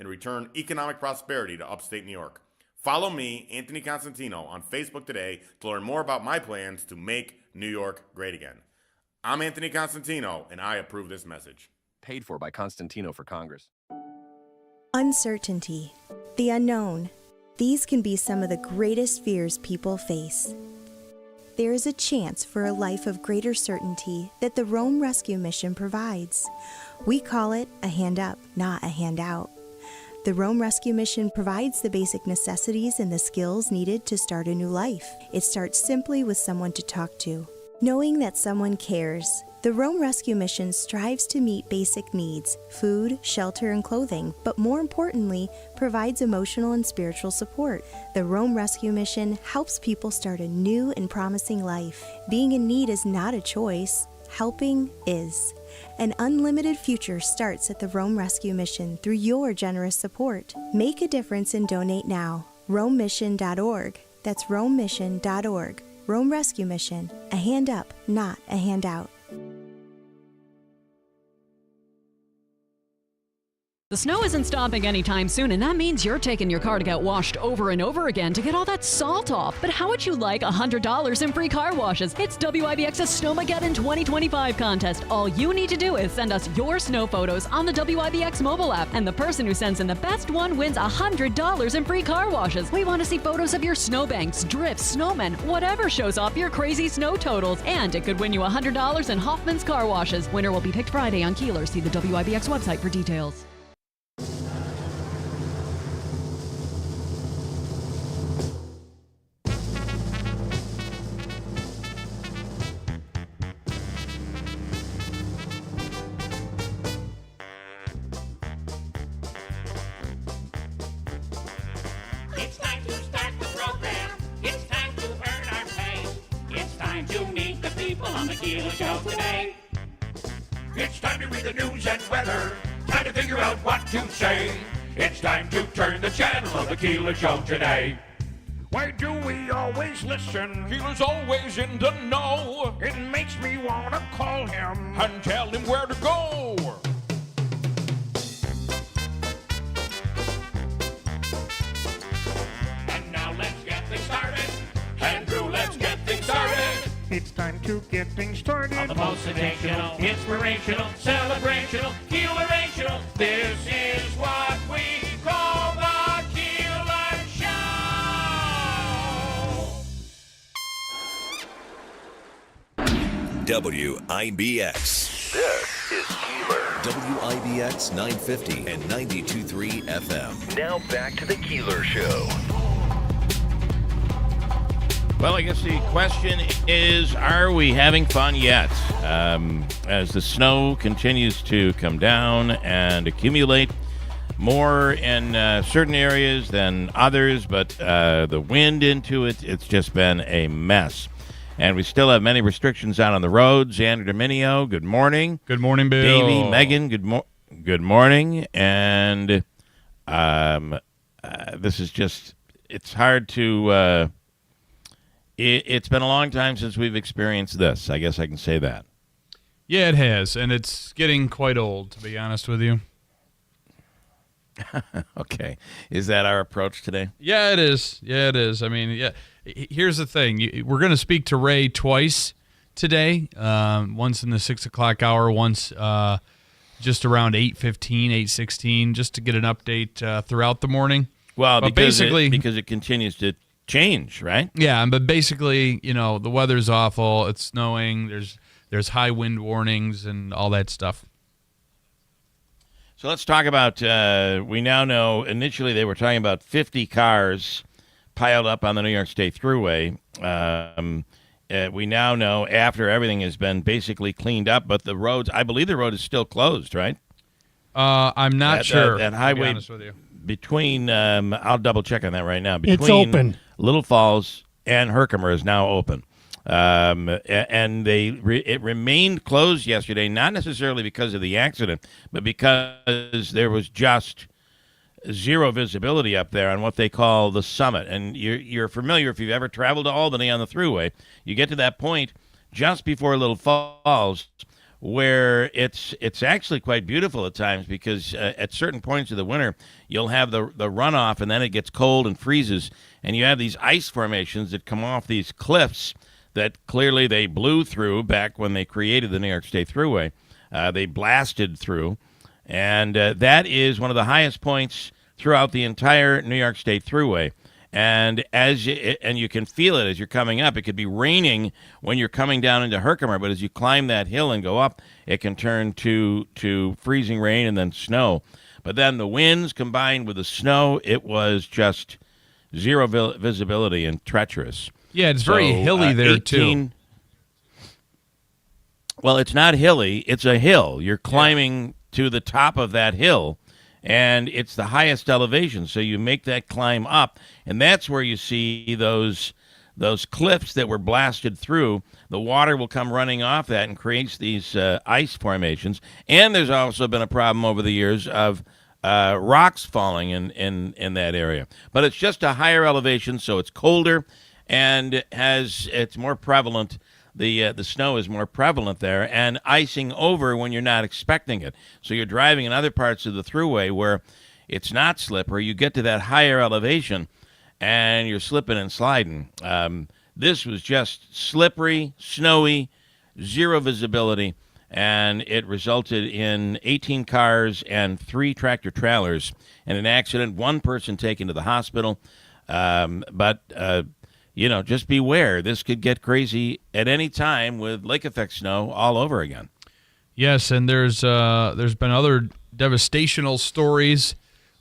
and return economic prosperity to upstate New York. Follow me, Anthony Constantino, on Facebook today to learn more about my plans to make New York great again. I'm Anthony Constantino, and I approve this message. Paid for by Constantino for Congress. Uncertainty, the unknown. These can be some of the greatest fears people face. There is a chance for a life of greater certainty that the Rome Rescue Mission provides. We call it a hand up, not a handout. The Rome Rescue Mission provides the basic necessities and the skills needed to start a new life. It starts simply with someone to talk to. Knowing that someone cares, the Rome Rescue Mission strives to meet basic needs, food, shelter, and clothing, but more importantly, provides emotional and spiritual support. The Rome Rescue Mission helps people start a new and promising life. Being in need is not a choice. Helping is. An unlimited future starts at the Rome Rescue Mission through your generous support. Make a difference and donate now. RomeMission.org. That's RomeMission.org. Rome Rescue Mission. A hand up, not a handout. The snow isn't stopping anytime soon, and that means you're taking your car to get washed over and over again to get all that salt off. But how would you like $100 in free car washes? It's WIBX's Snowmageddon 2025 contest. All you need to do is send us your snow photos on the WIBX mobile app, and the person who sends in the best one wins $100 in free car washes. We want to see photos of your snowbanks, drifts, snowmen, whatever shows off your crazy snow totals. And it could win you $100 in Hoffman's car washes. Winner will be picked Friday on Keeler. See the WIBX website for details. It's time to start the program. It's time to earn our pay. It's time to meet the people on the Keeler Show today. It's time to read the news and weather. Time to figure out what to say. It's time to turn the channel of the Keeler Show today. Why do we always listen? Keeler's always in the know. It makes me want to call him and tell him where to go. And now let's get things started. Andrew, let's get things started. It's time to get things started. On the most sensational, inspirational, celebrational, Keelerational. This is what we call the Keeler Show. WIBX. This is Keeler. WIBX 950 and 92.3 FM. Now back to the Keeler Show. Well, I guess the question is, are we having fun yet? As the snow continues to come down and accumulate more in certain areas than others, but the wind into it, it's just been a mess. And we still have many restrictions out on the roads. Andrew Dominio, good morning. Good morning, Bill. Davey, Megan, good morning. And this is just, it's hard to... It's been a long time since we've experienced this. I guess I can say that. Yeah, it has, and it's getting quite old, to be honest with you. Okay. Is that our approach today? Yeah, it is. Yeah, it is. I mean, yeah. Here's the thing. We're going to speak to Ray twice today, once in the 6 o'clock hour, once just around 8:15, 8:16, just to get an update throughout the morning. Well, but because basically, it continues to change, right? Yeah, but basically, you know, the weather's awful. It's snowing. There's high wind warnings and all that stuff. So let's talk about, we now know, initially they were talking about 50 cars piled up on the New York State Thruway. We now know after everything has been basically cleaned up, but the roads, I believe the road is still closed, right? I'm not sure. That highway, to be honest with you. Between, I'll double check on that right now. Between it's open. Little Falls and Herkimer is now open. And it remained closed yesterday, not necessarily because of the accident, but because there was just zero visibility up there on what they call the summit. And you're familiar, if you've ever traveled to Albany on the Thruway, you get to that point just before Little Falls where it's actually quite beautiful at times because at certain points of the winter you'll have the runoff, and then it gets cold and freezes, and you have these ice formations that come off these cliffs that clearly they blew through back when they created the New York State Thruway. They blasted through, and that is one of the highest points throughout the entire New York State Thruway. And you can feel it as you're coming up. It could be raining when you're coming down into Herkimer, but as you climb that hill and go up, it can turn to freezing rain and then snow. But then the winds combined with the snow, it was just zero visibility and treacherous. Yeah, it's very hilly there, too. Well, it's not hilly. It's a hill. You're climbing to the top of that hill, and it's the highest elevation. So you make that climb up, and that's where you see those cliffs that were blasted through. The water will come running off that and creates these ice formations. And there's also been a problem over the years of rocks falling in that area. But it's just a higher elevation, so it's colder, and it's more prevalent. The snow is more prevalent there, and icing over when you're not expecting it. So you're driving in other parts of the Thruway where it's not slippery. You get to that higher elevation, and you're slipping and sliding. This was just slippery, snowy, zero visibility, and it resulted in 18 cars and 3 tractor trailers in an accident. 1 person taken to the hospital, just beware. This could get crazy at any time with lake effect snow all over again. Yes, and there's been other devastational stories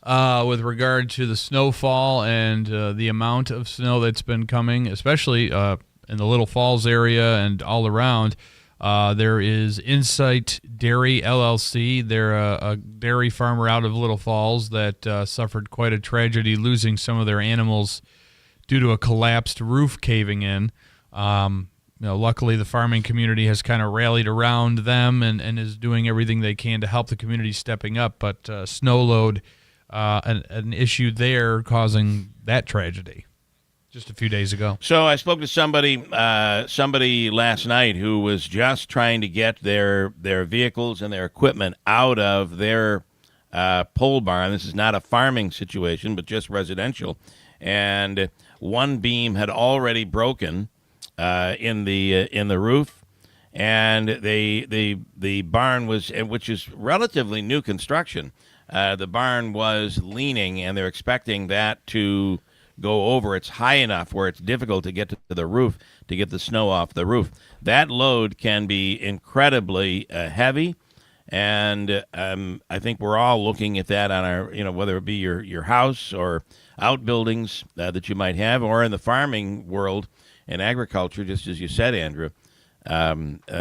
with regard to the snowfall and the amount of snow that's been coming, especially in the Little Falls area and all around. There is Insight Dairy LLC. They're a dairy farmer out of Little Falls that suffered quite a tragedy, losing some of their animals due to a collapsed roof caving in. Luckily, the farming community has kind of rallied around them and is doing everything they can to help the community stepping up. But snow load, an issue there causing that tragedy just a few days ago. So I spoke to somebody last night who was just trying to get their vehicles and their equipment out of their pole barn. This is not a farming situation, but just residential. And one beam had already broken in the roof, and the barn was, which is relatively new construction. The barn was leaning, and they're expecting that to go over. It's high enough where it's difficult to get to the roof to get the snow off the roof. That load can be incredibly heavy, and I think we're all looking at that on our, whether it be your house or outbuildings that you might have, or in the farming world and agriculture, just as you said, Andrew.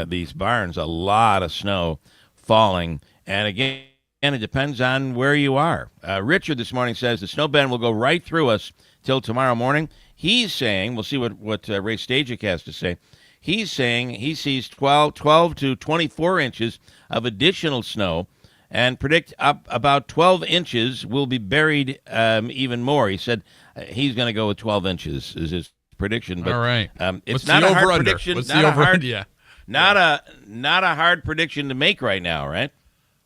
These barns, a lot of snow falling, and again, it depends on where you are. Richard this morning says the snow band will go right through us till tomorrow morning. He's saying, we'll see what Ray Stajic has to say. He's saying he sees 12 to 24 inches of additional snow, and predict up about 12 inches will be buried even more. He said he's going to go with 12 inches is his prediction. But, all right. It's not a hard prediction. Not a hard prediction to make right now, right?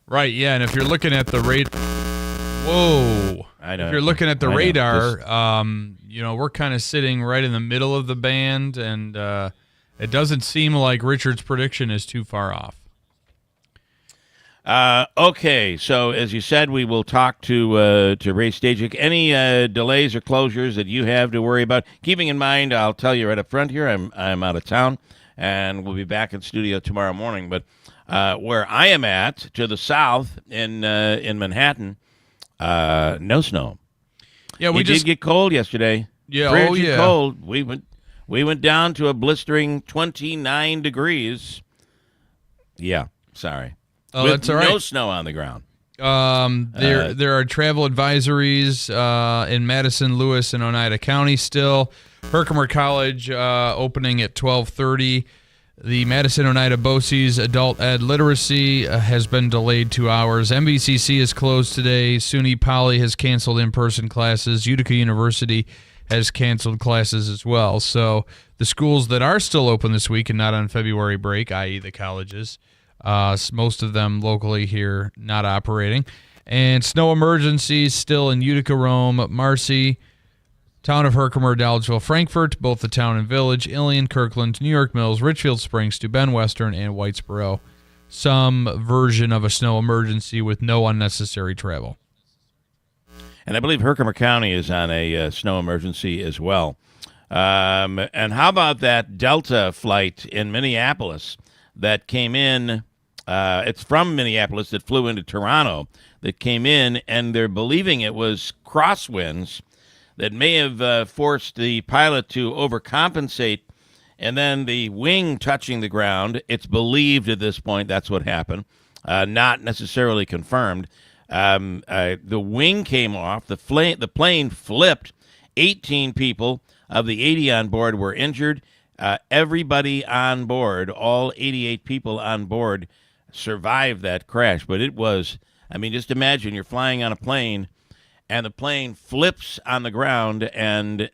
Right, yeah, and if you're looking at the rate, whoa! I know. If you're looking at the radar, we're kind of sitting right in the middle of the band, and it doesn't seem like Richard's prediction is too far off. Okay, so as you said, we will talk to Ray Stajic. Any delays or closures that you have to worry about? Keeping in mind, I'll tell you right up front here, I'm out of town, and we'll be back in studio tomorrow morning. But where I am at, to the south in Manhattan, no snow. Yeah, it did get cold yesterday. Yeah, frigid cold. We went down to a blistering 29 degrees. Yeah, sorry. Oh, with that's all right. No snow on the ground. There are travel advisories in Madison, Lewis, and Oneida County still. Herkimer College opening at 12:30. The Madison Oneida BOCES Adult Ed Literacy has been delayed 2 hours. MVCC is closed today. SUNY Poly has canceled in-person classes. Utica University has canceled classes as well. So the schools that are still open this week and not on February break, i.e. the colleges, Most of them locally here not operating. And snow emergencies still in Utica, Rome, Marcy, town of Herkimer, Dolgeville, Frankfort, both the town and village, Ilion, Kirkland, New York Mills, Richfield Springs, Steuben Western, and Whitesboro. Some version of a snow emergency with no unnecessary travel. And I believe Herkimer County is on a snow emergency as well. And how about that Delta flight in Minneapolis that came in? It's from Minneapolis that flew into Toronto that came in, and they're believing it was crosswinds that may have forced the pilot to overcompensate, and then the wing touching the ground. It's believed at this point that's what happened, not necessarily confirmed. The wing came off. The plane flipped. 18 people of the 80 on board were injured. Everybody on board, all 88 people on board, survived that crash. But it was, I mean, just imagine you're flying on a plane and the plane flips on the ground and,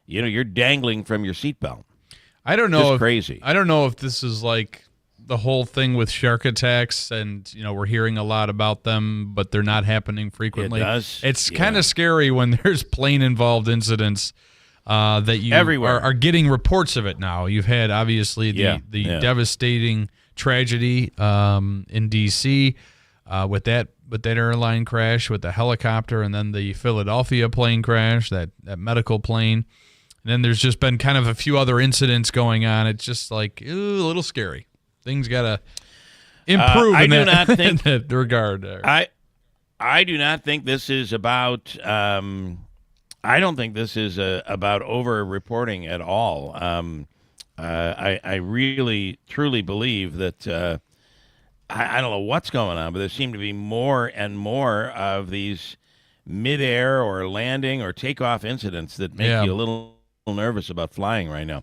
you're dangling from your seatbelt. I don't know. Crazy. I don't know if this is like the whole thing with shark attacks, and we're hearing a lot about them, but they're not happening frequently. It does. It's kind of scary when there's plane-involved incidents that you are getting reports of it now. You've had obviously the devastating tragedy in D.C. With that airline crash with the helicopter, and then the Philadelphia plane crash, that medical plane. And then there's just been kind of a few other incidents going on. It's just like a little scary. Things got to improve in that regard. I do not think this is about. I don't think this is about over-reporting at all. I really, truly believe that. I don't know what's going on, but there seem to be more and more of these mid-air or landing or takeoff incidents that make you a little nervous about flying right now.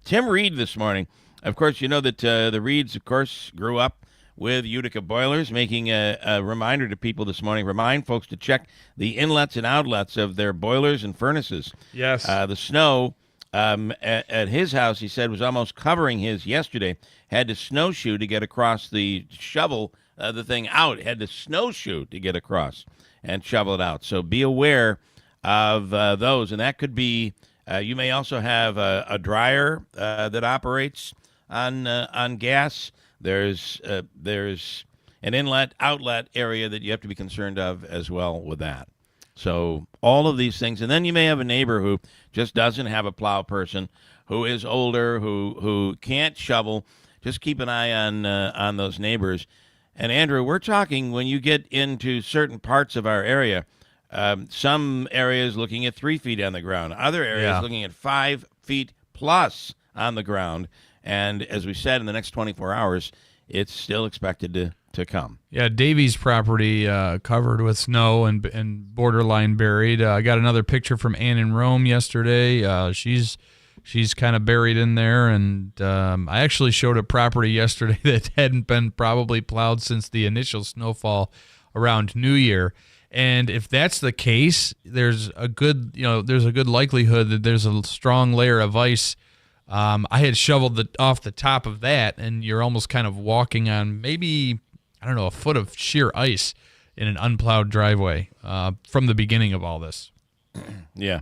Tim Reed this morning. Of course, you know that the Reeds, of course, grew up with Utica boilers, making a reminder to people this morning. Remind folks to check the inlets and outlets of their boilers and furnaces. Yes. The snow at his house, he said, was almost covering his yesterday. Had to snowshoe to get across the shovel the thing out. Had to snowshoe to get across and shovel it out. So be aware of those. And that could be, you may also have a dryer that operates on gas. There's an inlet outlet area that you have to be concerned of as well with that. So all of these things, and then you may have a neighbor who just doesn't have a plow person, who is older, who can't shovel. Just keep an eye on those neighbors. And Andrew, we're talking when you get into certain parts of our area. Some areas looking at 3 feet on the ground, other areas looking at 5 feet plus on the ground. And as we said, in the next 24 hours, it's still expected to come. Yeah, Davies property covered with snow and borderline buried. I got another picture from Ann in Rome yesterday. She's kind of buried in there. And I actually showed a property yesterday that hadn't been probably plowed since the initial snowfall around New Year. And if that's the case, there's a good likelihood that there's a strong layer of ice. I had shoveled off the top of that, and you're almost kind of walking on maybe, a foot of sheer ice in an unplowed driveway from the beginning of all this. Yeah.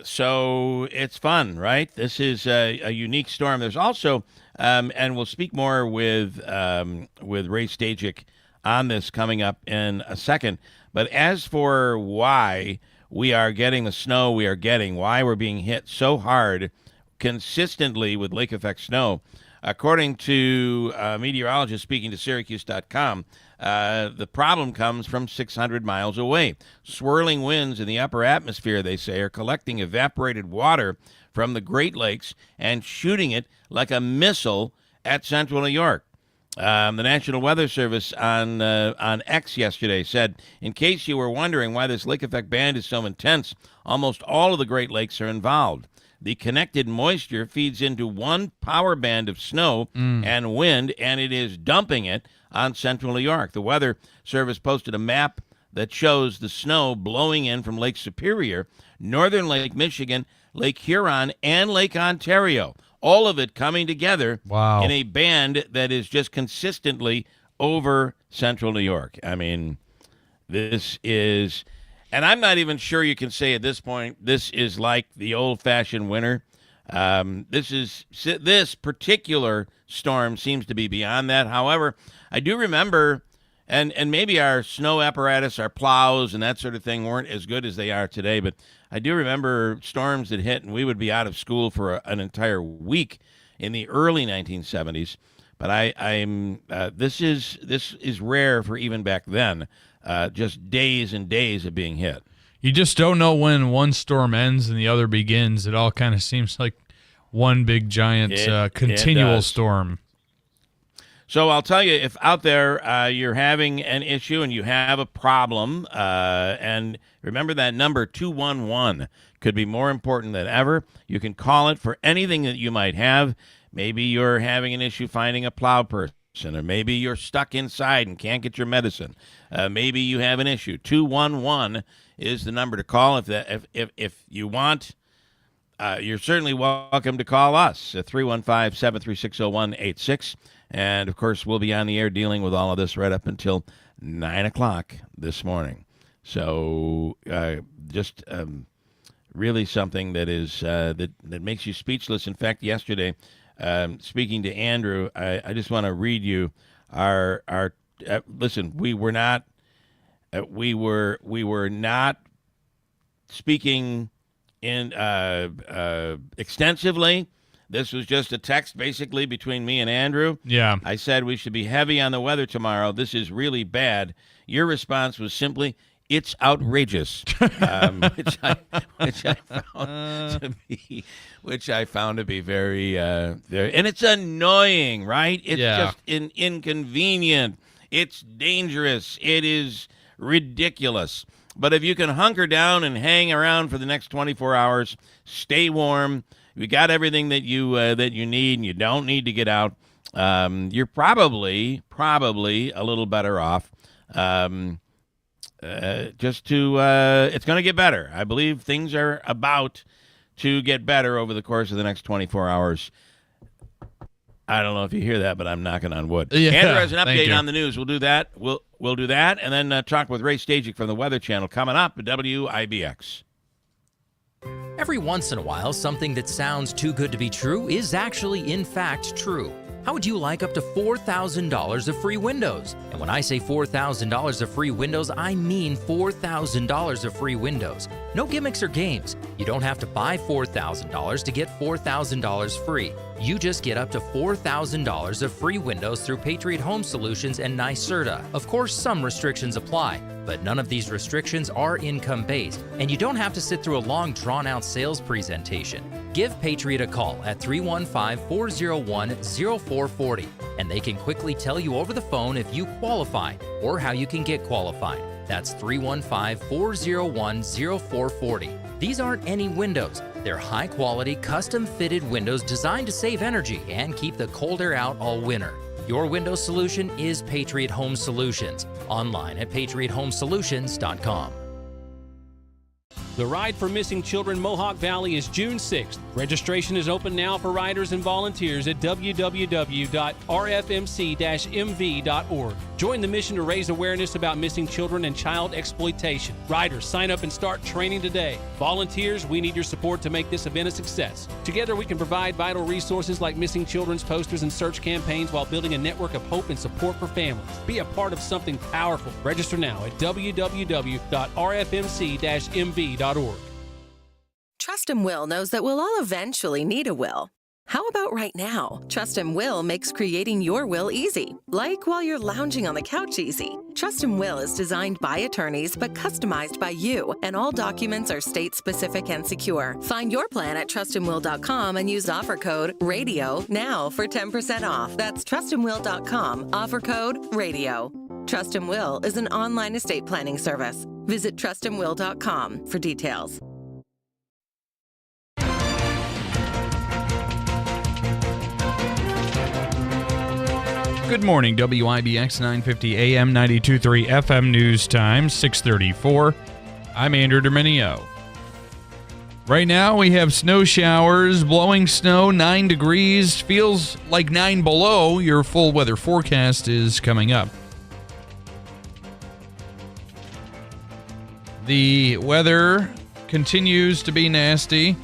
So it's fun, right? This is a unique storm. There's also, and we'll speak more with Ray Stajic on this coming up in a second. But as for why we are getting the snow we are getting, why we're being hit so hard consistently with lake effect snow, according to meteorologists speaking to Syracuse.com, the problem comes from 600 miles away. Swirling winds in the upper atmosphere, they say, are collecting evaporated water from the Great Lakes and shooting it like a missile at central New York. The National Weather Service on X yesterday said, in case you were wondering why this lake effect band is so intense, almost all of the Great Lakes are involved. The connected moisture feeds into one power band of snow and wind, and it is dumping it on central New York. The Weather Service posted a map that shows the snow blowing in from Lake Superior, northern Lake Michigan, Lake Huron, and Lake Ontario, all of it coming together Wow. in a band that is just consistently over Central New York. I mean, this is, and I'm not even sure you can say at this point, this is like the old-fashioned winter. This particular storm seems to be beyond that. However, I do remember, and maybe our snow apparatus, our plows, and that sort of thing weren't as good as they are today, but I do remember storms that hit, and we would be out of school for an entire week in the early 1970s. But this is rare for even back then. Just days and days of being hit. You just don't know when one storm ends and the other begins. It all kind of seems like one big giant continual storm. So I'll tell you, if out there you're having an issue and you have a problem, and remember that number 211 could be more important than ever. You can call it for anything that you might have. Maybe you're having an issue finding a plow person, or maybe you're stuck inside and can't get your medicine. Maybe you have an issue. 211 is the number to call. If you want, you're certainly welcome to call us at 315-736-0186. And, of course, we'll be on the air dealing with all of this right up until 9 o'clock this morning. So just really something that is that makes you speechless. In fact, yesterday, speaking to Andrew, I just want to read you our listen, we were not speaking in extensively. This was just a text basically between me and Andrew. Yeah. I said we should be heavy on the weather tomorrow. This is really bad. Your response was simply, "It's outrageous," which I found to be very, and it's annoying, right? It's just inconvenient. It's dangerous. It is ridiculous. But if you can hunker down and hang around for the next 24 hours, stay warm. You got everything that you need, and you don't need to get out. You're probably a little better off. It's going to get better. I believe things are about to get better over the course of the next 24 hours. I don't know if you hear that, but I'm knocking on wood. Yeah, Andrew has an update on the news. We'll do that. We'll do that, and then talk with Ray Stajic from the Weather Channel coming up at WIBX. Every once in a while, something that sounds too good to be true is actually, in fact, true. How would you like up to $4,000 of free windows? And when I say $4,000 of free windows, I mean $4,000 of free windows. No gimmicks or games. You don't have to buy $4,000 to get $4,000 free. You just get up to $4,000 of free windows through Patriot Home Solutions and NYSERDA. Of course, some restrictions apply, but none of these restrictions are income-based, and you don't have to sit through a long, drawn-out sales presentation. Give Patriot a call at 315-401-0440, and they can quickly tell you over the phone if you qualify or how you can get qualified. That's 315-401-0440. These aren't any windows. They're high-quality, custom-fitted windows designed to save energy and keep the cold air out all winter. Your window solution is Patriot Home Solutions. Online at patriothomesolutions.com. The Ride for Missing Children Mohawk Valley is June 6th. Registration is open now for riders and volunteers at www.rfmc-mv.org. Join the mission to raise awareness about missing children and child exploitation. Riders, sign up and start training today. Volunteers, we need your support to make this event a success. Together, we can provide vital resources like missing children's posters and search campaigns while building a network of hope and support for families. Be a part of something powerful. Register now at www.rfmc-mv.org. Trust and Will knows that we'll all eventually need a will. How about right now? Trust and Will makes creating your will easy, like while you're lounging on the couch easy. Trust and Will is designed by attorneys but customized by you, and all documents are state-specific and secure. Find your plan at trustandwill.com and use offer code RADIO now for 10% off. That's trustandwill.com, offer code RADIO. Trust and Will is an online estate planning service. Visit trustandwill.com for details. Good morning, WIBX 950 AM 92.3 FM News Time, 6:34. I'm Andrew Dominio. Right now we have snow showers, blowing snow, 9 degrees. Feels like 9 below. Your full weather forecast is coming up. The weather continues to be nasty,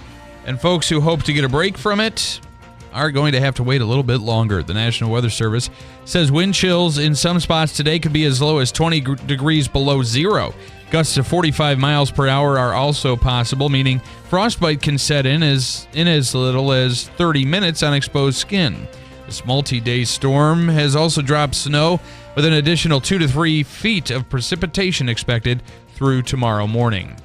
and folks who hope to get a break from it are going to have to wait a little bit longer. The National Weather Service says wind chills in some spots today could be as low as 20 degrees below zero. Gusts of 45 miles per hour are also possible, meaning frostbite can set in as little as 30 minutes on exposed skin. This multi-day storm has also dropped snow with an additional 2 to 3 feet of precipitation expected through tomorrow morning.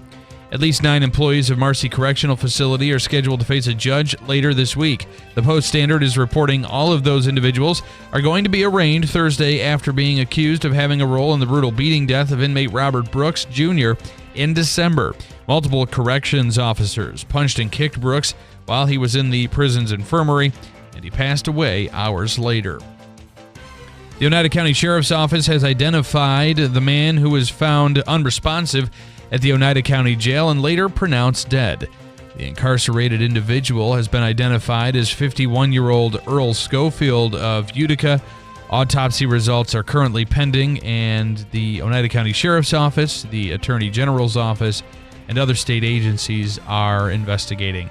At least 9 employees of Marcy Correctional Facility are scheduled to face a judge later this week. The Post-Standard is reporting all of those individuals are going to be arraigned Thursday after being accused of having a role in the brutal beating death of inmate Robert Brooks Jr. in December. Multiple corrections officers punched and kicked Brooks while he was in the prison's infirmary, and he passed away hours later. The Oneida County Sheriff's Office has identified the man who was found unresponsive at the Oneida County Jail and later pronounced dead. The incarcerated individual has been identified as 51-year-old Earl Schofield of Utica. Autopsy results are currently pending, and the Oneida County Sheriff's Office, the Attorney General's Office, and other state agencies are investigating.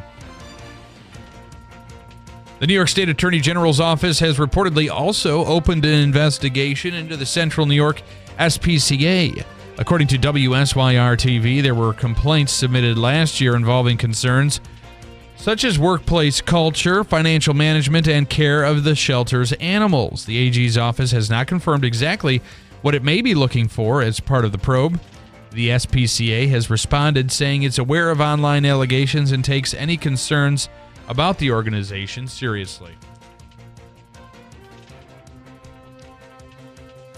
The New York State Attorney General's Office has reportedly also opened an investigation into the Central New York SPCA. According to WSYR-TV, there were complaints submitted last year involving concerns such as workplace culture, financial management, and care of the shelter's animals. The AG's office has not confirmed exactly what it may be looking for as part of the probe. The SPCA has responded saying it's aware of online allegations and takes any concerns about the organization seriously.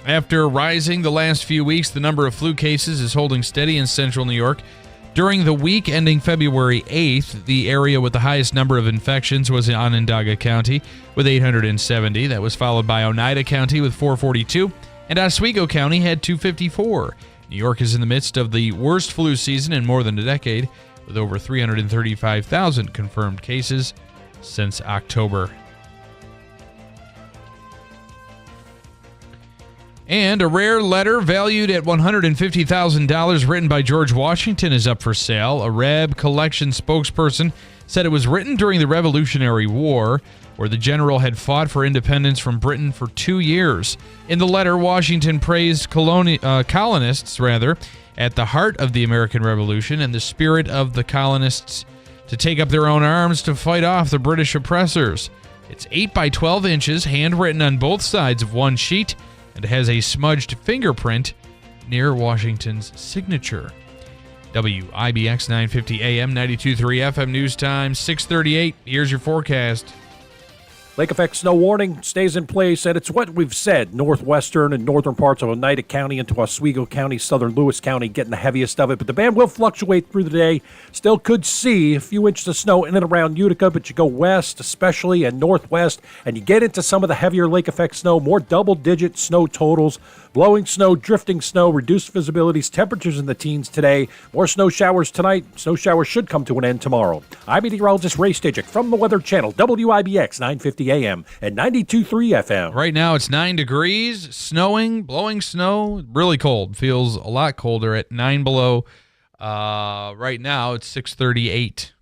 After rising the last few weeks, the number of flu cases is holding steady in central New York. During the week ending February 8th, the area with the highest number of infections was in Onondaga County with 870. That was followed by Oneida County with 442, and Oswego County had 254. New York is in the midst of the worst flu season in more than a decade, with over 335,000 confirmed cases since October. And a rare letter valued at $150,000 written by George Washington is up for sale. A Reb collection spokesperson said it was written during the Revolutionary War, where the general had fought for independence from Britain for 2 years. In the letter, Washington praised colonists at the heart of the American Revolution and the spirit of the colonists to take up their own arms to fight off the British oppressors. It's 8 by 12 inches, handwritten on both sides of one sheet, and has a smudged fingerprint near Washington's signature. WIBX 950 AM, 92.3 FM News Time, 6:38. Here's your forecast. Lake effect snow warning stays in place, and it's what we've said. Northwestern and northern parts of Oneida County into Oswego County, southern Lewis County getting the heaviest of it, but the band will fluctuate through the day. Still could see a few inches of snow in and around Utica, but you go west especially and northwest, and you get into some of the heavier lake effect snow, more double-digit snow totals. Blowing snow, drifting snow, reduced visibilities, temperatures in the teens today. More snow showers tonight. Snow showers should come to an end tomorrow. I'm meteorologist Ray Stajic from the Weather Channel, WIBX 950 AM and 92.3 FM. Right now it's 9 degrees, snowing, blowing snow, really cold. Feels a lot colder at 9 below. Right now it's 6:38.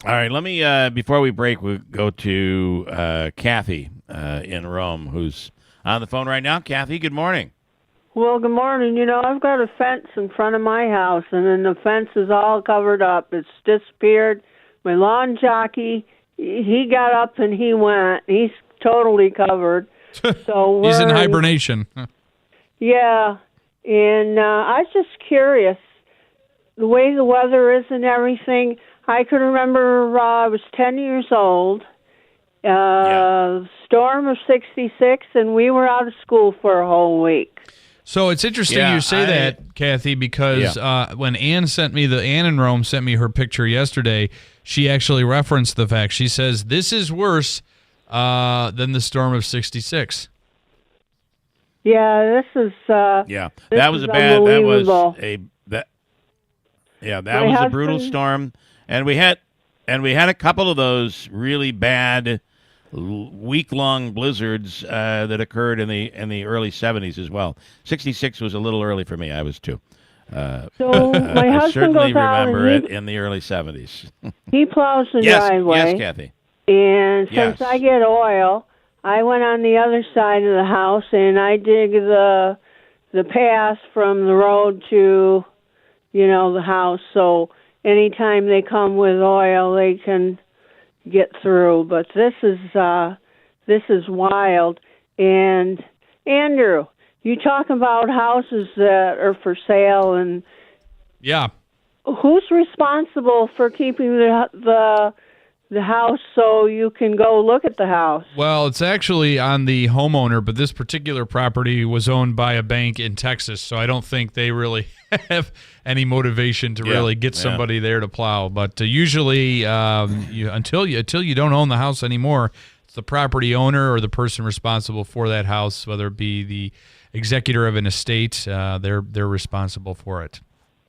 All right, let me, before we break, we'll go to Kathy in Rome, who's on the phone right now. Kathy, good morning. Well, good morning. You know, I've got a fence in front of my house, and then the fence is all covered up. It's disappeared. My lawn jockey, he got up and he went. He's totally covered. So he's in hibernation. Yeah, and I was just curious, the way the weather is and everything. I can remember I was 10 years old. Storm of 66, and we were out of school for a whole week. So it's interesting you say that, Kathy, because when Ann in Rome sent me her picture yesterday, she actually referenced the fact. She says, this is worse than the storm of 66. Yeah, this is that was a bad, that was a brutal storm. And we had a couple of those really bad week-long blizzards that occurred in the early 70s as well. 66 was a little early for me. I was too. So my I husband certainly goes out remember and it in the early 70s. he plows the Yes, driveway. yes, Kathy. And Yes. since I get oil, I went on the other side of the house and I dig the path from the road to, the house. So anytime they come with oil, they can get through. But this is wild. And Andrew, you talk about houses that are for sale, and Yeah. who's responsible for keeping the house so you can go look at the house? Well, it's actually on the homeowner, but this particular property was owned by a bank in Texas, so I don't think they really have any motivation to really get somebody there to plow. But usually, until you don't own the house anymore, it's the property owner or the person responsible for that house, whether it be the executor of an estate, they're responsible for it.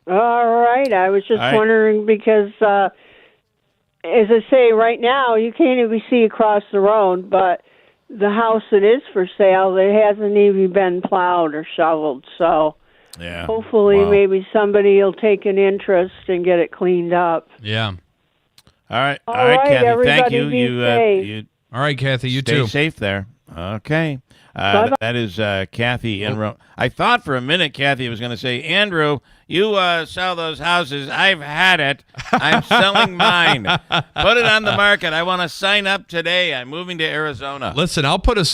All right. I was just wondering because, as I say, right now you can't even see across the road, but the house that is for sale, it hasn't even been plowed or shoveled. So hopefully maybe somebody will take an interest and get it cleaned up. Yeah. All right, Kathy. Thank you. Be safe. All right, Kathy. You stay too. safe there. Okay. Bye-bye. That is Kathy in Rome. I thought for a minute Kathy was going to say, Andrew, you sell those houses. I've had it. I'm selling mine. Put it on the market. I want to sign up today. I'm moving to Arizona. Listen, I'll put a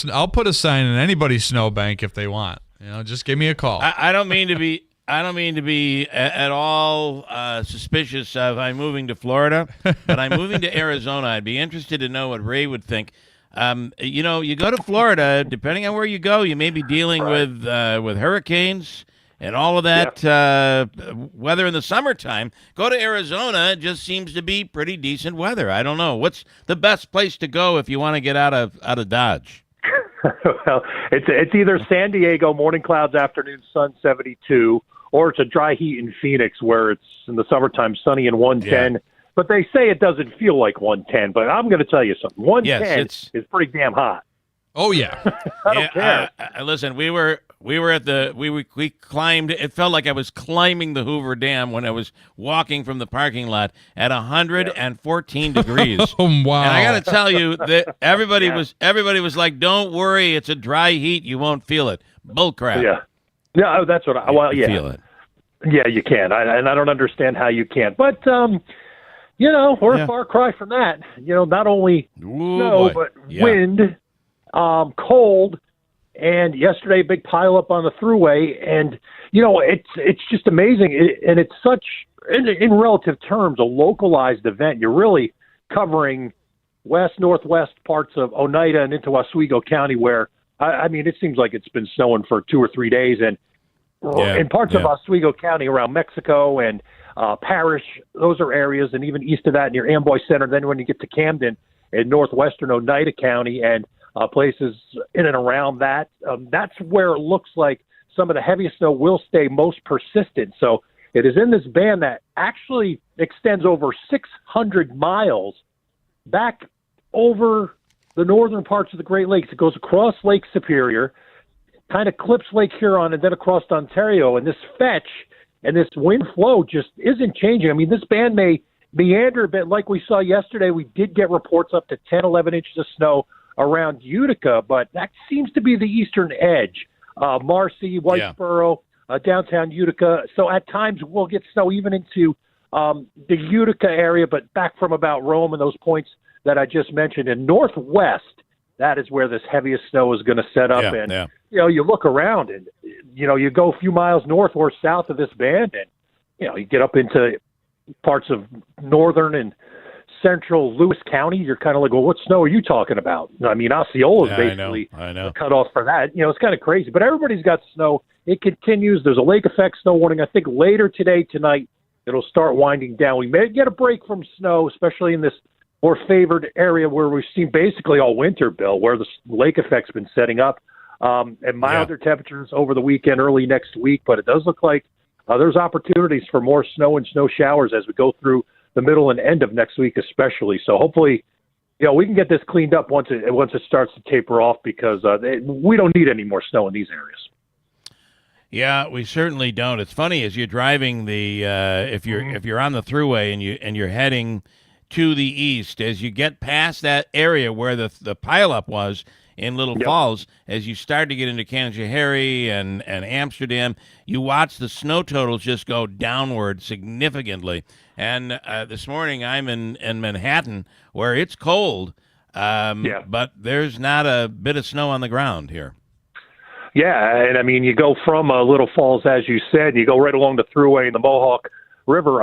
sign in anybody's snowbank if they want. Just give me a call. I don't mean to be. I don't mean to be at all suspicious of I'm moving to Florida, but I'm moving to Arizona. I'd be interested to know what Ray would think. You go to Florida, depending on where you go, you may be dealing with hurricanes and all of that weather in the summertime. Go to Arizona, it just seems to be pretty decent weather. I don't know. What's the best place to go if you want to get out of Dodge? Well, it's either San Diego, morning clouds, afternoon sun, 72, or it's a dry heat in Phoenix where it's in the summertime sunny and 110. Yeah. But they say it doesn't feel like 110. But I'm going to tell you something. 110 is pretty damn hot. Oh yeah. I don't care. Listen, we climbed. It felt like I was climbing the Hoover Dam when I was walking from the parking lot at 114 degrees. Oh wow! And I got to tell you that everybody was like, "Don't worry, it's a dry heat. You won't feel it." Bull crap. Yeah. That's what I. Well, yeah. Feel it. Yeah, you can. And I don't understand how you can't. But we're a far cry from that. Not only snow, but wind. Cold, and yesterday big pile up on the thruway, and it's just amazing, and it's such in relative terms a localized event. You're really covering northwest parts of Oneida and into Oswego County, where I mean it seems like it's been snowing for 2 or 3 days, and in parts of Oswego County around Mexico and Parrish, those are areas, and even east of that near Amboy Center. Then when you get to Camden in northwestern Oneida County and places in and around that. That's where it looks like some of the heaviest snow will stay most persistent. So it is in this band that actually extends over 600 miles back over the northern parts of the Great Lakes. It goes across Lake Superior, kind of clips Lake Huron, and then across Ontario. And this fetch and this wind flow just isn't changing. I mean, this band may meander a bit like we saw yesterday. We did get reports up to 10, 11 inches of snow around Utica, but that seems to be the eastern edge. Marcy, Whitesboro, downtown Utica. So at times we'll get snow even into the Utica area, but back from about Rome and those points that I just mentioned. In northwest, that is where this heaviest snow is going to set up. You look around and, you go a few miles north or south of this band and, you get up into parts of northern and central Lewis County. You're kind of like, well, what snow are you talking about? I mean, Osceola is basically I know. cut off for that. It's kind of crazy, but everybody's got snow. It continues. There's a lake effect snow warning. I think later today, tonight, it'll start winding down. We may get a break from snow, especially in this more favored area where we've seen basically all winter, Bill, where the lake effect's been setting up, and milder temperatures over the weekend, early next week. But it does look like there's opportunities for more snow and snow showers as we go through the the middle and end of next week especially. So hopefully, we can get this cleaned up once it starts to taper off, because we don't need any more snow in these areas. Yeah, we certainly don't. It's funny, as you're driving if you're on the throughway and you're heading to the east, as you get past that area where the pileup was in Little Falls, as you start to get into Canajoharie and Amsterdam, you watch the snow totals just go downward significantly. And this morning I'm in Manhattan, where it's cold, but there's not a bit of snow on the ground here. Yeah, and I mean, you go from Little Falls, as you said, you go right along the thruway in the Mohawk River.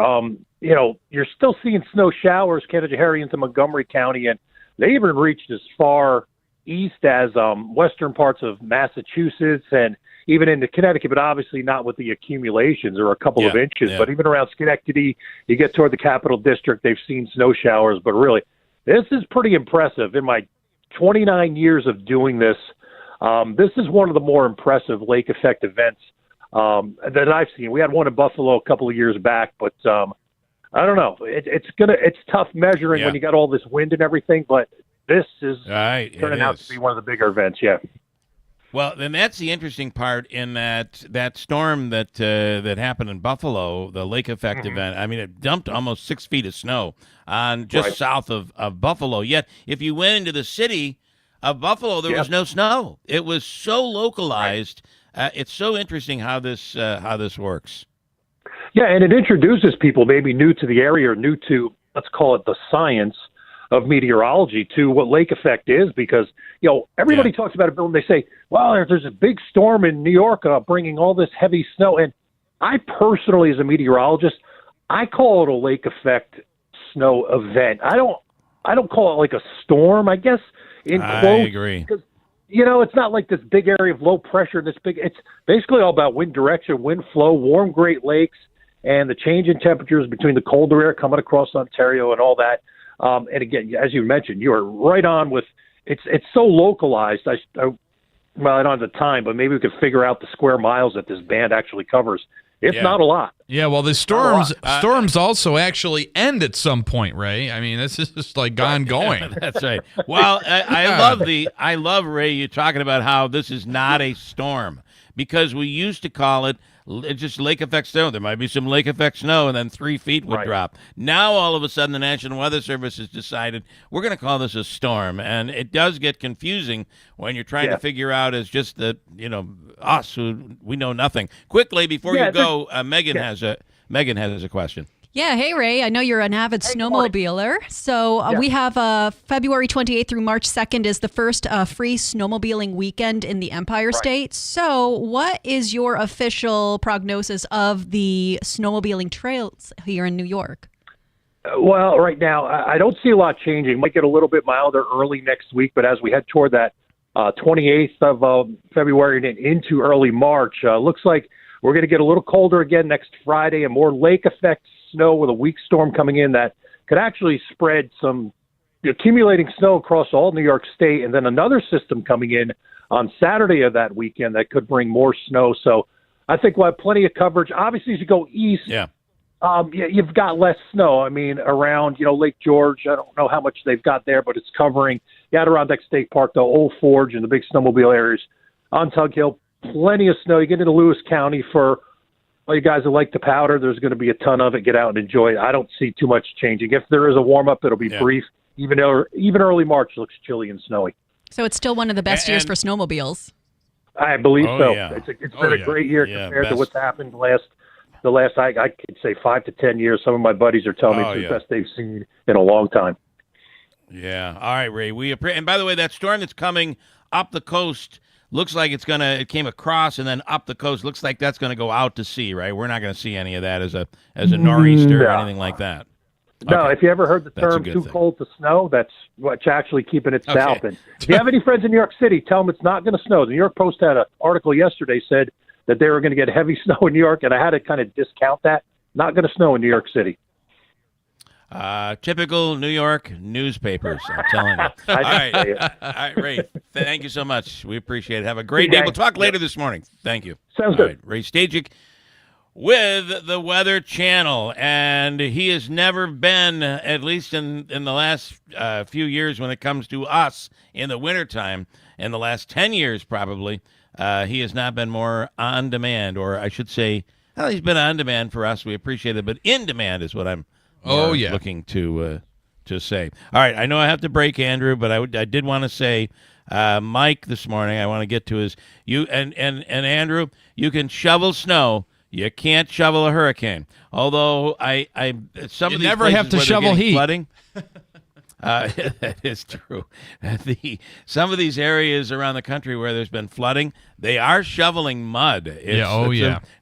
You're still seeing snow showers, Canajoharie into Montgomery County, and they even reached as far east as western parts of Massachusetts and even into Connecticut, but obviously not with the accumulations, or a couple of inches. But even around Schenectady, you get toward the Capital District, they've seen snow showers. But really, this is pretty impressive. In my 29 years of doing this, this is one of the more impressive lake effect events that I've seen. We had one in Buffalo a couple of years back, but I don't know. It's tough measuring when you got all this wind and everything, but this is turning out to be one of the bigger events. Yeah. Well, then that's the interesting part in that storm that happened in Buffalo, the lake effect event. I mean, it dumped almost 6 feet of snow on just south of Buffalo. Yet, if you went into the city of Buffalo, there was no snow. It was so localized. It's so interesting how this works. Yeah, and it introduces people maybe new to the area or new to, let's call it, the science of meteorology, to what lake effect is, because everybody talks about it, but when they say, well, there's a big storm in New York bringing all this heavy snow, and I personally, as a meteorologist, I call it a lake effect snow event. I don't call it like a storm, I guess. I agree. Because, it's not like this big area of low pressure. It's basically all about wind direction, wind flow, warm Great Lakes, and the change in temperatures between the colder air coming across Ontario and all that. And again, as you mentioned, you are right on with it's so localized. I don't have the time, but maybe we could figure out the square miles that this band actually covers. It's not a lot. Yeah, well, the storms also actually end at some point, Ray. I mean, this is just like ongoing. That's right. Well, I love Ray, you talking about how this is not a storm, because we used to call it just lake effect snow. There might be some lake effect snow, and then 3 feet would drop. Now, all of a sudden, the National Weather Service has decided we're going to call this a storm, and it does get confusing when you're trying to figure out as just us who we know nothing. Quickly before you go, Megan has a question. Yeah, hey, Ray. I know you're an avid snowmobiler. So we have February 28th through March 2nd is the first free snowmobiling weekend in the Empire State. So what is your official prognosis of the snowmobiling trails here in New York? Well, right now, I don't see a lot changing. Might get a little bit milder early next week, but as we head toward that 28th of February and into early March, looks like we're going to get a little colder again next Friday, and more lake effect snow with a weak storm coming in that could actually spread some accumulating snow across all New York State, and then another system coming in on Saturday of that weekend that could bring more snow. So I think we'll have plenty of coverage. Obviously, as you go east, you've got less snow. I mean, around Lake George, I don't know how much they've got there, but it's covering Adirondack State Park, the Old Forge, and the big snowmobile areas on Tug Hill. Plenty of snow. You get into Lewis County for all you guys that like the powder. There's going to be a ton of it. Get out and enjoy it. I don't see too much changing. If there is a warm up, it'll be brief. Even early March looks chilly and snowy. So it's still one of the best years for snowmobiles. I believe so. Yeah. It's been a great year compared to what's happened the last I could say 5 to 10 years. Some of my buddies are telling me it's the best they've seen in a long time. Yeah. All right, Ray. And by the way, that storm that's coming up the coast looks like it came across and then up the coast. Looks like that's going to go out to sea, right? We're not going to see any of that as a nor'easter or anything like that. No, if you ever heard the term too cold to snow, that's what's actually keeping it south. And if you have any friends in New York City, tell them it's not going to snow. The New York Post had an article yesterday said that they were going to get heavy snow in New York, and I had to kind of discount that. Not going to snow in New York City. Typical New York newspapers, I'm telling you. All right, Ray, thank you so much. We appreciate it. Have a great day. We'll talk later this morning. Thank you. Sounds good. Right, Ray Stajic with the Weather Channel, and he has never been, at least in the last few years when it comes to us in the wintertime, in the last 10 years probably, he has not been more on demand, or I should say, well, he's been on demand for us. We appreciate it, but in demand is what I'm looking to say. All right, I know I have to break, Andrew, but I did want to say, Mike this morning, I want to get to his, you and Andrew, you can shovel snow. You can't shovel a hurricane. Although some of these never places have to where shovel they're getting heat. flooding. That is true. Some of these areas around the country where there's been flooding, they are shoveling mud.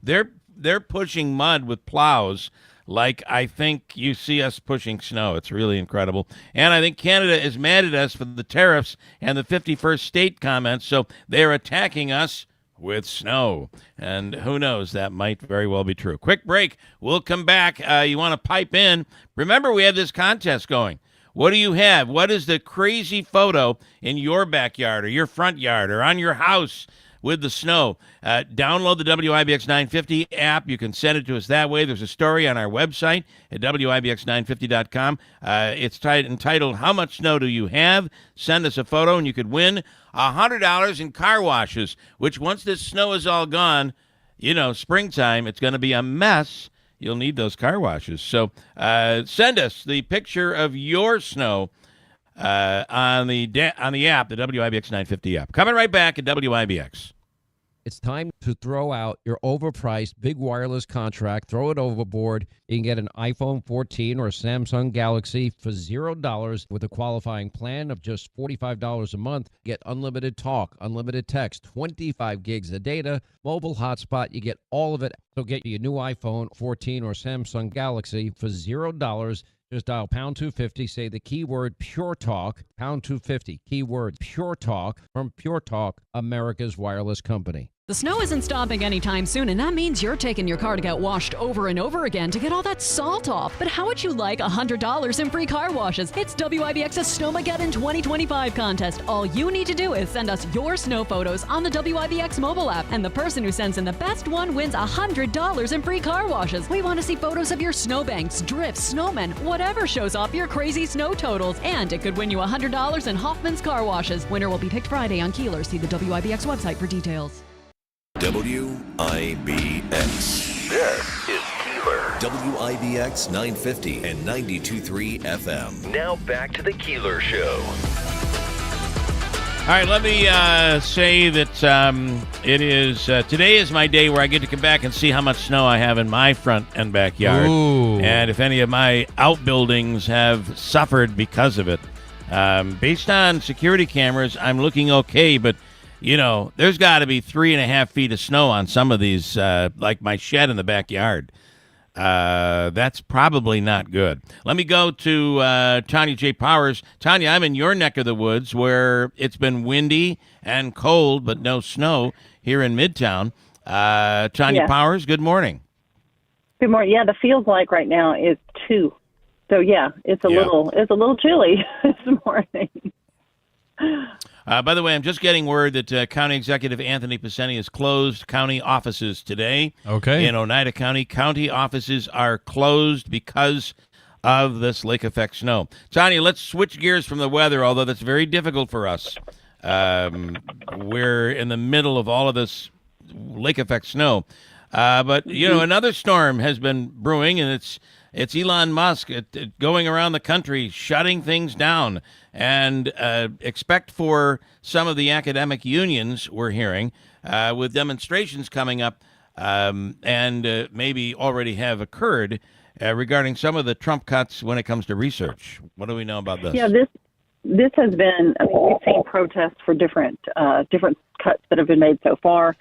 They're pushing mud with plows, like I think you see us pushing snow. It's really incredible. And I think Canada is mad at us for the tariffs and the 51st state comments, so they're attacking us with snow. And who knows, that might very well be true. Quick break. We'll come back. You want to pipe in. Remember, we have this contest going. What do you have? What is the crazy photo in your backyard or your front yard or on your house with the snow? Download the WIBX 950 app. You can send it to us that way. There's a story on our website at WIBX950.com. It's entitled, How Much Snow Do You Have? Send us a photo and you could win $100 in car washes, which once this snow is all gone, springtime, it's going to be a mess. You'll need those car washes. So send us the picture of your snow on the app, the WIBX 950 app. Coming right back at WIBX. It's time to throw out your overpriced big wireless contract. Throw it overboard. You can get an iPhone 14 or a Samsung Galaxy for $0 with a qualifying plan of just $45 a month. Get unlimited talk, unlimited text, 25 gigs of data, mobile hotspot. You get all of it. So get your new iPhone 14 or Samsung Galaxy for $0. Just dial pound 250, say the keyword Pure Talk, pound 250, keyword Pure Talk from Pure Talk, America's wireless company. The snow isn't stopping anytime soon, and that means you're taking your car to get washed over and over again to get all that salt off. But how would you like $100 in free car washes? It's WIBX's Snowmageddon 2025 contest. All you need to do is send us your snow photos on the WIBX mobile app, and the person who sends in the best one wins $100 in free car washes. We want to see photos of your snowbanks, drifts, snowmen, whatever shows off your crazy snow totals. And it could win you $100 in Hoffman's car washes. Winner will be picked Friday on Keeler. See the WIBX website for details. WIBX. This is Keeler. WIBX 950 and 92.3 FM. Now back to the Keeler Show. All right, let me say that it is today is my day where I get to come back and see how much snow I have in my front and backyard. Ooh. And if any of my outbuildings have suffered because of it. Based on security cameras, I'm looking okay, but there's got to be 3.5 feet of snow on some of these, like my shed in the backyard. That's probably not good. Let me go to Tanya J. Powers. Tanya, I'm in your neck of the woods where it's been windy and cold, but no snow here in Midtown. Tanya Powers, good morning. Good morning. Yeah, the feels like right now is 2. So it's a little chilly this morning. By the way, I'm just getting word that County Executive Anthony Pacini has closed county offices today. Okay. In Oneida County, county offices are closed because of this lake effect snow. Tanya, let's switch gears from the weather, although that's very difficult for us. We're in the middle of all of this lake effect snow. But, another storm has been brewing, and it's Elon Musk going around the country shutting things down. And expect for some of the academic unions, we're hearing, with demonstrations coming up and maybe already have occurred regarding some of the Trump cuts when it comes to research. What do we know about this? Yeah, this has been, we've seen protests for different cuts that have been made so far.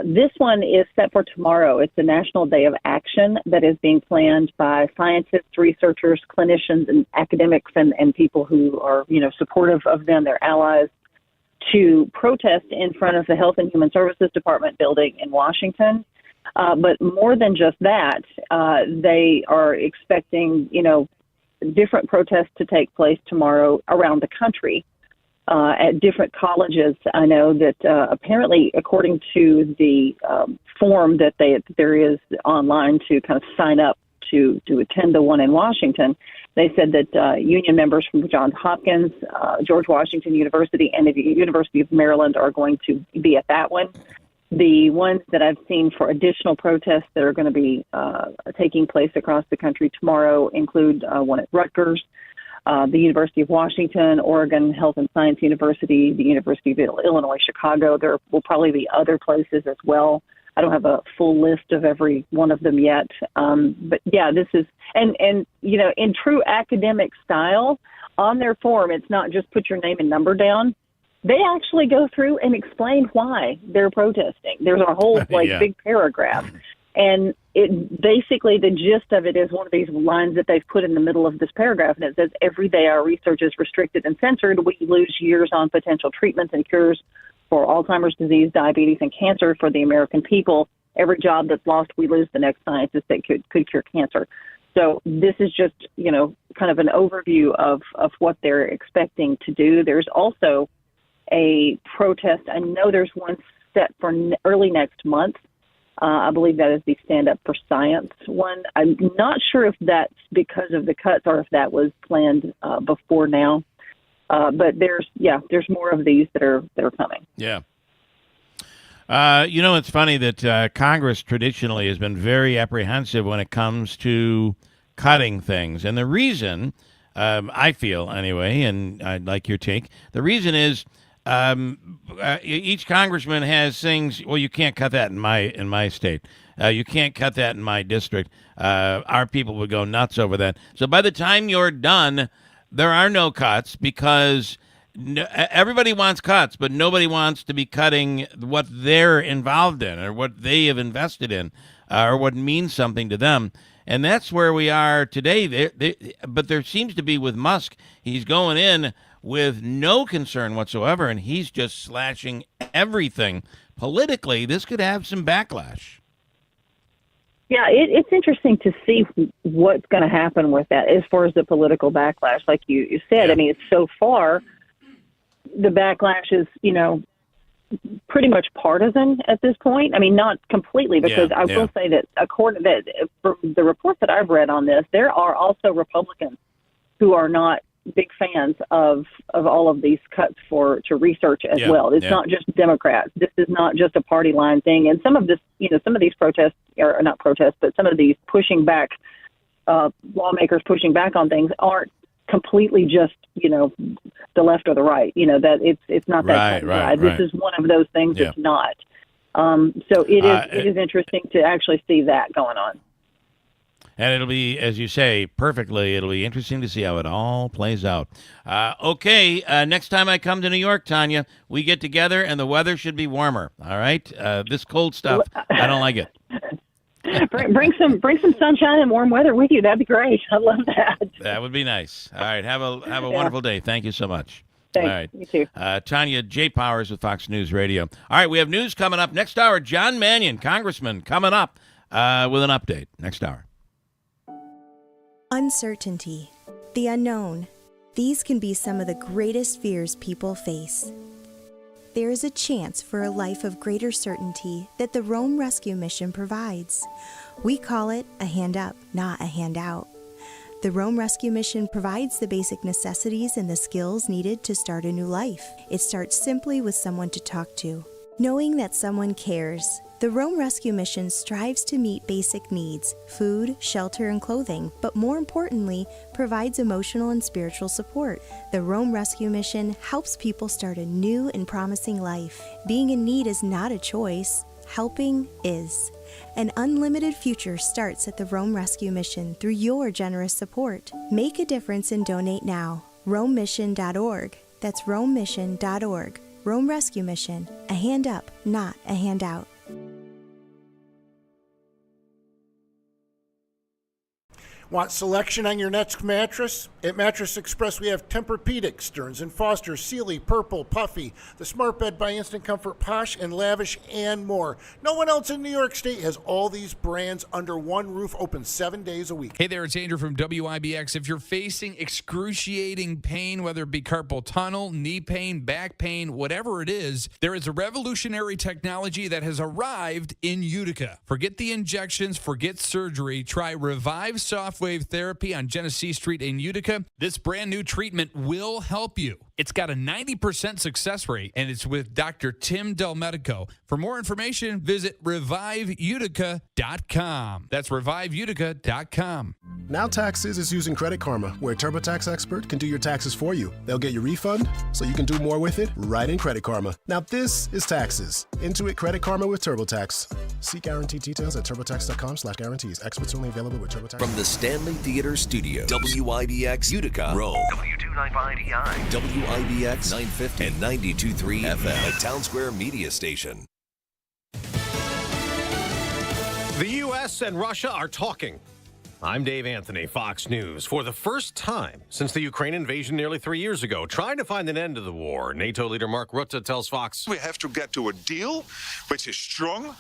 This one is set for tomorrow. It's a National Day of Action that is being planned by scientists, researchers, clinicians, and academics and people who are, supportive of them, their allies, to protest in front of the Health and Human Services Department building in Washington. But more than just that, they are expecting, different protests to take place tomorrow around the country. at different colleges. I know that apparently, according to the form that there is online to kind of sign up to attend the one in Washington, they said that union members from Johns Hopkins, George Washington University, and the University of Maryland are going to be at that one. The ones that I've seen for additional protests that are going to be taking place across the country tomorrow include one at Rutgers, the University of Washington, Oregon Health and Science University, the University of Illinois, Chicago. There will probably be other places as well. I don't have a full list of every one of them yet. But yeah, this is, and in true academic style, on their form, it's not just put your name and number down. They actually go through and explain why they're protesting. There's a whole big paragraph. And it basically, the gist of it is one of these lines that they've put in the middle of this paragraph, and it says, every day our research is restricted and censored. We lose years on potential treatments and cures for Alzheimer's disease, diabetes, and cancer for the American people. Every job that's lost, we lose the next scientist that could cure cancer. So this is just, kind of an overview of what they're expecting to do. There's also a protest. I know there's one set for early next month. I believe that is the Stand Up for Science one. I'm not sure if that's because of the cuts or if that was planned before now. But there's more of these that are coming. Yeah. It's funny that Congress traditionally has been very apprehensive when it comes to cutting things. And the reason, I feel anyway, and I'd like your take, the reason is each congressman has things, well, you can't cut that in my state. You can't cut that in my district. Our people would go nuts over that. So by the time you're done, there are no cuts because everybody wants cuts, but nobody wants to be cutting what they're involved in or what they have invested in or what means something to them. And that's where we are today. But there seems to be with Musk, he's going in with no concern whatsoever, and he's just slashing everything. Politically, this could have some backlash. Yeah, it's interesting to see what's going to happen with that as far as the political backlash. Like you said, I mean, it's so far, the backlash is, pretty much partisan at this point. I mean, not completely, because I will say that according to from the report that I've read on this, there are also Republicans who are not big fans of all of these cuts to research as well. It's not just Democrats. This is not just a party line thing. And some of this, some of these protests, or not protests, but some of these pushing back, lawmakers pushing back on things aren't completely just, the left or the right, that it's not that right. This is one of those things that's not. So it is interesting to actually see that going on. And it'll be, as you say, perfectly, it'll be interesting to see how it all plays out. Okay, next time I come to New York, Tanya, we get together and the weather should be warmer, all right? This cold stuff, I don't like it. Bring some sunshine and warm weather with you. That'd be great. I love that. That would be nice. All right, have a wonderful day. Thank you so much. Thanks. All right. You too. Tanya J. Powers with Fox News Radio. All right, we have news coming up. Next hour, John Mannion, Congressman, coming up with an update. Next hour. Uncertainty, the unknown. These can be some of the greatest fears people face. There is a chance for a life of greater certainty that the Rome Rescue Mission provides. We call it a hand up, not a handout. The Rome Rescue Mission provides the basic necessities and the skills needed to start a new life. It starts simply with someone to talk to. Knowing that someone cares, the Rome Rescue Mission strives to meet basic needs, food, shelter, and clothing, but more importantly, provides emotional and spiritual support. The Rome Rescue Mission helps people start a new and promising life. Being in need is not a choice. Helping is. An unlimited future starts at the Rome Rescue Mission through your generous support. Make a difference and donate now. RomeMission.org. That's RomeMission.org. Rome Rescue Mission. A hand up, not a handout. Want selection on your next mattress? At Mattress Express, we have Tempur-Pedic, Stearns & Foster, Sealy, Purple, Puffy, the Smart Bed by Instant Comfort, Posh and Lavish, and more. No one else in New York State has all these brands under one roof, open 7 days a week. Hey there, it's Andrew from WIBX. If you're facing excruciating pain, whether it be carpal tunnel, knee pain, back pain, whatever it is, there is a revolutionary technology that has arrived in Utica. Forget the injections, forget surgery. Try Revive Softwave Therapy on Genesee Street in Utica. This brand new treatment will help you. It's got a 90% success rate, and it's with Dr. Tim Del Medico. For more information, visit reviveutica.com. That's reviveutica.com. Now Taxes is using Credit Karma, where a TurboTax expert can do your taxes for you. They'll get your refund so you can do more with it right in Credit Karma. Now this is taxes. Intuit Credit Karma with TurboTax. See guaranteed details at turbotax.com/guarantees. Experts only available with TurboTax. From the Stanley Theater Studio, WIBX Utica, Rome. W295DI. WIBX 950 and 92.3 FM, a Town Square media station. The U.S. and Russia are talking. I'm Dave Anthony, Fox News. For the first time since the Ukraine invasion nearly 3 years ago, trying to find an end to the war, NATO leader Mark Rutte tells Fox, we have to get to a deal which is strong.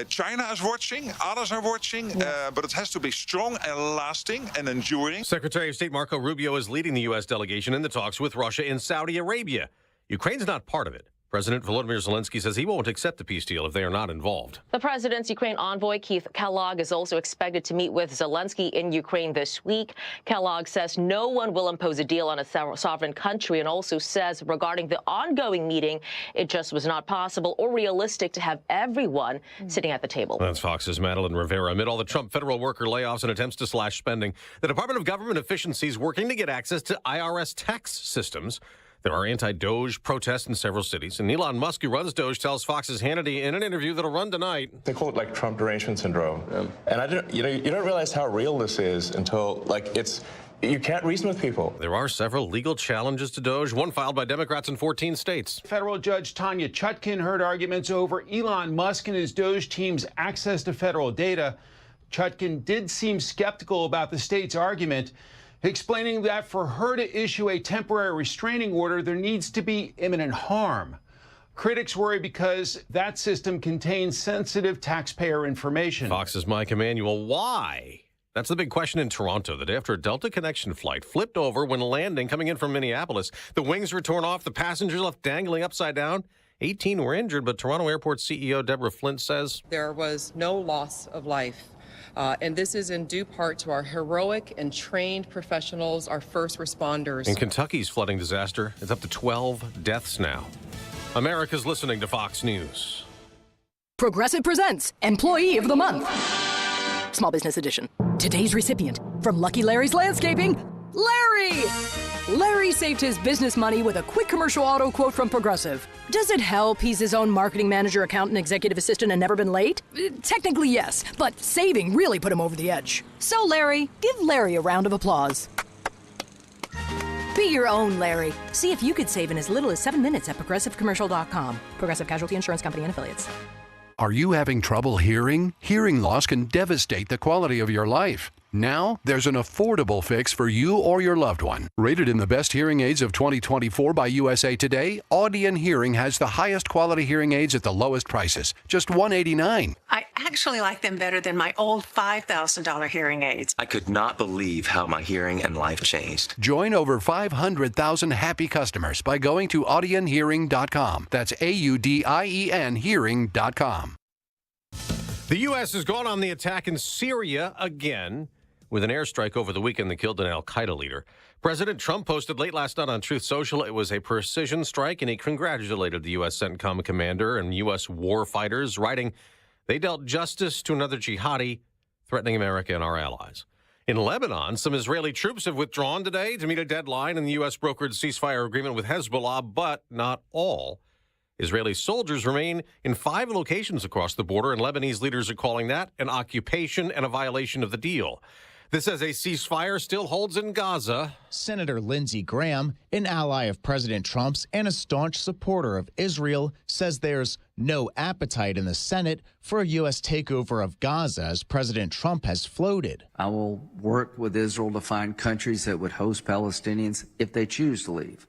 China is watching, others are watching, but it has to be strong and lasting and enduring. Secretary of State Marco Rubio is leading the U.S. delegation in the talks with Russia in Saudi Arabia. Ukraine's not part of it. President Volodymyr Zelensky says he won't accept the peace deal if they are not involved. The president's Ukraine envoy, Keith Kellogg, is also expected to meet with Zelensky in Ukraine this week. Kellogg says no one will impose a deal on a sovereign country, and also says regarding the ongoing meeting, it just was not possible or realistic to have everyone sitting at the table. That's Fox's Madeline Rivera. Amid all the Trump federal worker layoffs and attempts to slash spending, the Department of Government Efficiency is working to get access to IRS tax systems. There are anti-Doge protests in several cities, and Elon Musk, who runs Doge, tells Fox's Hannity in an interview that'll run tonight. They call it like Trump derangement syndrome, and you don't realize how real this is until you can't reason with people. There are several legal challenges to Doge, one filed by Democrats in 14 states. Federal Judge Tanya Chutkin heard arguments over Elon Musk and his Doge team's access to federal data. Chutkin did seem skeptical about the state's argument, explaining that for her to issue a temporary restraining order, there needs to be imminent harm. Critics worry because that system contains sensitive taxpayer information. Fox's Mike Emanuel, why? That's the big question in Toronto. The day after a Delta Connection flight flipped over when landing, coming in from Minneapolis. The wings were torn off, the passengers left dangling upside down. 18 were injured, but Toronto Airport CEO Deborah Flint says there was no loss of life. And this is in due part to our heroic and trained professionals, our first responders. In Kentucky's flooding disaster, it's up to 12 deaths now. America's listening to Fox News. Progressive presents Employee of the Month. Small Business Edition. Today's recipient from Lucky Larry's Landscaping, Larry! Larry saved his business money with a quick commercial auto quote from Progressive. Does it help he's his own marketing manager, accountant, executive assistant, and never been late? Technically, yes, but saving really put him over the edge. So, Larry, give Larry a round of applause. Be your own Larry. See if you could save in as little as 7 minutes at ProgressiveCommercial.com. Progressive Casualty Insurance Company and Affiliates. Are you having trouble hearing? Hearing loss can devastate the quality of your life. Now, there's an affordable fix for you or your loved one. Rated in the best hearing aids of 2024 by USA Today, Audion Hearing has the highest quality hearing aids at the lowest prices, just $189. I actually like them better than my old $5,000 hearing aids. I could not believe how my hearing and life changed. Join over 500,000 happy customers by going to audionhearing.com. That's AUDIEN hearing.com. The U.S. has gone on the attack in Syria again, with an airstrike over the weekend that killed an al-Qaeda leader. President Trump posted late last night on Truth Social it was a precision strike, and he congratulated the U.S. CENTCOM commander and U.S. war fighters, writing, they dealt justice to another jihadi threatening America and our allies. In Lebanon, some Israeli troops have withdrawn today to meet a deadline in the U.S. brokered ceasefire agreement with Hezbollah, but not all. Israeli soldiers remain in 5 locations across the border, and Lebanese leaders are calling that an occupation and a violation of the deal. This as a ceasefire still holds in Gaza. Senator Lindsey Graham, an ally of President Trump's and a staunch supporter of Israel, says there's no appetite in the Senate for a U.S. takeover of Gaza, as President Trump has floated. I will work with Israel to find countries that would host Palestinians if they choose to leave.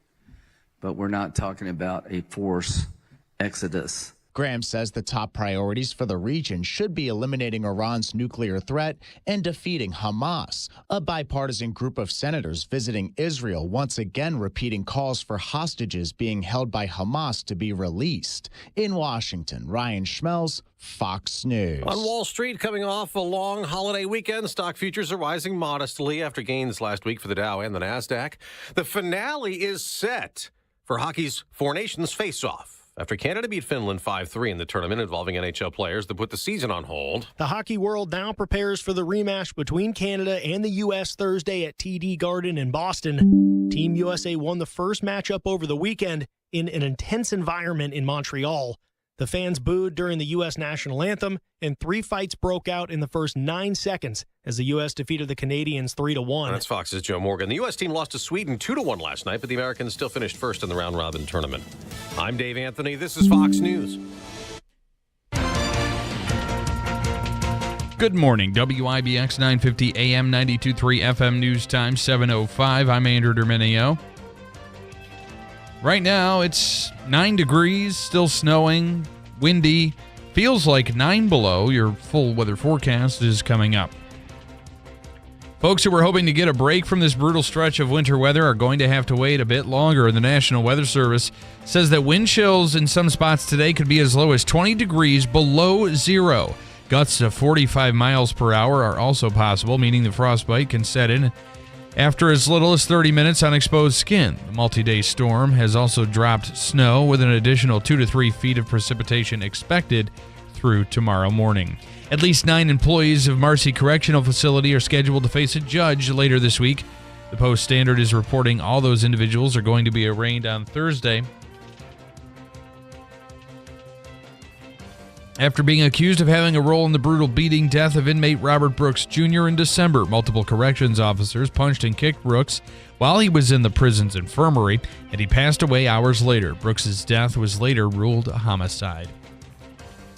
But we're not talking about a forced exodus. Graham says the top priorities for the region should be eliminating Iran's nuclear threat and defeating Hamas. A bipartisan group of senators visiting Israel once again repeating calls for hostages being held by Hamas to be released. In Washington, Ryan Schmelz, Fox News. On Wall Street, coming off a long holiday weekend, stock futures are rising modestly after gains last week for the Dow and the NASDAQ. The finale is set for hockey's Four Nations face-off after Canada beat Finland 5-3 in the tournament involving NHL players that put the season on hold. The hockey world now prepares for the rematch between Canada and the U.S. Thursday at TD Garden in Boston. Team USA won the first matchup over the weekend in an intense environment in Montreal. The fans booed during the U.S. national anthem, and 3 fights broke out in the first 9 seconds as the U.S. defeated the Canadians 3-1. That's Fox's Joe Morgan. The U.S. team lost to Sweden 2-1 last night, but the Americans still finished first in the round-robin tournament. I'm Dave Anthony. This is Fox News. Good morning. WIBX 950 AM 92.3 FM News Time 7:05. I'm Andrew Derminio. Right now, it's 9 degrees, still snowing, windy, feels like 9 below. Your full weather forecast is coming up. Folks who were hoping to get a break from this brutal stretch of winter weather are going to have to wait a bit longer. The National Weather Service says that wind chills in some spots today could be as low as 20 degrees below zero. Gusts of 45 miles per hour are also possible, meaning the frostbite can set in after as little as 30 minutes on exposed skin. The multi-day storm has also dropped snow with an additional 2 to 3 feet of precipitation expected through tomorrow morning. At least 9 employees of Marcy Correctional Facility are scheduled to face a judge later this week. The Post-Standard is reporting all those individuals are going to be arraigned on Thursday. After being accused of having a role in the brutal beating death of inmate Robert Brooks Jr. in December, multiple corrections officers punched and kicked Brooks while he was in the prison's infirmary, and he passed away hours later. Brooks's death was later ruled a homicide.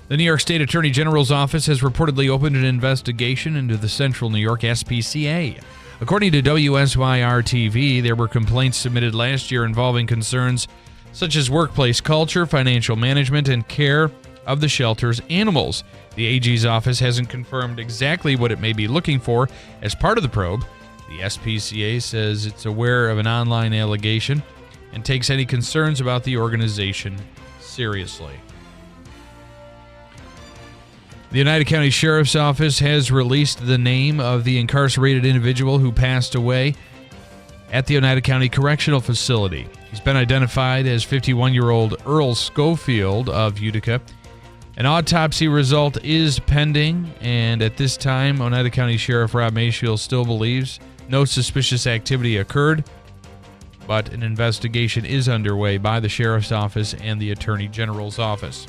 The New York State Attorney General's office has reportedly opened an investigation into the Central New York SPCA. According to WSYR-TV, there were complaints submitted last year involving concerns such as workplace culture, financial management, and care of the shelter's animals. The AG's office hasn't confirmed exactly what it may be looking for as part of the probe. The SPCA says it's aware of an online allegation and takes any concerns about the organization seriously. The United County Sheriff's Office has released the name of the incarcerated individual who passed away at the Oneida County Correctional Facility. He's been identified as 51-year-old Earl Schofield of Utica. An autopsy result is pending, and at this time, Oneida County Sheriff Rob Mayfield still believes no suspicious activity occurred, but an investigation is underway by the Sheriff's Office and the Attorney General's Office.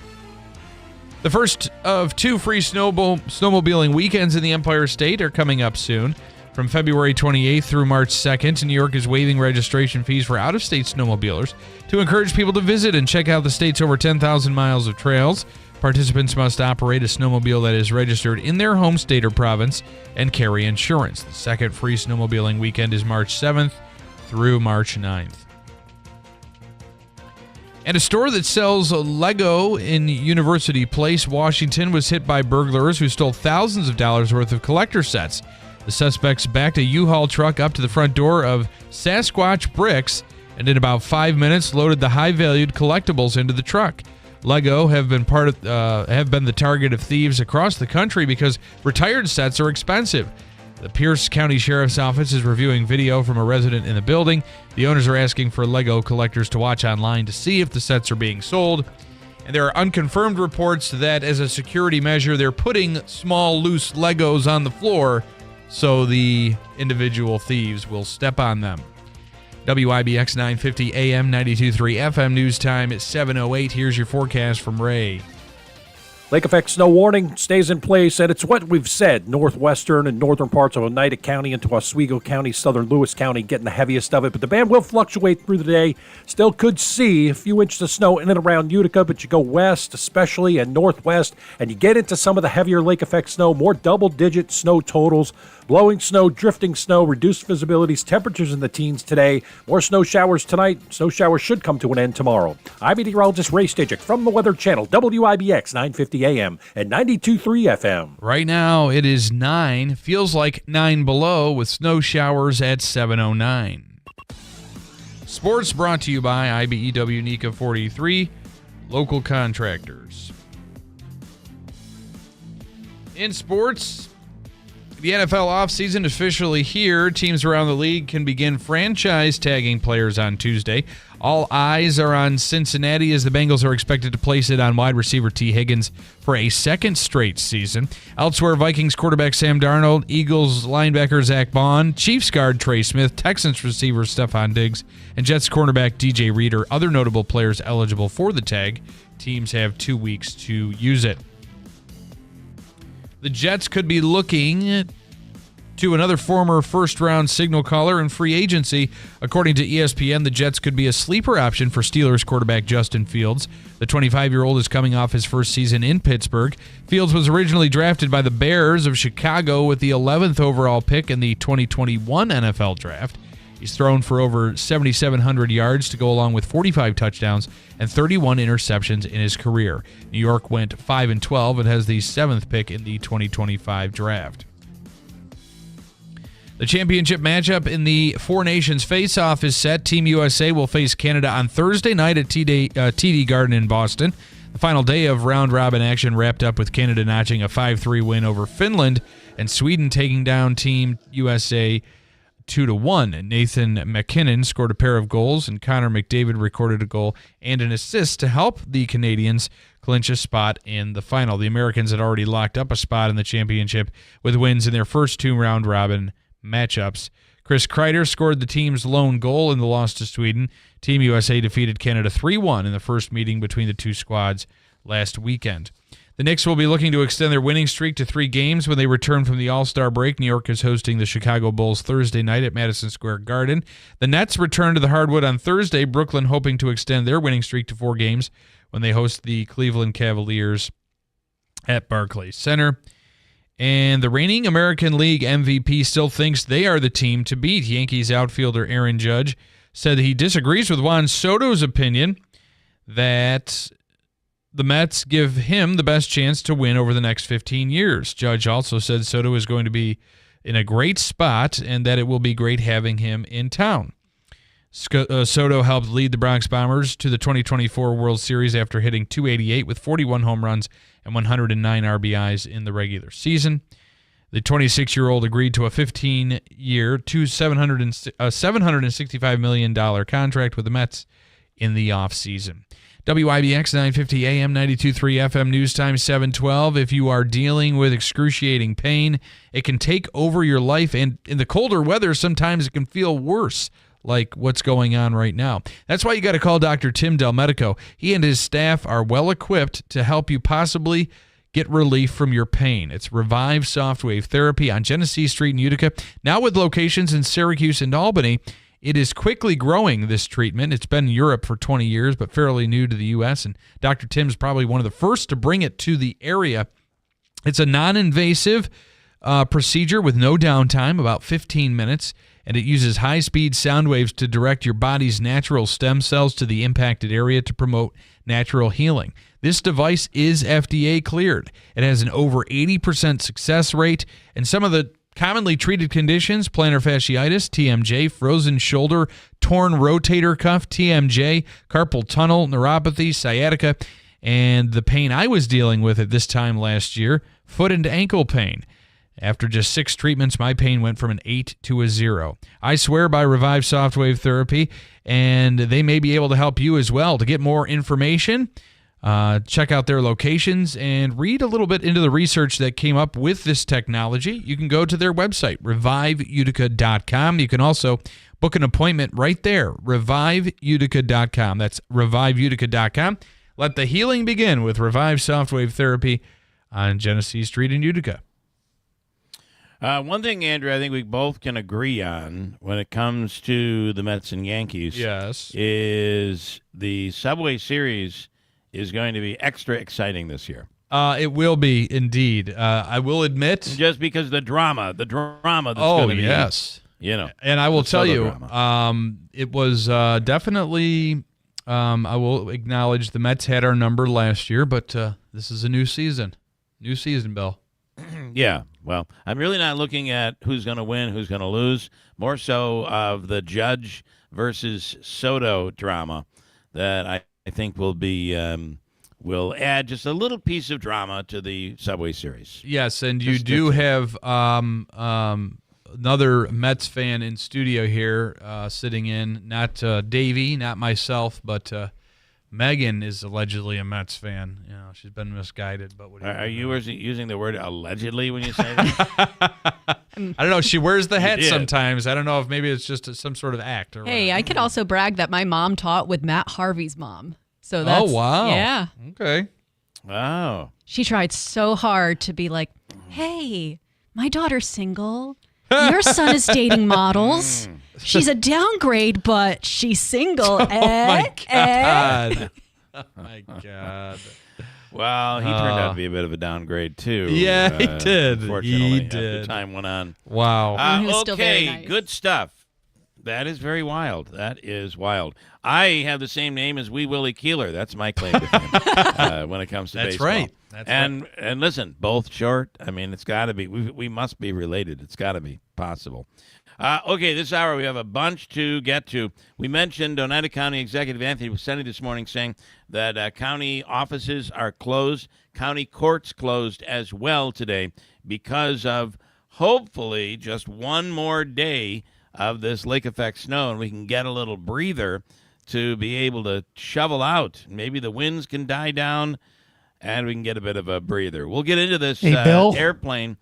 The first of 2 free snowmobiling weekends in the Empire State are coming up soon. From February 28th through March 2nd, New York is waiving registration fees for out-of-state snowmobilers to encourage people to visit and check out the state's over 10,000 miles of trails. Participants must operate a snowmobile that is registered in their home state or province and carry insurance. The second free snowmobiling weekend is March 7th through March 9th. And a store that sells Lego in University Place, Washington, was hit by burglars who stole thousands of dollars worth of collector sets. The suspects backed a U-Haul truck up to the front door of Sasquatch Bricks and in about 5 minutes loaded the high-valued collectibles into the truck. Lego have been the target of thieves across the country because retired sets are expensive. The Pierce County Sheriff's Office is reviewing video from a resident in the building. The owners are asking for Lego collectors to watch online to see if the sets are being sold. And there are unconfirmed reports that as a security measure, they're putting small, loose Legos on the floor so the individual thieves will step on them. WIBX 950 AM 92.3 FM News Time at 7:08. Here's your forecast from Ray. Lake effect snow warning stays in place, and it's what we've said. Northwestern and northern parts of Oneida County into Oswego County, southern Lewis County getting the heaviest of it, but the band will fluctuate through the day. Still could see a few inches of snow in and around Utica, but you go west especially and northwest, and you get into some of the heavier lake effect snow, more double-digit snow totals, blowing snow, drifting snow, reduced visibilities, temperatures in the teens today, more snow showers tonight. Snow showers should come to an end tomorrow. I'm meteorologist Ray Stajic from the Weather Channel, WIBX 950 AM and 92.3 FM. Right now it is 9, feels like 9 below with snow showers at 7:09. Sports brought to you by IBEW NECA 43, local contractors. In sports, the NFL offseason officially here. Teams around the league can begin franchise tagging players on Tuesday. All eyes are on Cincinnati as the Bengals are expected to place it on wide receiver T. Higgins for a second straight season. Elsewhere, Vikings quarterback Sam Darnold, Eagles linebacker Zach Bond, Chiefs guard Trey Smith, Texans receiver Stephon Diggs, and Jets cornerback DJ Reed are other notable players eligible for the tag. Teams have 2 weeks to use it. The Jets could be looking to another former first-round signal caller in free agency. According to ESPN, the Jets could be a sleeper option for Steelers quarterback Justin Fields. The 25-year-old is coming off his first season in Pittsburgh. Fields was originally drafted by the Bears of Chicago with the 11th overall pick in the 2021 NFL Draft. He's thrown for over 7,700 yards to go along with 45 touchdowns and 31 interceptions in his career. New York went 5-12 and has the 7th pick in the 2025 draft. The championship matchup in the Four Nations face-off is set. Team USA will face Canada on Thursday night at TD Garden in Boston. The final day of round-robin action wrapped up with Canada notching a 5-3 win over Finland and Sweden taking down Team USA 2-1. Nathan McKinnon scored a pair of goals, and Connor McDavid recorded a goal and an assist to help the Canadians clinch a spot in the final. The Americans had already locked up a spot in the championship with wins in their first 2 round-robin matchups. Chris Kreider scored the team's lone goal in the loss to Sweden. Team USA defeated Canada 3-1 in the first meeting between the two squads last weekend. The Knicks will be looking to extend their winning streak to 3 games when they return from the All-Star break. New York is hosting the Chicago Bulls Thursday night at Madison Square Garden. The Nets return to the hardwood on Thursday, Brooklyn hoping to extend their winning streak to 4 games when they host the Cleveland Cavaliers at Barclays Center. And the reigning American League MVP still thinks they are the team to beat. Yankees outfielder Aaron Judge said he disagrees with Juan Soto's opinion that the Mets give him the best chance to win over the next 15 years. Judge also said Soto is going to be in a great spot and that it will be great having him in town. Soto helped lead the Bronx Bombers to the 2024 World Series after hitting .288 with 41 home runs and 109 RBIs in the regular season. The 26-year-old agreed to a 15-year, $765 million contract with the Mets in the offseason. WIBX 950 AM, 92.3 FM, news time 7:12. If you are dealing with excruciating pain, it can take over your life, and in the colder weather, sometimes it can feel worse, like what's going on right now. That's why you got to call Dr. Tim Del Medico. He and his staff are well equipped to help you possibly get relief from your pain. It's Revive Soft Wave Therapy on Genesee Street in Utica. Now with locations in Syracuse and Albany, it is quickly growing, this treatment. It's been in Europe for 20 years, but fairly new to the U.S., and Dr. Tim's probably one of the first to bring it to the area. It's a non-invasive procedure with no downtime, about 15 minutes, and it uses high-speed sound waves to direct your body's natural stem cells to the impacted area to promote natural healing. This device is FDA cleared. It has an over 80% success rate, and some of the commonly treated conditions, plantar fasciitis, TMJ, frozen shoulder, torn rotator cuff, TMJ, carpal tunnel, neuropathy, sciatica, and the pain I was dealing with at this time last year, foot and ankle pain. After just 6 treatments, my pain went from an 8 to a 0. I swear by Revive Soft Wave Therapy, and they may be able to help you as well. To get more information, check out their locations and read a little bit into the research that came up with this technology. You can go to their website, reviveutica.com. You can also book an appointment right there, reviveutica.com. That's reviveutica.com. Let the healing begin with Revive Softwave Therapy on Genesee Street in Utica. One thing, Andrew, I think we both can agree on when it comes to the Mets and Yankees, is the Subway Series is going to be extra exciting this year. It will be indeed. I will admit, just because the drama that's going to be. Yes. And I will tell you, it was definitely. I will acknowledge the Mets had our number last year, but this is a new season. New season, Bill. Yeah, well, I'm really not looking at who's going to win, who's going to lose, more so of the Judge versus Soto drama that I think will be will add just a little piece of drama to the Subway Series. Yes, and you do have another Mets fan in studio here sitting in, not Davey, not myself, but Megan is allegedly a Mets fan. She's been misguided. But are you using the word allegedly when you say that? I don't know. She wears the hat sometimes. I don't know if maybe it's just some sort of act. Or hey, I could also brag that my mom taught with Matt Harvey's mom. So that's, oh, wow. Yeah. Okay. Wow. She tried so hard to be like, hey, my daughter's single. Your son is dating models. She's a downgrade, but she's single. Oh, my God. Oh, my God. Well, he turned out to be a bit of a downgrade, too. Yeah, he did. Unfortunately, He did. as the time went on. Wow. He was still very nice. Good stuff. That is very wild. That is wild. I have the same name as Wee Willie Keeler. That's my claim to fame when it comes to baseball. Right. That's right. And listen, both short. I mean, it's got to be. We must be related. It's got to be possible. Okay, this hour we have a bunch to get to. We mentioned Oneida County Executive Anthony Vicente this morning saying that county offices are closed, county courts closed as well today because of hopefully just one more day of this lake effect snow, and we can get a little breather to be able to shovel out. Maybe the winds can die down, and we can get a bit of a breather. We'll get into this Bill? airplane.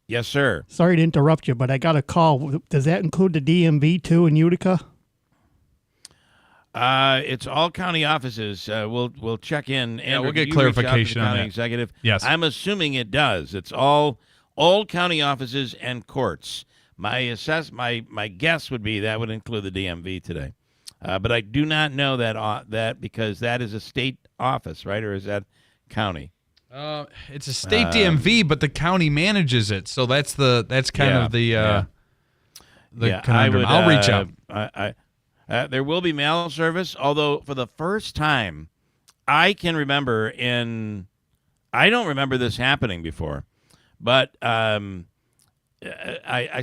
Yes, sir. Sorry to interrupt you, but I got a call. Does that include the DMV, too, in Utica? It's all county offices. We'll check in. Yeah, Andrew, we'll get you reach out to the clarification on county that. executive. Yes. I'm assuming it does. It's all county offices and courts. My guess would be that would include the DMV today. But I do not know that because that is a state office, right? Or is that county? It's a state DMV, but the county manages it. So that's kind of the conundrum. I'll reach out. There will be mail service, although for the first time I can remember I don't remember this happening before, but I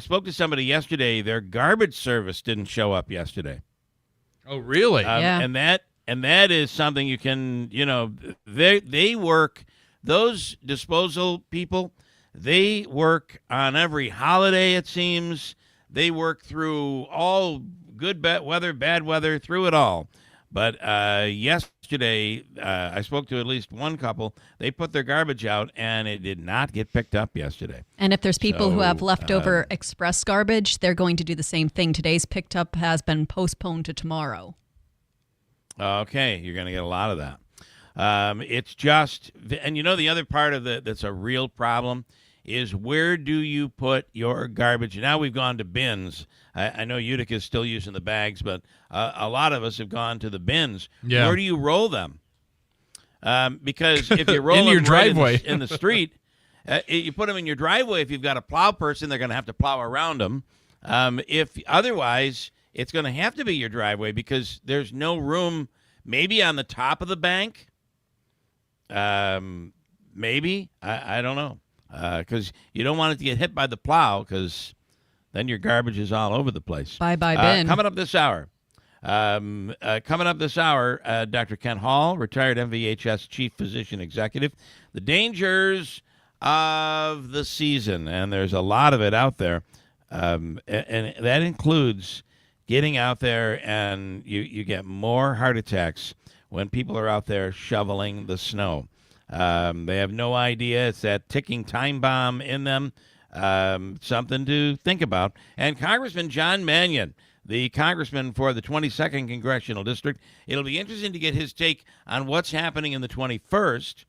spoke to somebody yesterday. Their garbage service didn't show up yesterday. Oh, really? Yeah. And that is something you can, they work, those disposal people, they work on every holiday, it seems. They work through all good weather, bad weather, through it all. But yesterday, I spoke to at least one couple. They put their garbage out, and it did not get picked up yesterday. And if there's people who have leftover express garbage, they're going to do the same thing. Today's picked up has been postponed to tomorrow. Okay, you're going to get a lot of that. It's just, and the other part of that's a real problem is where do you put your garbage? Now we've gone to bins. I know Utica is still using the bags, but a lot of us have gone to the bins. Yeah. Where do you roll them? Because if you roll in them your driveway in the street, you put them in your driveway. If you've got a plow person, they're going to have to plow around them. If otherwise, it's going to have to be your driveway because there's no room. Maybe on the top of the bank. Maybe I don't know. Because you don't want it to get hit by the plow because then your garbage is all over the place. Bye-bye bin. Coming up this hour, Dr. Ken Hall, retired MVHS Chief Physician Executive. The dangers of the season, and there's a lot of it out there, and that includes getting out there and you get more heart attacks when people are out there shoveling the snow. They have no idea. It's that ticking time bomb in them. Something to think about. And Congressman John Mannion, the congressman for the 22nd Congressional District. It'll be interesting to get his take on what's happening in the 21st.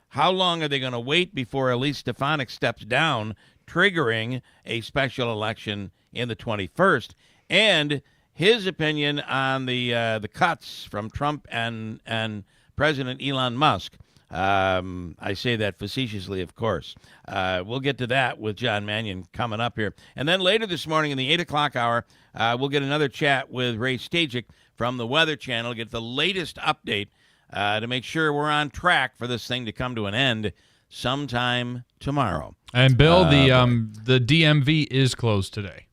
How long are they going to wait before Elise Stefanik steps down, triggering a special election in the 21st? And his opinion on the cuts from Trump and President Elon Musk. I say that facetiously, of course. We'll get to that with John Mannion coming up here. And then later this morning in the 8 o'clock hour, we'll get another chat with Ray Stajic from the Weather Channel, get the latest update to make sure we're on track for this thing to come to an end sometime tomorrow. And Bill, the DMV is closed today.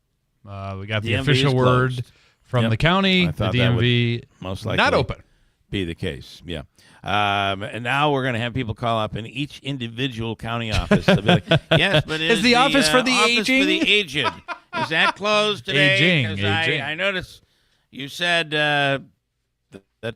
We got the DMV official word from the county. The DMV most likely not open. Be the case, yeah. And now we're going to have people call up in each individual county office. They'll be like, yes, but is the office for the office aging? for the aged, is that closed today? Aging. I noticed you said that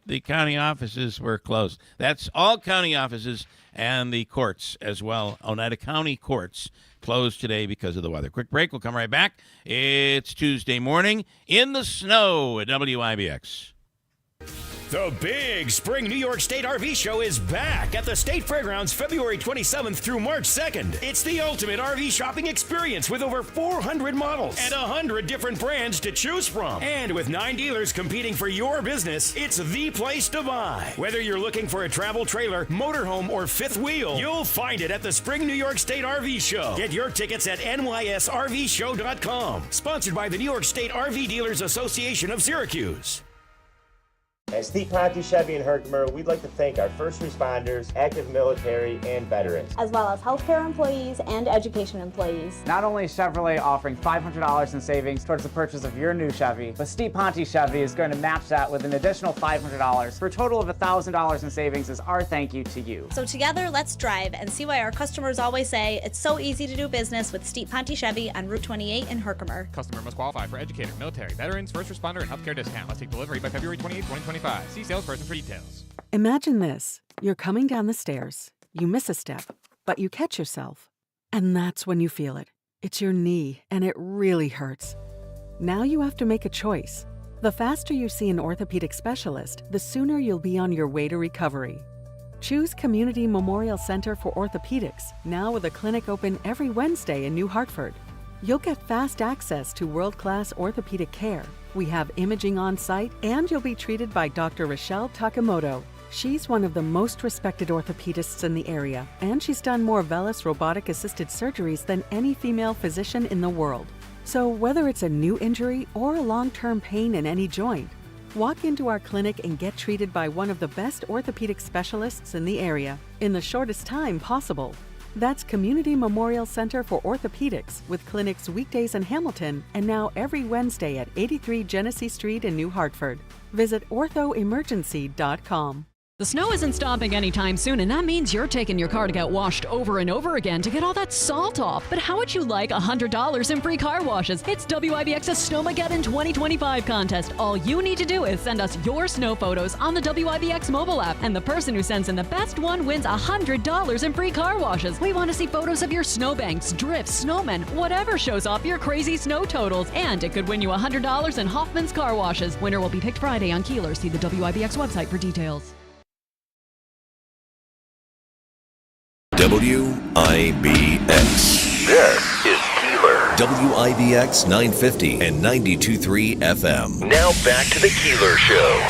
the county offices were closed. That's all county offices and the courts as well. Oneida County courts closed today because of the weather. Quick break. We'll come right back. It's Tuesday morning in the snow at WIBX. The big Spring New York State RV Show is back at the State Fairgrounds February 27th through March 2nd. It's the ultimate RV shopping experience with over 400 models and 100 different brands to choose from. And with 9 dealers competing for your business, it's the place to buy. Whether you're looking for a travel trailer, motorhome, or fifth wheel, you'll find it at the Spring New York State RV Show. Get your tickets at nysrvshow.com. Sponsored by the New York State RV Dealers Association of Syracuse. At Steve Ponte Chevy in Herkimer, we'd like to thank our first responders, active military, and veterans, as well as healthcare employees and education employees. Not only is Chevrolet offering $500 in savings towards the purchase of your new Chevy, but Steve Ponte Chevy is going to match that with an additional $500 for a total of $1,000 in savings as our thank you to you. So together, let's drive and see why our customers always say it's so easy to do business with Steve Ponte Chevy on Route 28 in Herkimer. Customer must qualify for educator, military, veterans, first responder, and healthcare discount. Must take delivery by February 28, 2025. See salesperson for details. Imagine this. You're coming down the stairs. You miss a step, but you catch yourself. And that's when you feel it. It's your knee, and it really hurts. Now you have to make a choice. The faster you see an orthopedic specialist, the sooner you'll be on your way to recovery. Choose Community Memorial Center for Orthopedics, now with a clinic open every Wednesday in New Hartford. You'll get fast access to world-class orthopedic care. We have imaging on site, and you'll be treated by Dr. Rochelle Takamoto. She's one of the most respected orthopedists in the area, and she's done more VELYS robotic-assisted surgeries than any female physician in the world. So whether it's a new injury or a long-term pain in any joint, walk into our clinic and get treated by one of the best orthopedic specialists in the area in the shortest time possible. That's Community Memorial Center for Orthopedics, with clinics weekdays in Hamilton and now every Wednesday at 83 Genesee Street in New Hartford. Visit orthoemergency.com. The snow isn't stopping anytime soon, and that means you're taking your car to get washed over and over again to get all that salt off. But how would you like $100 in free car washes? It's WIBX's Snowmageddon 2025 contest. All you need to do is send us your snow photos on the WIBX mobile app, and the person who sends in the best one wins $100 in free car washes. We want to see photos of your snowbanks, drifts, snowmen, whatever shows off your crazy snow totals. And it could win you $100 in Hoffman's car washes. Winner will be picked Friday on Keeler. See the WIBX website for details. WIBX. This is Keeler. WIBX 950 and 92.3 FM. Now back to the Keeler Show.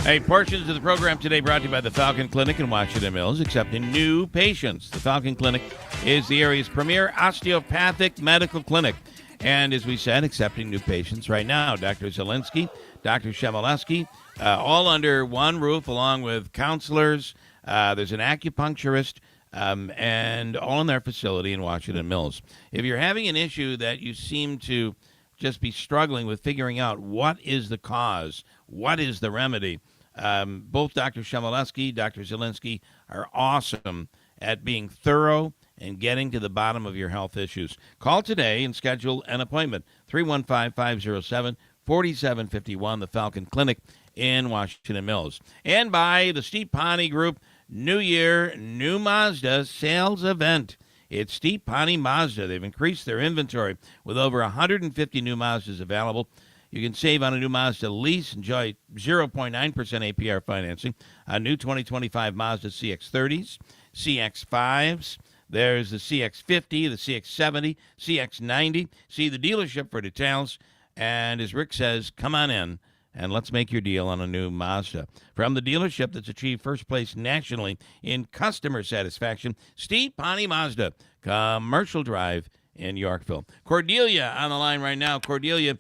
Hey, portions of the program today brought to you by the Falcon Clinic in Washington Mills, accepting new patients. The Falcon Clinic is the area's premier osteopathic medical clinic. And as we said, accepting new patients right now. Dr. Zielinski, Dr. Shevaleski, all under one roof, along with counselors. There's an acupuncturist, and all in their facility in Washington Mills. If you're having an issue that you seem to just be struggling with figuring out what is the cause, what is the remedy, both Dr. Shevaleski, Dr. Zielinski are awesome at being thorough and getting to the bottom of your health issues. Call today and schedule an appointment. 315-507-4751, the Falcon Clinic in Washington Mills. And by the Steve Ponte Group New Year, New Mazda sales event. It's Steep Pawnee Mazda. They've increased their inventory with over 150 new Mazdas available. You can save on a new Mazda lease, enjoy 0.9% APR financing on new 2025 Mazda CX-30s, CX-5s. There's the CX-50, the CX-70, CX-90. See the dealership for details. And as Rick says, come on in and let's make your deal on a new Mazda. From the dealership that's achieved first place nationally in customer satisfaction, Steep Pawnee Mazda, Commercial Drive in Yorkville. Cordelia on the line right now. Cordelia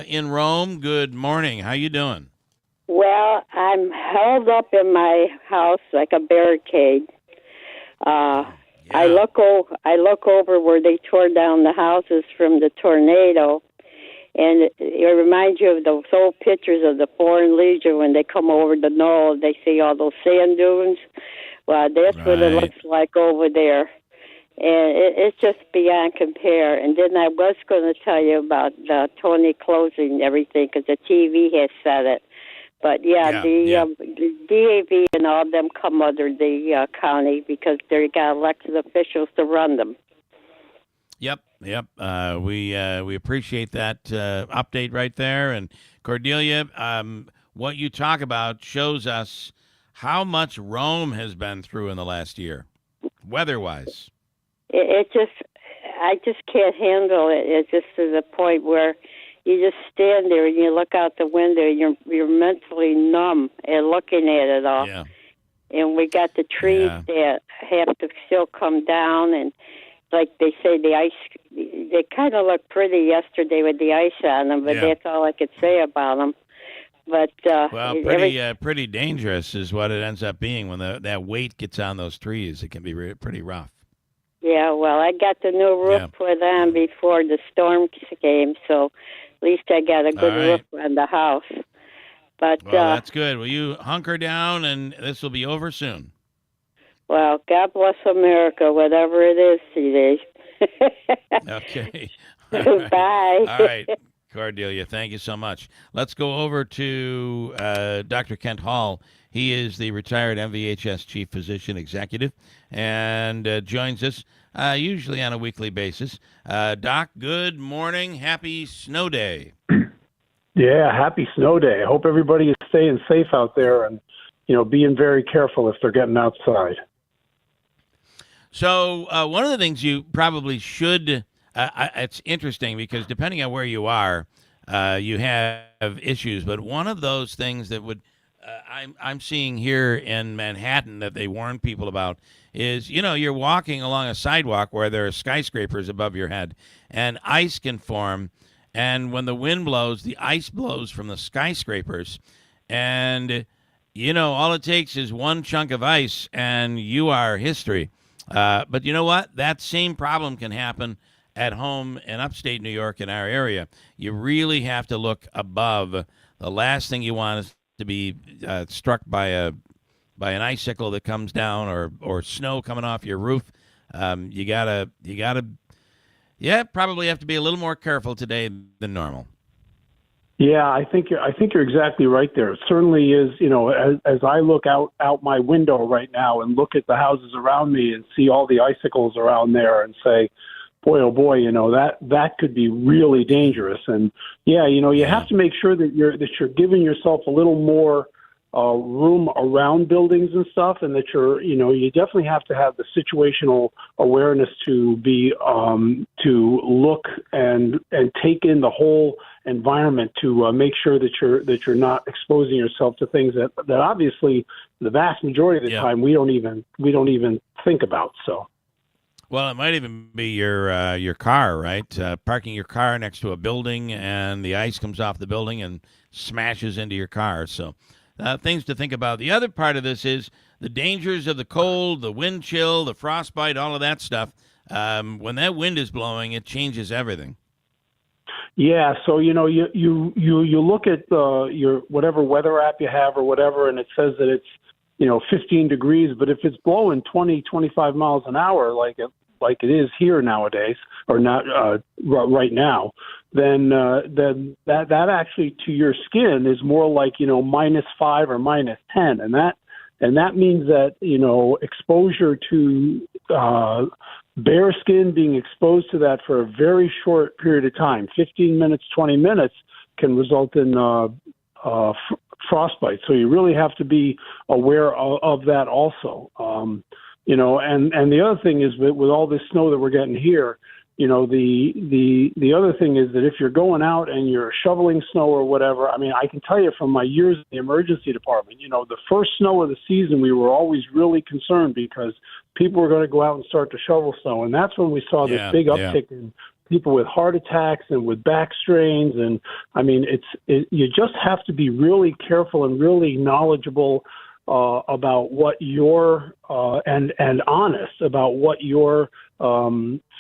in Rome, good morning. How you doing? Well, I'm held up in my house like a barricade. I look over where they tore down the houses from the tornado, and it reminds you of those old pictures of the Foreign Legion when they come over the knoll. They see all those sand dunes. Well, that's what it looks like over there. And it's just beyond compare. And then I was going to tell you about Tony closing everything because the TV has said it. But, the DAV and all them come under the county because they got elected officials to run them. Yep. We appreciate that update right there. And, Cordelia, what you talk about shows us how much Rome has been through in the last year, weather-wise. I just can't handle it. It's just to the point where you just stand there and you look out the window and you're mentally numb and looking at it all. Yeah. And we got the trees that have to still come down, and like they say, the ice, they kind of looked pretty yesterday with the ice on them, but that's all I could say about them. But pretty dangerous is what it ends up being when that weight gets on those trees. It can be pretty rough. Yeah, well, I got the new roof put on before the storm came, so at least I got a good roof on the house. But that's good. Will you hunker down, and this will be over soon? Well, God bless America, whatever it is today. Okay. Bye. All right, Cordelia, thank you so much. Let's go over to Dr. Kent Hall. He is the retired MVHS Chief Physician Executive and joins us usually on a weekly basis. Doc, good morning. Happy snow day. Yeah, happy snow day. I hope everybody is staying safe out there and, being very careful if they're getting outside. So one of the things you probably should, it's interesting because depending on where you are, you have issues. But one of those things that would, I'm seeing here in Manhattan that they warn people about is, you're walking along a sidewalk where there are skyscrapers above your head and ice can form. And when the wind blows, the ice blows from the skyscrapers. And, all it takes is one chunk of ice and you are history. But you know what? That same problem can happen at home in upstate New York in our area. You really have to look above. The last thing you want is to be struck by an icicle that comes down or snow coming off your roof. You gotta probably have to be a little more careful today than normal. Yeah, I think you're exactly right there. It certainly is. As I look out my window right now and look at the houses around me and see all the icicles around there and say, boy, oh boy, that could be really dangerous. And you have to make sure that you're giving yourself a little more room around buildings and stuff, and that you definitely have to have the situational awareness to be to look and take in the whole environment to make sure that you're not exposing yourself to things that obviously the vast majority of the time we don't even think about. So. Well, it might even be your car, right? Parking your car next to a building, and the ice comes off the building and smashes into your car. So, things to think about. The other part of this is the dangers of the cold, the wind chill, the frostbite, all of that stuff. When that wind is blowing, it changes everything. Yeah, so you look at your whatever weather app you have or whatever, and it says that it's 15 degrees, but if it's blowing 20, 25 miles an hour like it is here nowadays, or not right now, then that actually to your skin is more like -5 or -10, and that means that exposure to bare skin being exposed to that for a very short period of time, 15 minutes, 20 minutes, can result in frostbite. So you really have to be aware of that also. And the other thing is that with all this snow that we're getting here, the other thing is that if you're going out and you're shoveling snow or whatever, I mean, I can tell you from my years in the emergency department, the first snow of the season, we were always really concerned because people were going to go out and start to shovel snow. And that's when we saw this big uptick in people with heart attacks and with back strains. And I mean, you just have to be really careful and really knowledgeable about what your and honest about what your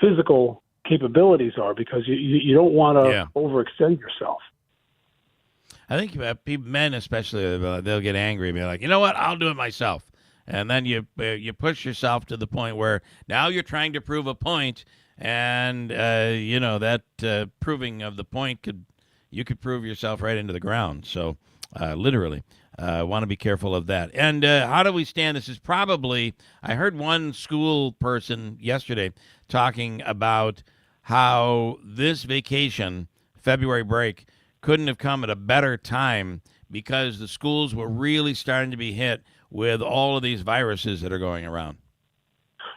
physical capabilities are, because you don't want to overextend yourself. I think men especially, they'll get angry and be like, you know what, I'll do it myself. And then you push yourself to the point where now you're trying to prove a point, and that proving of the point you could prove yourself right into the ground. So literally. Want to be careful of that. And how do we stand? This is probably, I heard one school person yesterday talking about how this vacation, February break, couldn't have come at a better time because the schools were really starting to be hit with all of these viruses that are going around.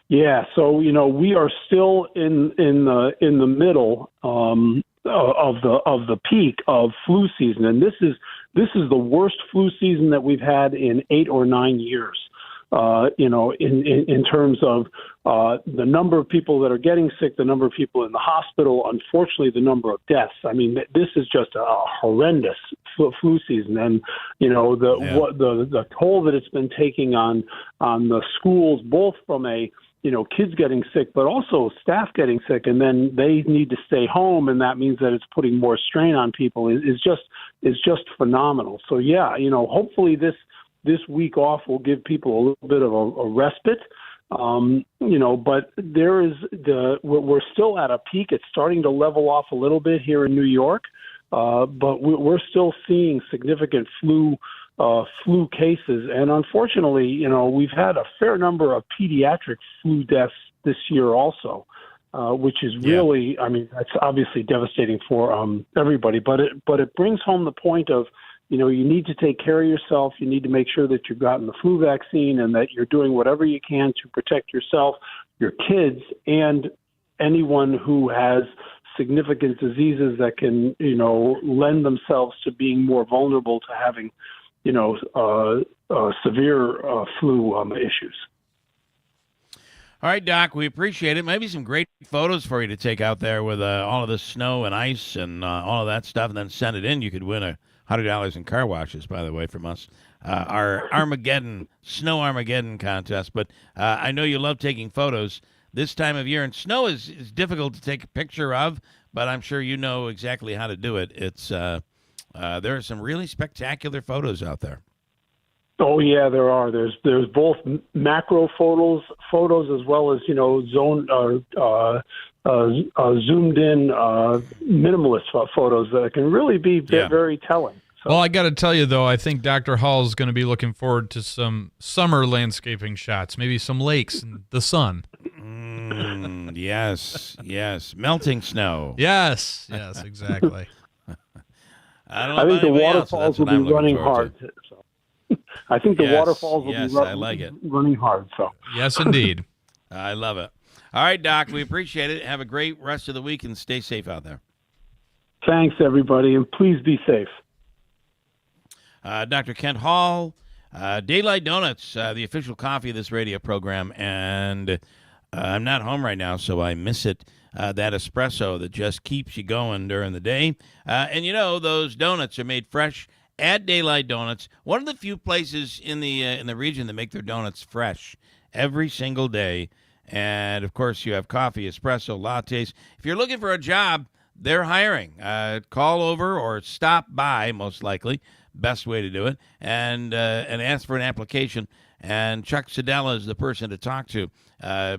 Yeah, so we are still in the middle of the peak of flu season, and this is the worst flu season that we've had in 8 or 9 years. In terms of the number of people that are getting sick, the number of people in the hospital, unfortunately, the number of deaths. I mean, this is just a horrendous flu season, and the toll that it's been taking on the schools, both from a kids getting sick, but also staff getting sick, and then they need to stay home, and that means that it's putting more strain on people. Is just phenomenal. So hopefully this week off will give people a little bit of a respite. But we're still at a peak. It's starting to level off a little bit here in New York, but we're still seeing significant flu cases. And unfortunately, we've had a fair number of pediatric flu deaths this year also, which is really, I mean, that's obviously devastating for everybody, but it brings home the point of, you need to take care of yourself. You need to make sure that you've gotten the flu vaccine and that you're doing whatever you can to protect yourself, your kids, and anyone who has significant diseases that can, lend themselves to being more vulnerable to having, severe flu issues. All right, Doc, we appreciate it. Maybe some great photos for you to take out there with all of the snow and ice and all of that stuff, and then send it in. You could win $100 in car washes, by the way, from us. Our Snow Armageddon contest. But I know you love taking photos this time of year, and snow is difficult to take a picture of, but I'm sure you know exactly how to do it. It's there are some really spectacular photos out there. Oh yeah, there are. There's both macro photos as well as zoomed in minimalist photos that can really be very telling. So. Well, I got to tell you though, I think Dr. Hall is going to be looking forward to some summer landscaping shots, maybe some lakes and the sun. Yes, melting snow. Yes, exactly. I think the waterfalls will be running hard. So. I think the waterfalls will be running hard. So yes, indeed. I love it. All right, Doc, we appreciate it. Have a great rest of the week and stay safe out there. Thanks, everybody, and please be safe. Dr. Kent Hall, Daylight Donuts, the official coffee of this radio program, and I'm not home right now, so I miss it. That espresso that just keeps you going during the day. And those donuts are made fresh at Daylight Donuts, one of the few places in the region that make their donuts fresh every single day. And, of course, you have coffee, espresso, lattes. If you're looking for a job, they're hiring. Call over or stop by, most likely, best way to do it, and ask for an application. And Chuck Sedella is the person to talk to.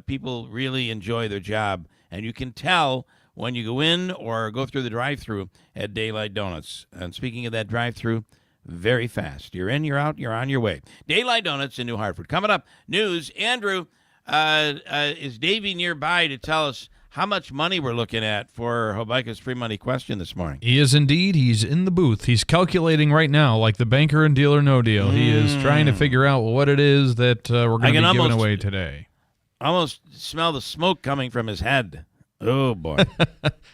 People really enjoy their job, and you can tell when you go in or go through the drive-thru at Daylight Donuts. And speaking of that drive-thru, very fast. You're in, you're out, you're on your way. Daylight Donuts in New Hartford. Coming up, news. Andrew, Is Davey nearby to tell us how much money we're looking at for Hobica's free money question this morning? He is indeed. He's in the booth. He's calculating right now, like the banker in Deal or No Deal. He is trying to figure out what it is that we're going to be giving away today. Almost smell the smoke coming from his head. Oh, boy.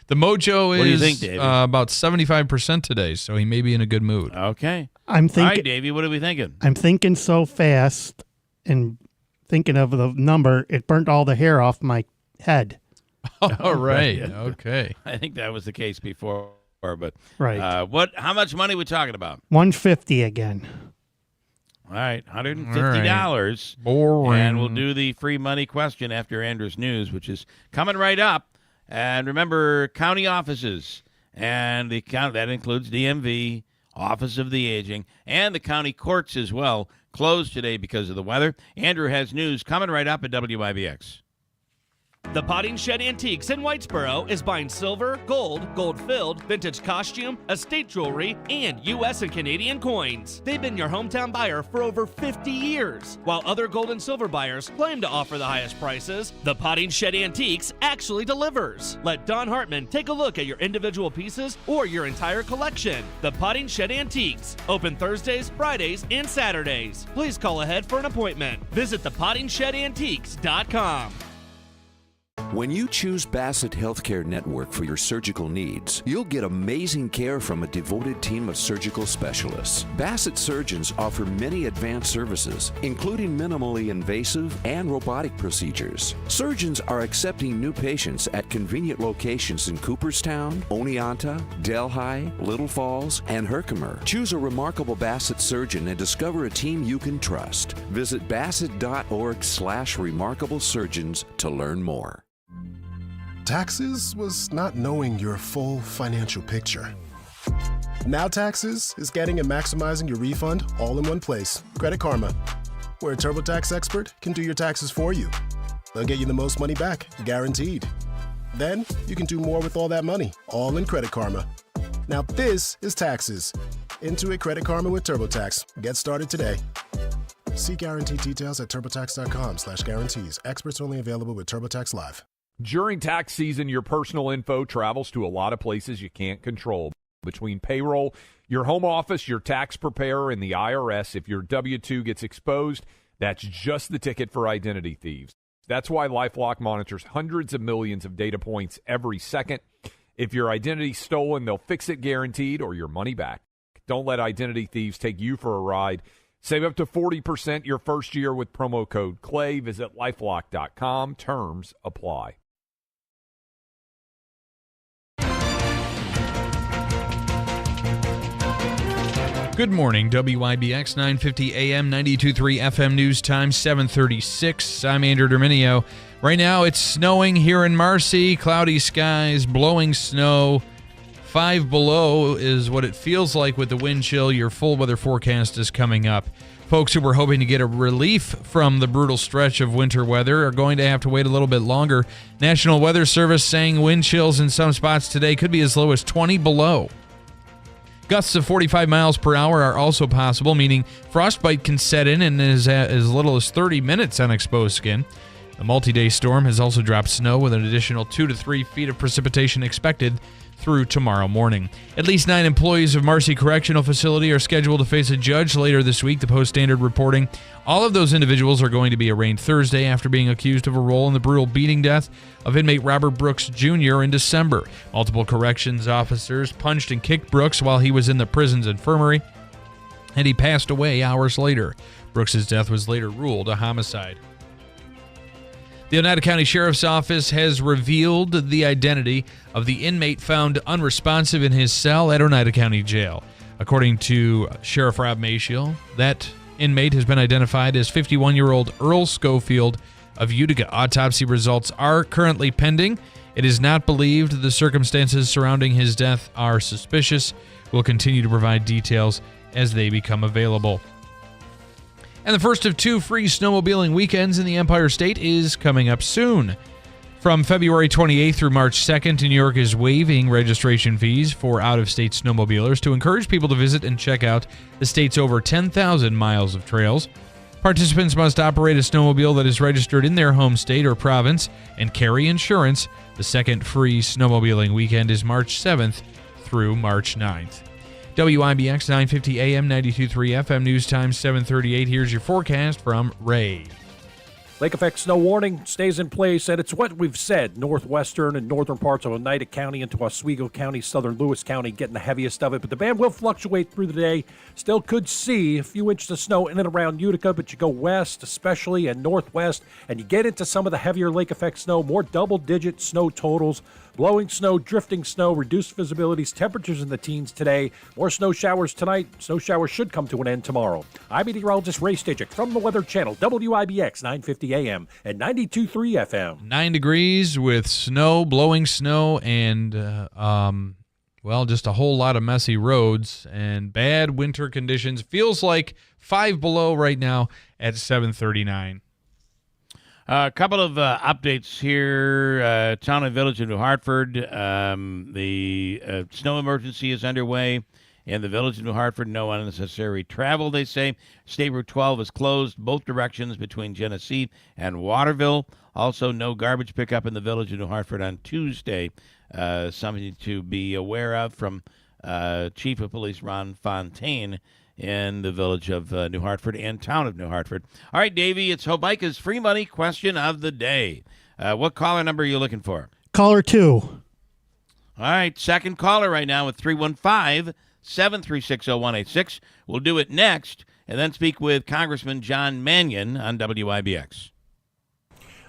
The mojo What do you is think, Davey? about 75% today, so he may be in a good mood. Okay. I'm thinking. All right, Davey, what are we thinking? I'm thinking so fast and thinking of the number, it burnt all the hair off my head. All right. Okay. I think that was the case before, but Right. How much money are we talking about? $150 again. All right, $150. Boring. And we'll do the free money question after Andrew's news, which is coming right up. And remember, county offices, and that includes DMV, Office of the Aging, and the county courts as well, closed today because of the weather. Andrew has news coming right up at WIBX. The Potting Shed Antiques in Whitesboro is buying silver, gold, gold-filled, vintage costume, estate jewelry, and U.S. and Canadian coins. They've been your hometown buyer for over 50 years. While other gold and silver buyers claim to offer the highest prices, the Potting Shed Antiques actually delivers. Let Don Hartman take a look at your individual pieces or your entire collection. The Potting Shed Antiques, open Thursdays, Fridays, and Saturdays. Please call ahead for an appointment. Visit thepottingshedantiques.com. When you choose Bassett Healthcare Network for your surgical needs, you'll get amazing care from a devoted team of surgical specialists. Bassett surgeons offer many advanced services, including minimally invasive and robotic procedures. Surgeons are accepting new patients at convenient locations in Cooperstown, Oneonta, Delhi, Little Falls, and Herkimer. Choose a remarkable Bassett surgeon and discover a team you can trust. Visit bassett.org/remarkable surgeons to learn more. Taxes was not knowing your full financial picture. Now Taxes is getting and maximizing your refund all in one place. Credit Karma, where a TurboTax expert can do your taxes for you. They'll get you the most money back, guaranteed. Then you can do more with all that money, all in Credit Karma. Now this is Taxes. Intuit Credit Karma with TurboTax. Get started today. See guarantee details at turbotax.com/guarantees. Experts only available with TurboTax Live. During tax season, your personal info travels to a lot of places you can't control. Between payroll, your home office, your tax preparer, and the IRS, if your W-2 gets exposed, that's just the ticket for identity thieves. That's why LifeLock monitors hundreds of millions of data points every second. If your identity's stolen, they'll fix it guaranteed or your money back. Don't let identity thieves take you for a ride. Save up to 40% your first year with promo code CLAY. Visit lifelock.com. Terms apply. Good morning, WIBX 950 AM 92.3 FM News Time 7:36. I'm Andrew Derminio. Right now it's snowing here in Marcy, cloudy skies, blowing snow. 5 below is what it feels like with the wind chill. Your full weather forecast is coming up. Folks who were hoping to get a relief from the brutal stretch of winter weather are going to have to wait a little bit longer. National Weather Service saying wind chills in some spots today could be as low as 20 below. Gusts of 45 miles per hour are also possible, meaning frostbite can set in as little as 30 minutes on exposed skin. The multi-day storm has also dropped snow with an additional 2 to 3 feet of precipitation expected through tomorrow morning. At least 9 employees of Marcy Correctional Facility are scheduled to face a judge later this week, the Post-Standard reporting. All of those individuals are going to be arraigned Thursday after being accused of a role in the brutal beating death of inmate Robert Brooks Jr. in December. Multiple corrections officers punched and kicked Brooks while he was in the prison's infirmary, and he passed away hours later. Brooks' death was later ruled a homicide. The Oneida County Sheriff's Office has revealed the identity of the inmate found unresponsive in his cell at Oneida County Jail. According to Sheriff Rob Maciel, that inmate has been identified as 51-year-old Earl Schofield of Utica. Autopsy results are currently pending. It is not believed the circumstances surrounding his death are suspicious. We'll continue to provide details as they become available. And the first of 2 free snowmobiling weekends in the Empire State is coming up soon. From February 28th through March 2nd, New York is waiving registration fees for out-of-state snowmobilers to encourage people to visit and check out the state's over 10,000 miles of trails. Participants must operate a snowmobile that is registered in their home state or province and carry insurance. The second free snowmobiling weekend is March 7th through March 9th. WIBX 950 AM 92.3 FM News Time 7:38. Here's your forecast from Ray. Lake effect snow warning stays in place, and it's what we've said. Northwestern and northern parts of Oneida County into Oswego County, southern Lewis County getting the heaviest of it. But the band will fluctuate through the day. Still could see a few inches of snow in and around Utica, but you go west especially and northwest, and you get into some of the heavier lake effect snow, more double-digit snow totals. Blowing snow, drifting snow, reduced visibilities, temperatures in the teens today. More snow showers tonight. Snow showers should come to an end tomorrow. I'm meteorologist Ray Stajic from the Weather Channel, WIBX 950 AM and 92.3 FM. 9 degrees with snow, blowing snow, and, just a whole lot of messy roads and bad winter conditions. Feels like 5 below right now at 7:39. A couple of updates here. Town and Village of New Hartford. The snow emergency is underway in the Village of New Hartford. No unnecessary travel, they say. State Route 12 is closed both directions between Genesee and Waterville. Also, no garbage pickup in the Village of New Hartford on Tuesday. Something to be aware of from Chief of Police Ron Fontaine in the Village of New Hartford and Town of New Hartford. All right, Davey, it's Hobica's free money question of the day. What caller number are you looking for? Caller 2. All right, second caller right now with 315-736-0186. We'll do it next and then speak with Congressman John Mannion on WIBX.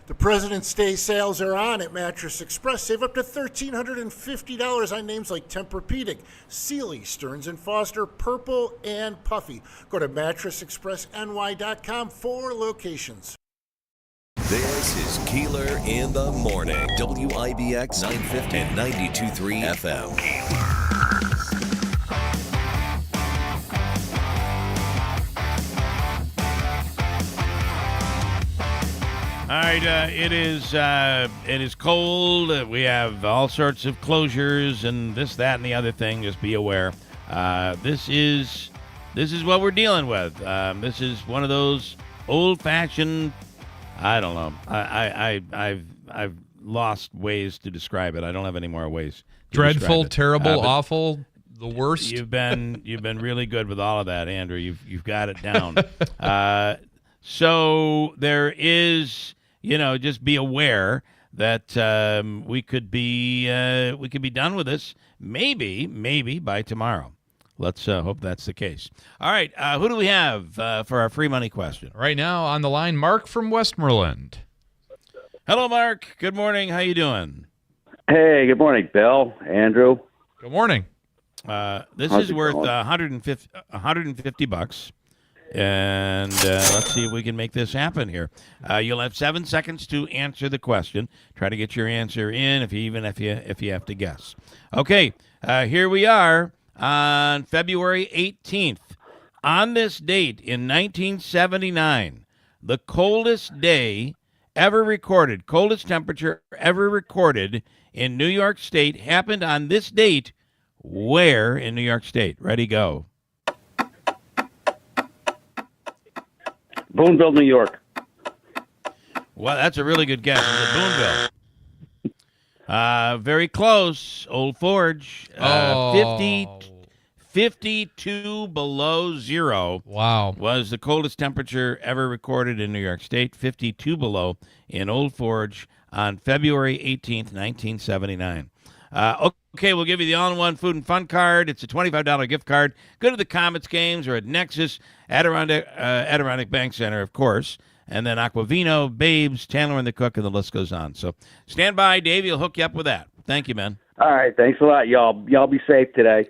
The President's Day sales are on at Mattress Express. Save up to $1,350 on names like Tempur-Pedic, Sealy, Stearns & Foster, Purple, and Puffy. Go to mattressexpressny.com for locations. This is Keeler in the Morning. WIBX 950 and 92.3 FM. All right, it is cold. We have all sorts of closures and this, that, and the other thing. Just be aware. This is what we're dealing with. This is one of those old-fashioned. I don't know. I've lost ways to describe it. I don't have any more ways. Dreadful, terrible, awful, the worst. You've been really good with all of that, Andrew. You've got it down. So there is, just be aware that we could be done with this maybe by tomorrow. Let's hope that's the case. All right, who do we have for our free money question? Right now on the line, Mark from Westmoreland. Hello, Mark. Good morning. How you doing? Hey, good morning, Bill, Andrew. Good morning. This How's is it worth going? $150. And let's see if we can make this happen here. You'll have 7 seconds to answer the question. Try to get your answer in, if you have to guess. Okay, here we are on February 18th. On this date in 1979, the coldest day ever recorded, coldest temperature ever recorded in New York State happened on this date. Where in New York State? Ready, go. Boonville, New York. Well, that's a really good guess. Is it Boonville? Very close. Old Forge. 52 below zero. Wow. Was the coldest temperature ever recorded in New York State. 52 below in Old Forge on February 18th, 1979. Okay, we'll give you the all-in-one food and fun card. It's a $25 gift card. Go to the Comets games or at Nexus, Adirondack Bank Center, of course, and then Aquavino, Babes, Chandler and the Cook, and the list goes on. So stand by. Dave, he'll hook you up with that. Thank you, man. All right, thanks a lot, y'all. Y'all be safe today.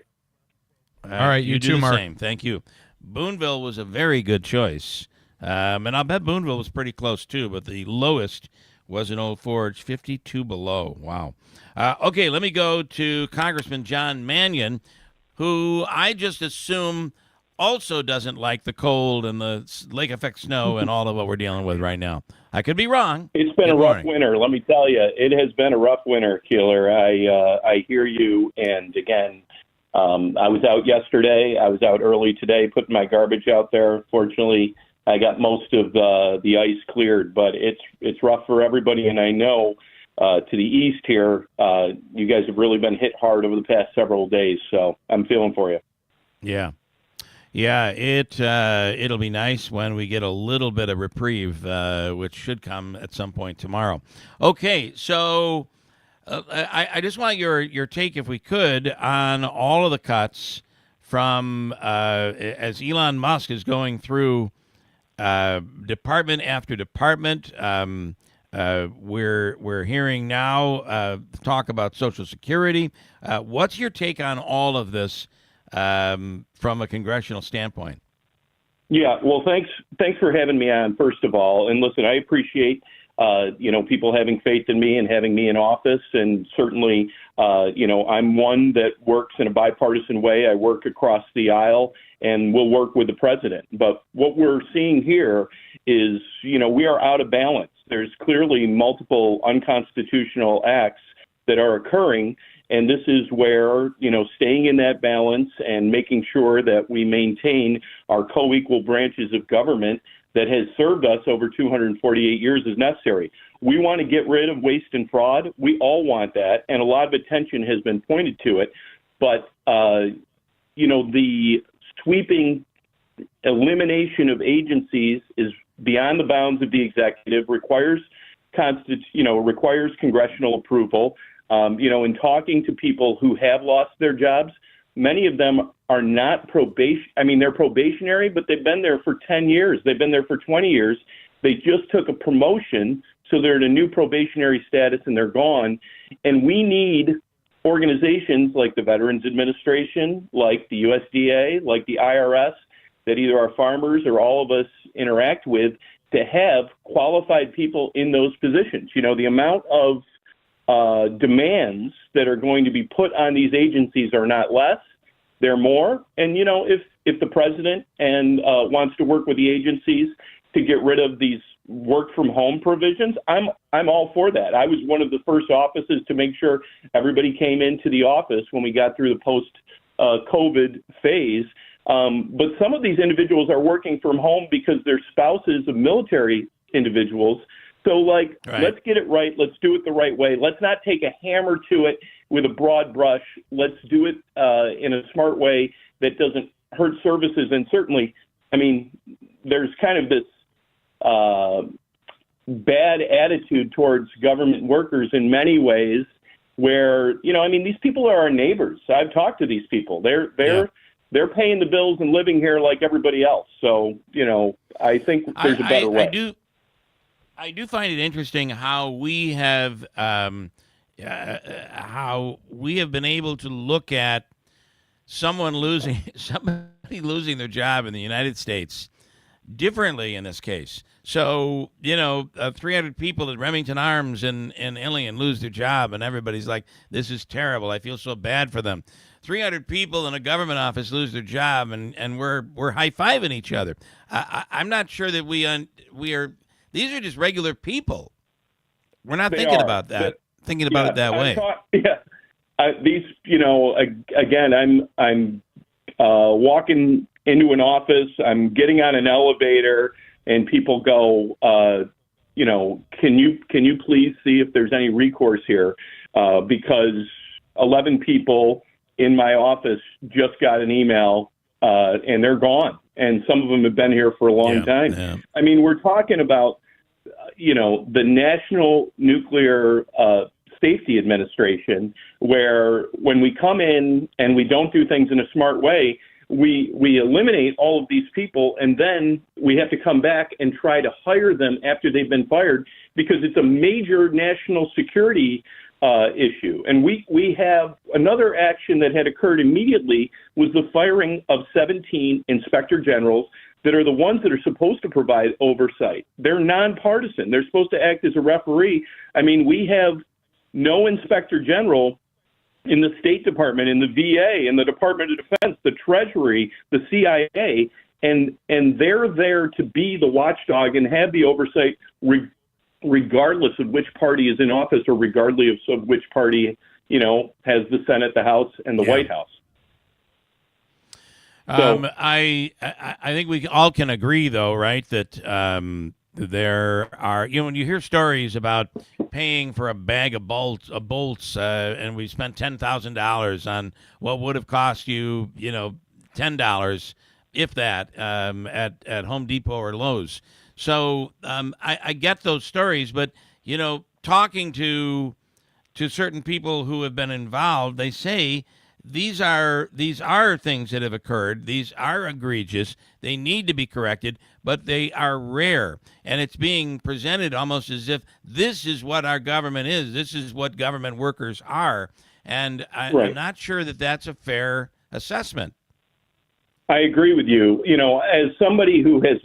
All right, you do too, the Mark. Same. Thank you. Boonville was a very good choice. And I'll bet Boonville was pretty close, too, but the lowest was in Old Forge, 52 below. Wow. Okay, let me go to Congressman John Mannion, who I just assume also doesn't like the cold and the lake effect snow and all of what we're dealing with right now. I could be wrong. It's been a rough winter. Let me tell you, it has been a rough winter, Keeler. I hear you. And again, I was out yesterday. I was out early today putting my garbage out there. Fortunately, I got most of the ice cleared, but it's rough for everybody. And I know to the east here, you guys have really been hit hard over the past several days. So I'm feeling for you. Yeah. Yeah, it'll be nice when we get a little bit of reprieve, which should come at some point tomorrow. Okay, so I just want your take, if we could, on all of the cuts from as Elon Musk is going through department after department. We're hearing now talk about Social Security. What's your take on all of this? From a congressional standpoint? Yeah, well, thanks for having me on, first of all. And listen, I appreciate, people having faith in me and having me in office. And certainly, I'm one that works in a bipartisan way. I work across the aisle and will work with the president. But what we're seeing here is, we are out of balance. There's clearly multiple unconstitutional acts that are occurring. And this is where, staying in that balance and making sure that we maintain our co-equal branches of government that has served us over 248 years is necessary. We want to get rid of waste and fraud. We all want that, and a lot of attention has been pointed to it. But, the sweeping elimination of agencies is beyond the bounds of the executive, requires congressional approval. In talking to people who have lost their jobs, many of them are not probation. I mean, they're probationary, but they've been there for 10 years. They've been there for 20 years. They just took a promotion, so they're in a new probationary status and they're gone. And we need organizations like the Veterans Administration, like the USDA, like the IRS, that either our farmers or all of us interact with, to have qualified people in those positions. The amount of demands that are going to be put on these agencies are not less, they're more. And, if the president wants to work with the agencies to get rid of these work from home provisions, I'm all for that. I was one of the first offices to make sure everybody came into the office when we got through the post-COVID phase. But some of these individuals are working from home because they're spouses of military individuals. So, Let's get it right. Let's do it the right way. Let's not take a hammer to it with a broad brush. Let's do it in a smart way that doesn't hurt services. And certainly, there's kind of this bad attitude towards government workers in many ways where, these people are our neighbors. I've talked to these people. They're paying the bills and living here like everybody else. So, I think there's a better way. I do find it interesting how we have been able to look at somebody losing their job in the United States differently in this case. So 300 people at Remington Arms in Ilion lose their job, and everybody's like, "This is terrible. I feel so bad for them." 300 people in a government office lose their job, and we're high-fiving each other. I'm not sure that we are. These are just regular people. We're not thinking about that. Thinking about it that way. Again, I'm walking into an office. I'm getting on an elevator, and people go, can you please see if there's any recourse here? Because 11 people in my office just got an email, and they're gone. And some of them have been here for a long time. Yeah. We're talking about, the National Nuclear Safety Administration, where when we come in and we don't do things in a smart way, we eliminate all of these people, and then we have to come back and try to hire them after they've been fired, because it's a major national security issue. And we have another action that had occurred immediately was the firing of 17 inspector generals that are the ones that are supposed to provide oversight. They're nonpartisan. They're supposed to act as a referee. We have no inspector general in the State Department, in the VA, in the Department of Defense, the Treasury, the CIA, and they're there to be the watchdog and have the oversight regardless of which party is in office or regardless of which party, has the Senate, the House, and the White House. I think we all can agree, though, right, that there are, when you hear stories about paying for a bag of bolts, and we spent $10,000 on what would have cost you, $10, if that, at Home Depot or Lowe's. So I get those stories, but talking to certain people who have been involved, they say these are things that have occurred. These are egregious. They need to be corrected, but they are rare. And it's being presented almost as if this is what our government is. This is what government workers are. And I'm not sure that that's a fair assessment. I agree with you. As somebody who has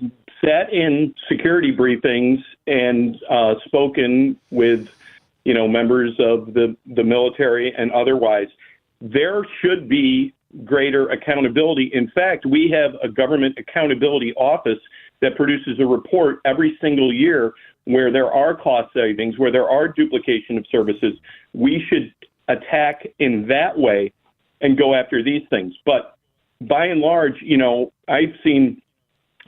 sat in security briefings and spoken with, members of the military and otherwise, there should be greater accountability. In fact, we have a government accountability office that produces a report every single year where there are cost savings, where there are duplication of services. We should attack in that way and go after these things. But by and large, I've seen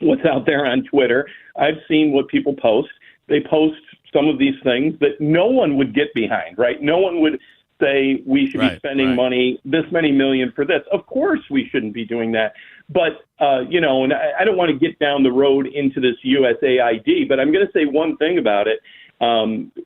what's out there on Twitter. I've seen what people post. They post some of these things that no one would get behind, right? No one would say we should be spending money, this many million for this. Of course we shouldn't be doing that. But, and I don't want to get down the road into this USAID, but I'm going to say one thing about it.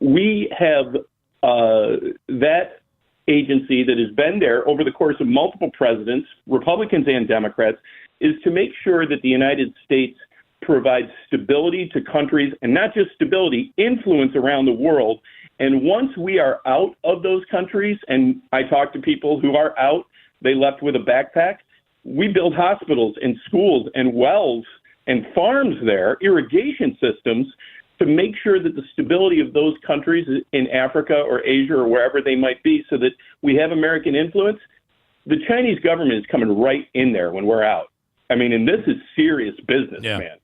We have that agency that has been there over the course of multiple presidents, Republicans and Democrats, is to make sure that the United States provides stability to countries, and not just stability, influence around the world. And once we are out of those countries, and I talk to people who are out, they left with a backpack, we build hospitals and schools and wells and farms there, irrigation systems, to make sure that the stability of those countries in Africa or Asia or wherever they might be, so that we have American influence. The Chinese government is coming right in there when we're out. I mean, and this is serious business, man.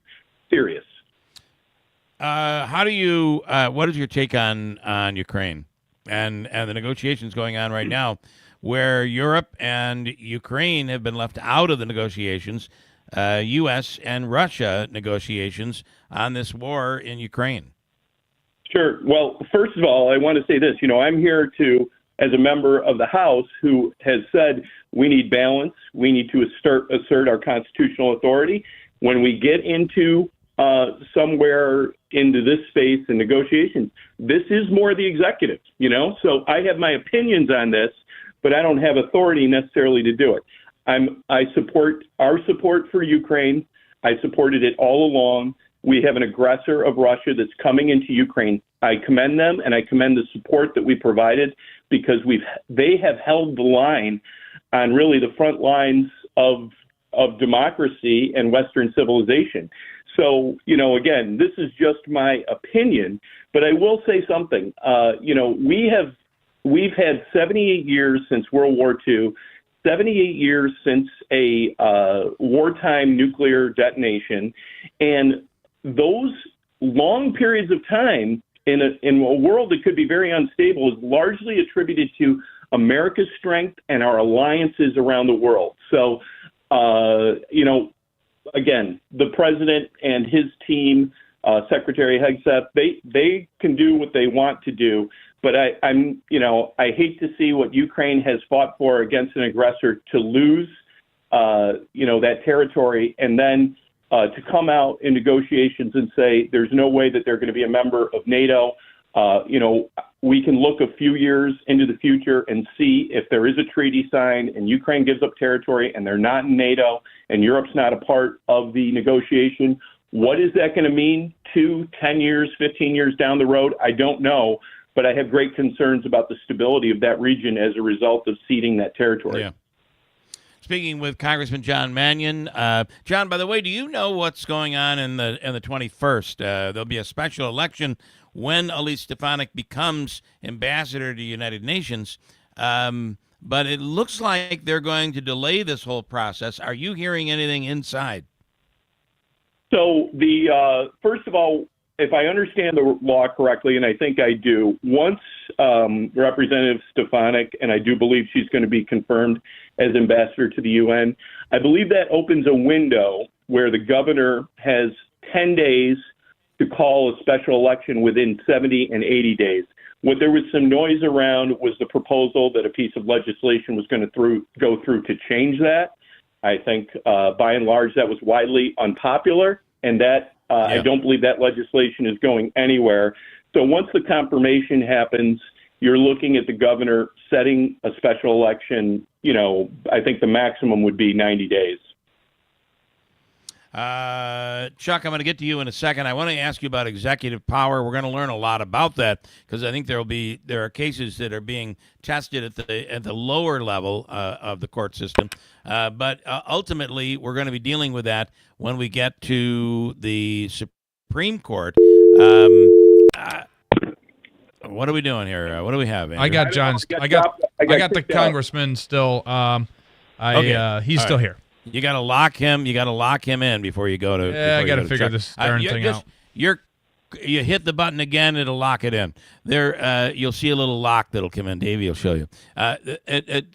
Serious. How do you? What is your take on Ukraine and the negotiations going on right now, where Europe and Ukraine have been left out of the negotiations, U.S. and Russia negotiations on this war in Ukraine? Sure. Well, first of all, I want to say this. I'm here as a member of the House who has said we need balance. We need to assert our constitutional authority. When we get into somewhere into this space and negotiations, this is more the executive, So I have my opinions on this, but I don't have authority necessarily to do it. I support our support for Ukraine. I supported it all along. We have an aggressor of Russia that's coming into Ukraine. I commend them, and I commend the support that we provided, because they have held the line on really the front lines of democracy and Western civilization. So, again, this is just my opinion, but I will say something. We've had 78 years since World War II, 78 years since a wartime nuclear detonation, and those long periods of time in a world that could be very unstable is largely attributed to America's strength and our alliances around the world. So, again, the president and his team, Secretary Hegseth, they can do what they want to do. But I hate to see what Ukraine has fought for against an aggressor to lose, that territory, and then to come out in negotiations and say there's no way that they're going to be a member of NATO. We can look a few years into the future and see if there is a treaty signed and Ukraine gives up territory and they're not in NATO and Europe's not a part of the negotiation. What is that going to mean 2, 10 years, 15 years down the road? I don't know, but I have great concerns about the stability of that region as a result of ceding that territory. Yeah. Speaking with Congressman John Mannion. John, by the way, do you know what's going on in the 21st? There'll be a special election when Elise Stefanik becomes ambassador to the United Nations. But it looks like they're going to delay this whole process. Are you hearing anything inside? So first of all, if I understand the law correctly, and I think I do, once Representative Stefanik, and I do believe she's going to be confirmed as ambassador to the UN, I believe that opens a window where the governor has 10 days to call a special election within 70 and 80 days. What there was some noise around was the proposal that a piece of legislation was going to go through to change that. I think, by and large, that was widely unpopular, and that I don't believe that legislation is going anywhere. So once the confirmation happens, you're looking at the governor setting a special election. I think the maximum would be 90 days. Chuck, I'm going to get to you in a second. I want to ask you about executive power. We're going to learn a lot about that because I think there are cases that are being tested at the lower level of the court system. But ultimately, we're going to be dealing with that when we get to the Supreme Court. What are we doing here? What do we have, Andrew? I got John's. I got the congressman still. He's still here. You got to lock him. You got to lock him in before you go to. Yeah, I got to figure this darn thing out. You hit the button again, it'll lock it in. There, you'll see a little lock that'll come in. Davey will show you.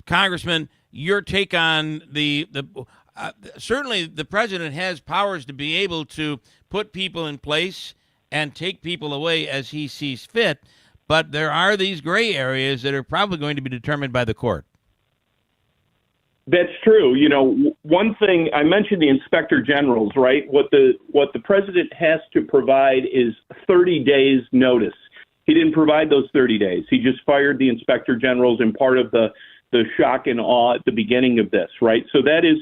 Congressman, your take on the certainly the president has powers to be able to put people in place and take people away as he sees fit, but there are these gray areas that are probably going to be determined by the court. That's true. One thing I mentioned, the inspector generals, right? What the president has to provide is 30 days notice. He didn't provide those 30 days. He just fired the inspector generals in part of the shock and awe at the beginning of this, right? So that is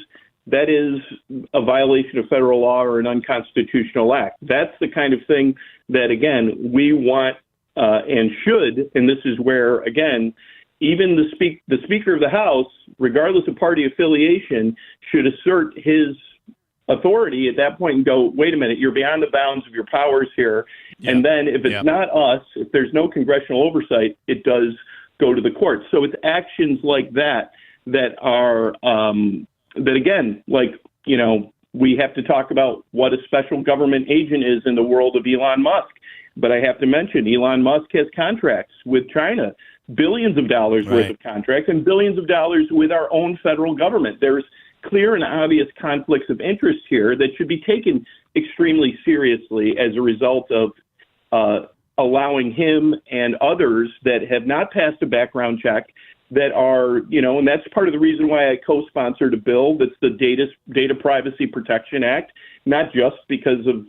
a violation of federal law or an unconstitutional act. That's the kind of thing that, again, we want and should, and this is where, again, even the Speaker of the House, regardless of party affiliation, should assert his authority at that point and go, wait a minute, you're beyond the bounds of your powers here. Yeah. And then if it's not us, if there's no congressional oversight, it does go to the courts. So it's actions like that are, that again, we have to talk about what a special government agent is in the world of Elon Musk. But I have to mention, Elon Musk has contracts with China, billions of dollars worth of contracts, and billions of dollars with our own federal government. There's clear and obvious conflicts of interest here that should be taken extremely seriously as a result of allowing him and others that have not passed a background check that are, and that's part of the reason why I co-sponsored a bill that's the Data Privacy Protection Act, not just because of,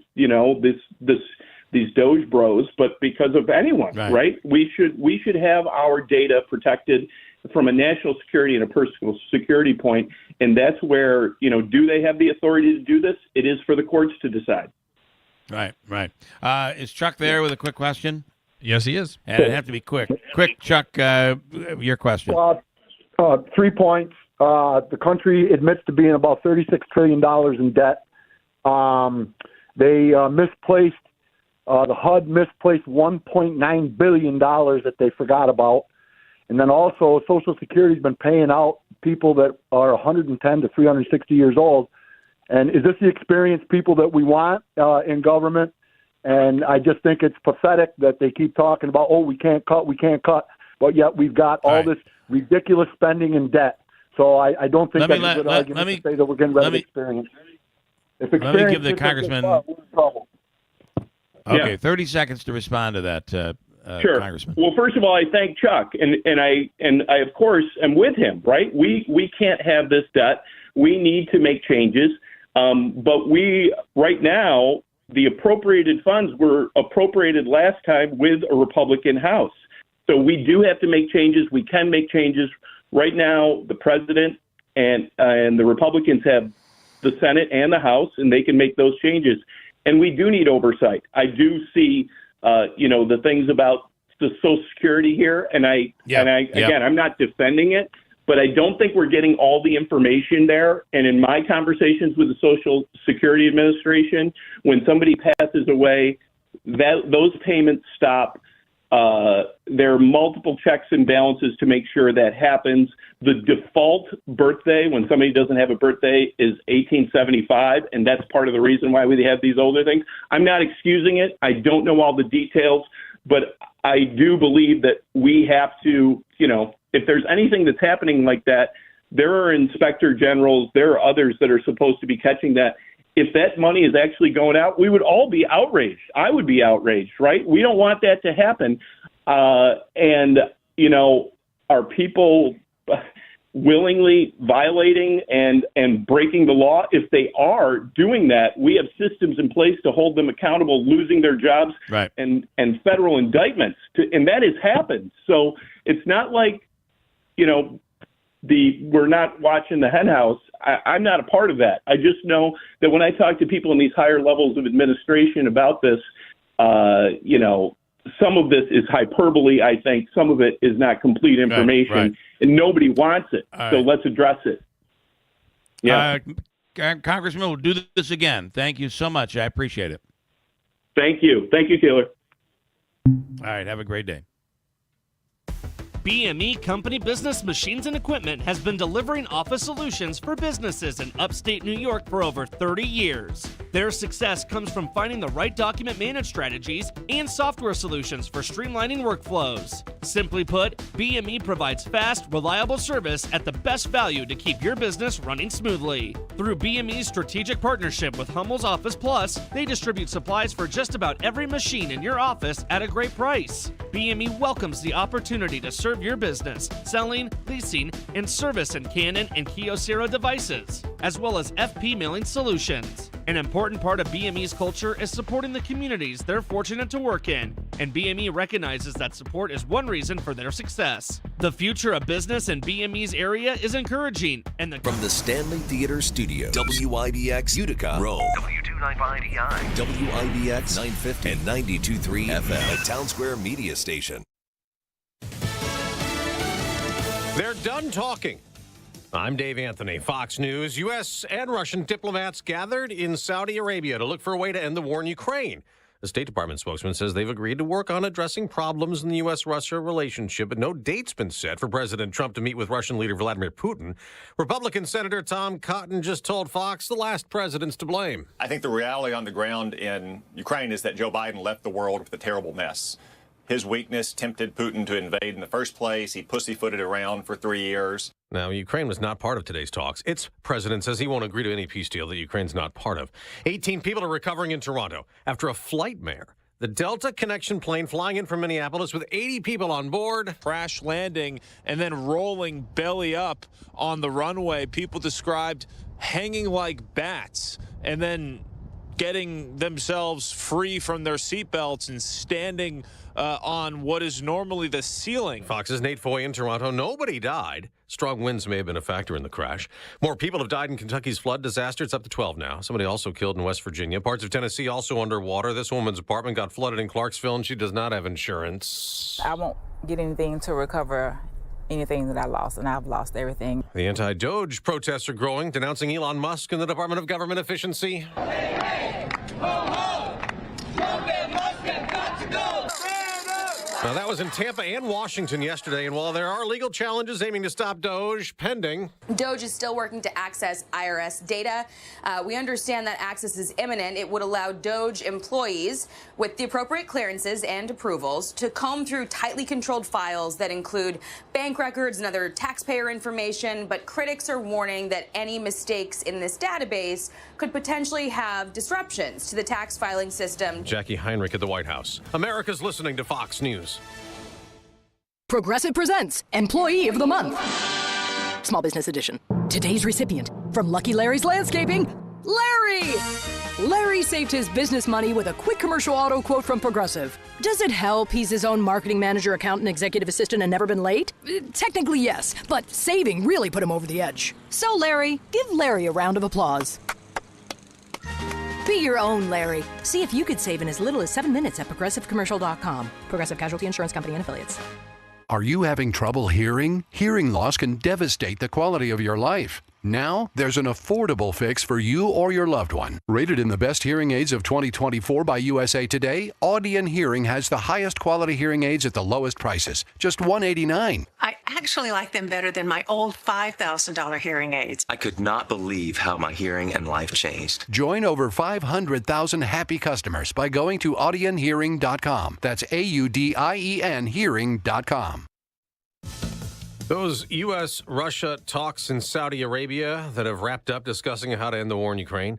these Doge bros, but because of anyone, right? We should have our data protected from a national security and a personal security point, and that's where, do they have the authority to do this? It is for the courts to decide. Right. Is Chuck there with a quick question? Yes, he is. And it'd have to be quick. Quick, Chuck, your question. 3 points. The country admits to being about $36 trillion in debt. They misplaced, the HUD misplaced $1.9 billion that they forgot about. And then also Social Security's been paying out people that are 110 to 360 years old. And is this the experienced people that we want in government? And I just think it's pathetic that they keep talking about, we can't cut. But yet we've got all this ridiculous spending and debt. So I don't think that's a good argument to say that we're getting rid of experience. If let me give the congressman. We're in trouble. Okay, 30 seconds to respond to that, sure. Congressman. Well, first of all, I thank Chuck, and I of course am with him. Right? We can't have this debt. We need to make changes. But right now, the appropriated funds were appropriated last time with a Republican House. So we do have to make changes. We can make changes. Right now, the president and the Republicans have the Senate and the House, and they can make those changes. And we do need oversight. I do see, the things about the Social Security here, again, I'm not defending it, but I don't think we're getting all the information there. And in my conversations with the Social Security Administration, when somebody passes away, those payments stop There are multiple checks and balances to make sure that happens. The default birthday, when somebody doesn't have a birthday, is 1875, and that's part of the reason why we have these older things. I'm not excusing it. I don't know all the details, but I do believe that we have to, if there's anything that's happening like that, there are inspector generals, there are others that are supposed to be catching that. If that money is actually going out, we would all be outraged. I would be outraged, right? We don't want that to happen. Are people willingly violating and breaking the law? If they are doing that, we have systems in place to hold them accountable, losing their jobs, right, and federal indictments. And that has happened. So it's not like, we're not watching the hen house. I'm not a part of that. I just know that when I talk to people in these higher levels of administration about this, some of this is hyperbole, I think. Some of it is not complete information, right. And nobody wants it. All so right. let's address it. Yeah. Congressman, we'll do this again. Thank you so much. I appreciate it. Thank you. Thank you, Keeler. All right. Have a great day. BME Company Business Machines and Equipment has been delivering office solutions for businesses in upstate New York for over 30 years. Their success comes from finding the right document management strategies and software solutions for streamlining workflows. Simply put, BME provides fast, reliable service at the best value to keep your business running smoothly. Through BME's strategic partnership with Hummel's Office Plus, they distribute supplies for just about every machine in your office at a great price. BME welcomes the opportunity to serve your business, selling, leasing, and service in Canon and Kyocera devices, as well as FP mailing solutions. An important part of BME's culture is supporting the communities they're fortunate to work in, and BME recognizes that support is one reason for their success. The future of business in BME's area is encouraging, and From the Stanley Theater Studios, WIBX Utica, Rome, W295DI, WIBX 950 and 92.3 FM, a Town Square media station. They're done talking. I'm Dave Anthony, Fox News. U.S. and Russian diplomats gathered in Saudi Arabia to look for a way to end the war in Ukraine. The State Department spokesman says they've agreed to work on addressing problems in the U.S.-Russia relationship, but no date's been set for President Trump to meet with Russian leader Vladimir Putin. Republican Senator Tom Cotton just told Fox the last president's to blame. I think the reality on the ground in Ukraine is that Joe Biden left the world with a terrible mess. His weakness tempted Putin to invade in the first place. He pussyfooted around for 3 years. Now, Ukraine was not part of today's talks. Its president says he won't agree to any peace deal that Ukraine's not part of. 18 people are recovering in Toronto after a flightmare. The Delta connection plane flying in from Minneapolis with 80 people on board. Crash landing and then rolling belly up on the runway. People described hanging like bats and then getting themselves free from their seatbelts and standing on what is normally the ceiling. Fox's Nate Foy in Toronto. Nobody died. Strong winds may have been a factor in the crash. More people have died in Kentucky's flood disaster. It's up to 12 now. Somebody also killed in West Virginia. Parts of Tennessee also underwater. This woman's apartment got flooded in Clarksville, and she does not have insurance. I won't get anything to recover anything that I lost, and I've lost everything. The anti-Doge protests are growing, denouncing Elon Musk and the Department of Government Efficiency. Hey, ho, ho! Trump and Musk have got to go! Now, that was in Tampa and Washington yesterday, and while there are legal challenges aiming to stop Doge pending, Doge is still working to access IRS data. We understand that access is imminent. It would allow Doge employees with the appropriate clearances and approvals to comb through tightly controlled files that include bank records and other taxpayer information, but critics are warning that any mistakes in this database could potentially have disruptions to the tax filing system. Jackie Heinrich at the White House. America's listening to Fox News. Progressive presents Employee of the Month. Small Business Edition. Today's recipient from Lucky Larry's Landscaping, Larry! Larry saved his business money with a quick commercial auto quote from Progressive. Does it help he's his own marketing manager, accountant, executive assistant, and never been late? Technically, yes, but saving really put him over the edge. So, Larry, give Larry a round of applause. Be your own Larry. See if you could save in as little as 7 minutes at ProgressiveCommercial.com. Progressive Casualty Insurance Company and Affiliates. Are you having trouble hearing? Hearing loss can devastate the quality of your life. Now, there's an affordable fix for you or your loved one. Rated in the best hearing aids of 2024 by USA Today, Audion Hearing has the highest quality hearing aids at the lowest prices, just $189. I actually like them better than my old $5,000 hearing aids. I could not believe how my hearing and life changed. Join over 500,000 happy customers by going to audionhearing.com. That's AUDIEN hearing.com. Those U.S.-Russia talks in Saudi Arabia that have wrapped up discussing how to end the war in Ukraine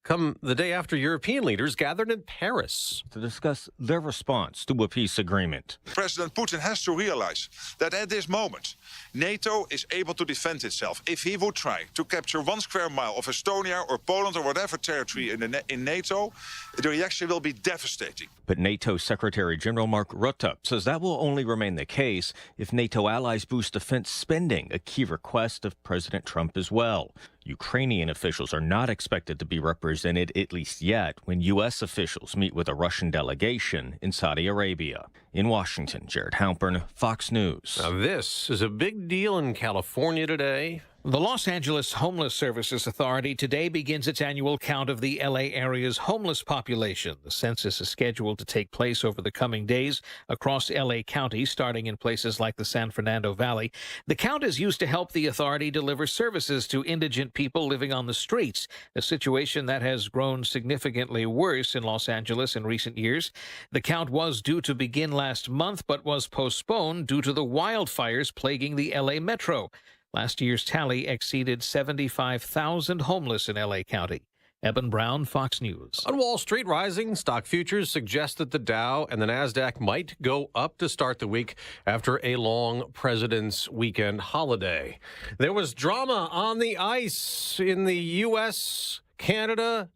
come the day after European leaders gathered in Paris to discuss their response to a peace agreement. President Putin has to realize that at this moment, NATO is able to defend itself. If he would try to capture 1 square mile of Estonia or Poland or whatever territory in NATO, the reaction will be devastating. But NATO Secretary General Mark Rutte says that will only remain the case if NATO allies boost defense spending, a key request of President Trump as well. Ukrainian officials are not expected to be represented, at least yet, when U.S. officials meet with a Russian delegation in Saudi Arabia. In Washington, Jared Halpern, Fox News. Now, this is a big deal in California today. The Los Angeles Homeless Services Authority today begins its annual count of the L.A. area's homeless population. The census is scheduled to take place over the coming days across L.A. County, starting in places like the San Fernando Valley. The count is used to help the authority deliver services to indigent people living on the streets, a situation that has grown significantly worse in Los Angeles in recent years. The count was due to begin last month, but was postponed due to the wildfires plaguing the L.A. metro. Last year's tally exceeded 75,000 homeless in L.A. County. Eben Brown, Fox News. On Wall Street, rising stock futures suggest that the Dow and the NASDAQ might go up to start the week after a long President's Weekend holiday. There was drama on the ice in the U.S., Canada,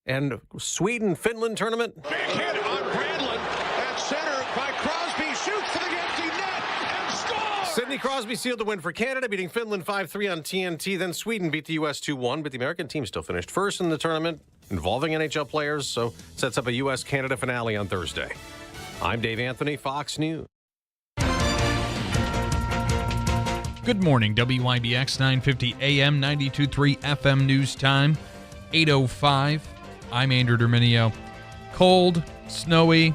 and Sweden-Finland tournament. Big hit on Granlund at center by Crosby, shoots to the empty net and scores! Sidney Crosby sealed the win for Canada, beating Finland 5-3 on TNT. Then Sweden beat the U.S. 2-1, but the American team still finished first in the tournament, involving NHL players, so sets up a U.S.-Canada finale on Thursday. I'm Dave Anthony, Fox News. Good morning, WIBX 950 AM, 92.3 FM news time, 8:05. I'm Andrew Derminio. Cold, snowy,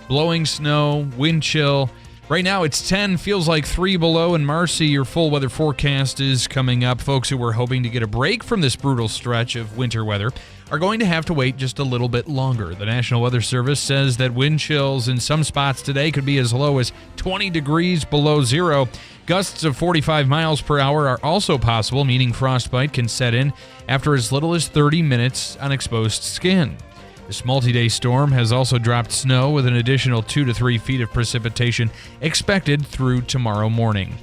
blowing snow, wind chill. Right now it's 10, feels like 3 below in Marcy. Your full weather forecast is coming up. Folks who were hoping to get a break from this brutal stretch of winter weather are going to have to wait just a little bit longer. The National Weather Service says that wind chills in some spots today could be as low as 20 degrees below zero. Gusts of 45 miles per hour are also possible, meaning frostbite can set in after as little as 30 minutes on exposed skin. This multi-day storm has also dropped snow with an additional 2 to 3 feet of precipitation expected through tomorrow morning.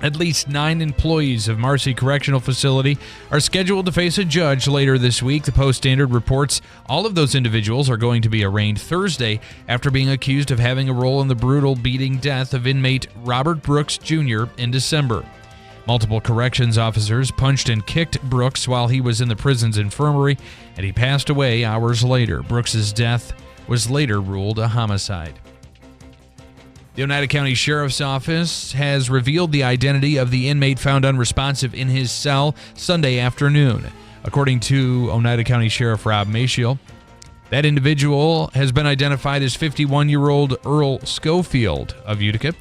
At least 9 employees of Marcy Correctional Facility are scheduled to face a judge later this week. The Post-Standard reports all of those individuals are going to be arraigned Thursday after being accused of having a role in the brutal beating death of inmate Robert Brooks Jr. in December. Multiple corrections officers punched and kicked Brooks while he was in the prison's infirmary, and he passed away hours later. Brooks's death was later ruled a homicide. The Oneida County Sheriff's Office has revealed the identity of the inmate found unresponsive in his cell Sunday afternoon. According to Oneida County Sheriff Rob Maciel, that individual has been identified as 51-year-old Earl Schofield of Utica.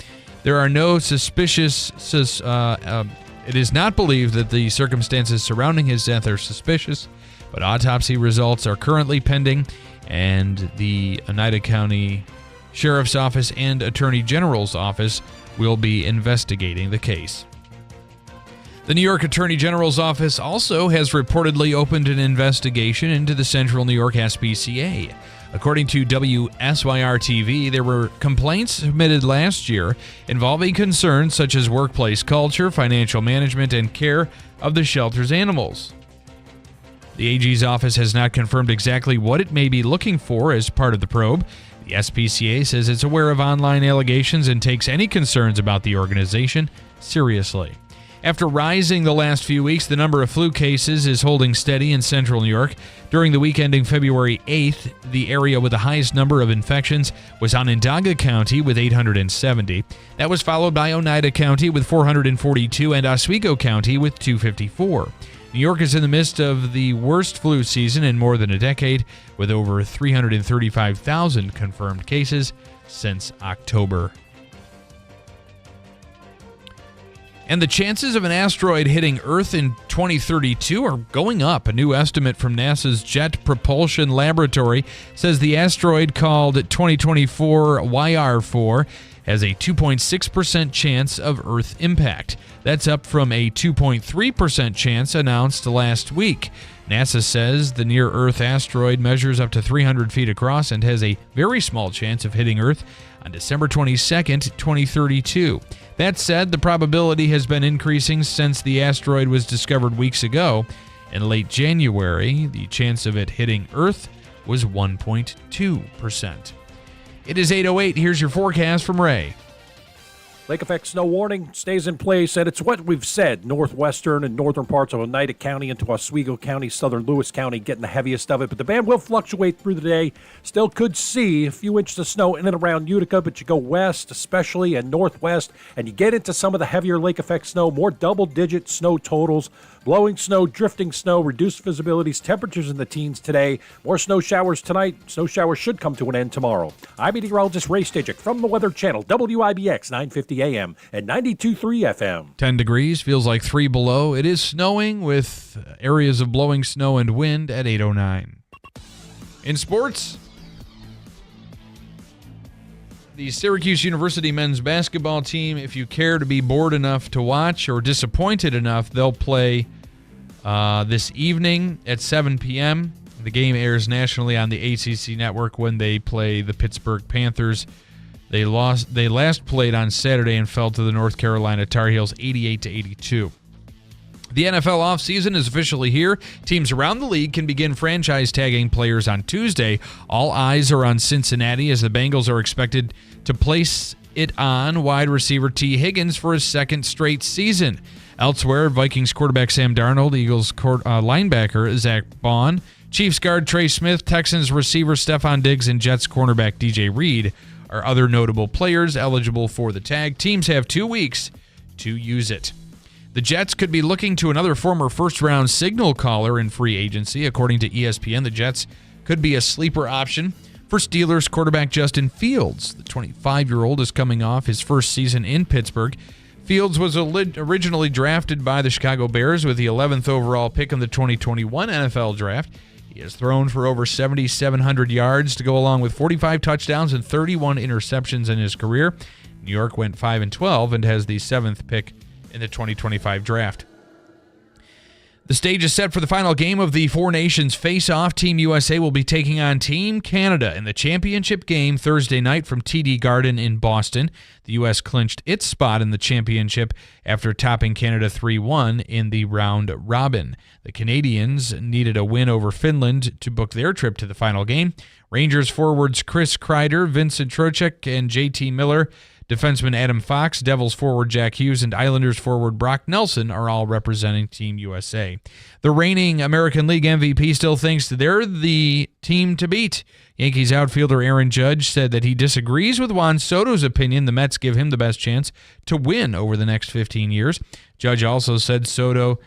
There are no suspicious. It is not believed that the circumstances surrounding his death are suspicious, but autopsy results are currently pending, and the Oneida County Sheriff's Office and Attorney General's Office will be investigating the case. The New York Attorney General's Office also has reportedly opened an investigation into the Central New York SPCA. According to WSYR-TV, there were complaints submitted last year involving concerns such as workplace culture, financial management, and care of the shelter's animals. The AG's office has not confirmed exactly what it may be looking for as part of the probe. The SPCA says it's aware of online allegations and takes any concerns about the organization seriously. After rising the last few weeks, the number of flu cases is holding steady in central New York. During the week ending February 8th, the area with the highest number of infections was Onondaga County with 870. That was followed by Oneida County with 442 and Oswego County with 254. New York is in the midst of the worst flu season in more than a decade, with over 335,000 confirmed cases since October. And the chances of an asteroid hitting Earth in 2032 are going up. A new estimate from NASA's Jet Propulsion Laboratory says the asteroid, called 2024 YR4, has a 2.6% chance of Earth impact. That's up from a 2.3% chance announced last week. NASA says the near-Earth asteroid measures up to 300 feet across and has a very small chance of hitting Earth on December 22nd, 2032. That said, the probability has been increasing since the asteroid was discovered weeks ago. In late January, the chance of it hitting Earth was 1.2%. It is 8:08. Here's your forecast from Ray. Lake effect snow warning stays in place, and it's what we've said. Northwestern and northern parts of Oneida County into Oswego County, southern Lewis County getting the heaviest of it, but the band will fluctuate through the day. Still could see a few inches of snow in and around Utica, but you go west especially and northwest, and you get into some of the heavier lake effect snow, more double-digit snow totals. Blowing snow, drifting snow, reduced visibilities, temperatures in the teens today. More snow showers tonight. Snow showers should come to an end tomorrow. I'm meteorologist Ray Stajic from the Weather Channel, WIBX 950 AM and 92.3 FM. 10 degrees, feels like 3 below. It is snowing with areas of blowing snow and wind at 8:09. In sports, the Syracuse University men's basketball team, if you care to be bored enough to watch or disappointed enough, they'll play this evening at 7 p.m. The game airs nationally on the ACC network when they play the Pittsburgh Panthers. They last played on Saturday and fell to the North Carolina Tar Heels 88-82. The NFL offseason is officially here. Teams around the league can begin franchise tagging players on Tuesday. All eyes are on Cincinnati as the Bengals are expected to place it on wide receiver T. Higgins for his second straight season. Elsewhere, Vikings quarterback Sam Darnold, Eagles linebacker Zach Bond, Chiefs guard Trey Smith, Texans receiver Stephon Diggs, and Jets cornerback DJ Reed are other notable players eligible for the tag. Teams have 2 weeks to use it. The Jets could be looking to another former first-round signal caller in free agency. According to ESPN, the Jets could be a sleeper option for Steelers quarterback Justin Fields. The 25-year-old is coming off his first season in Pittsburgh. Fields was originally drafted by the Chicago Bears with the 11th overall pick in the 2021 NFL Draft. He has thrown for over 7,700 yards to go along with 45 touchdowns and 31 interceptions in his career. New York went 5-12 and has the 7th pick in the 2025 draft. The stage is set for the final game of the Four Nations Face-Off. Team USA will be taking on Team Canada in the championship game Thursday night from TD Garden in Boston. The U.S. clinched its spot in the championship after topping Canada 3-1 in the round robin. The Canadians needed a win over Finland to book their trip to the final game. Rangers forwards Chris Kreider, Vincent Trocheck, and JT Miller, defenseman Adam Fox, Devils forward Jack Hughes, and Islanders forward Brock Nelson are all representing Team USA. The reigning American League MVP still thinks that they're the team to beat. Yankees outfielder Aaron Judge said that he disagrees with Juan Soto's opinion the Mets give him the best chance to win over the next 15 years. Judge also said Soto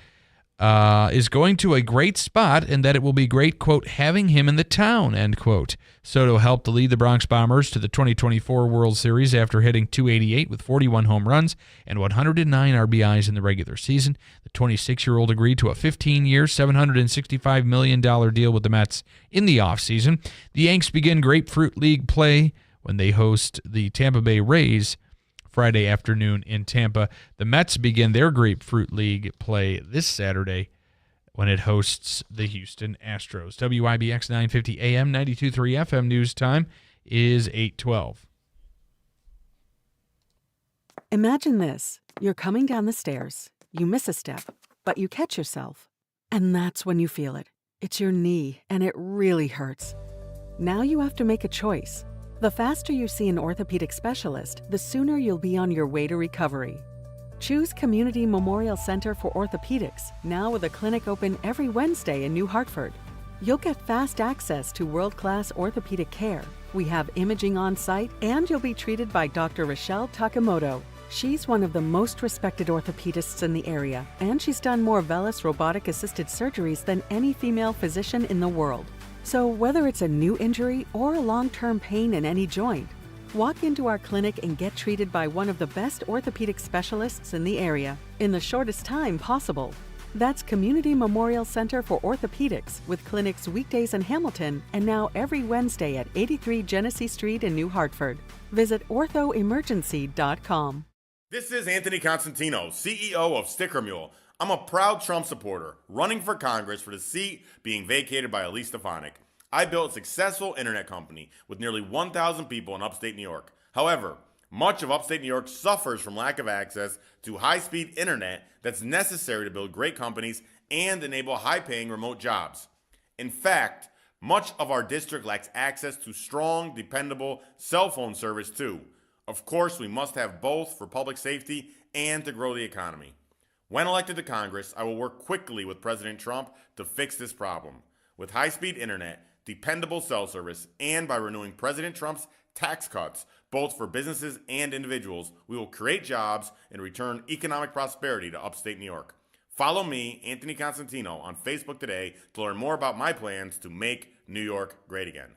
is going to a great spot and that it will be great, quote, having him in the town, end quote. Soto helped lead the Bronx Bombers to the 2024 World Series after hitting .288 with 41 home runs and 109 RBIs in the regular season. The 26-year-old agreed to a 15-year, $765 million deal with the Mets in the offseason. The Yanks begin Grapefruit League play when they host the Tampa Bay Rays Friday afternoon in Tampa. The Mets begin their Grapefruit League play this Saturday when it hosts the Houston Astros. WIBX 950 AM, 92.3 FM news time is 8:12. Imagine this. You're coming down the stairs. You miss a step, but you catch yourself. And that's when you feel it. It's your knee, and it really hurts. Now you have to make a choice. The faster you see an orthopedic specialist, the sooner you'll be on your way to recovery. Choose Community Memorial Center for Orthopedics, now with a clinic open every Wednesday in New Hartford. You'll get fast access to world-class orthopedic care. We have imaging on site, and you'll be treated by Dr. Rochelle Takamoto. She's one of the most respected orthopedists in the area, and she's done more VELYS robotic-assisted surgeries than any female physician in the world. So whether it's a new injury or a long-term pain in any joint, walk into our clinic and get treated by one of the best orthopedic specialists in the area in the shortest time possible. That's Community Memorial Center for Orthopedics, with clinics weekdays in Hamilton and now every Wednesday at 83 Genesee Street in New Hartford. Visit orthoemergency.com. This is Anthony Constantino, CEO of Sticker Mule. I'm a proud Trump supporter, running for Congress for the seat being vacated by Elise Stefanik. I built a successful internet company with nearly 1,000 people in upstate New York. However, much of upstate New York suffers from lack of access to high-speed internet that's necessary to build great companies and enable high-paying remote jobs. In fact, much of our district lacks access to strong, dependable cell phone service too. Of course, we must have both for public safety and to grow the economy. When elected to Congress, I will work quickly with President Trump to fix this problem. With high-speed internet, dependable cell service, and by renewing President Trump's tax cuts, both for businesses and individuals, we will create jobs and return economic prosperity to upstate New York. Follow me, Anthony Constantino, on Facebook today to learn more about my plans to make New York great again.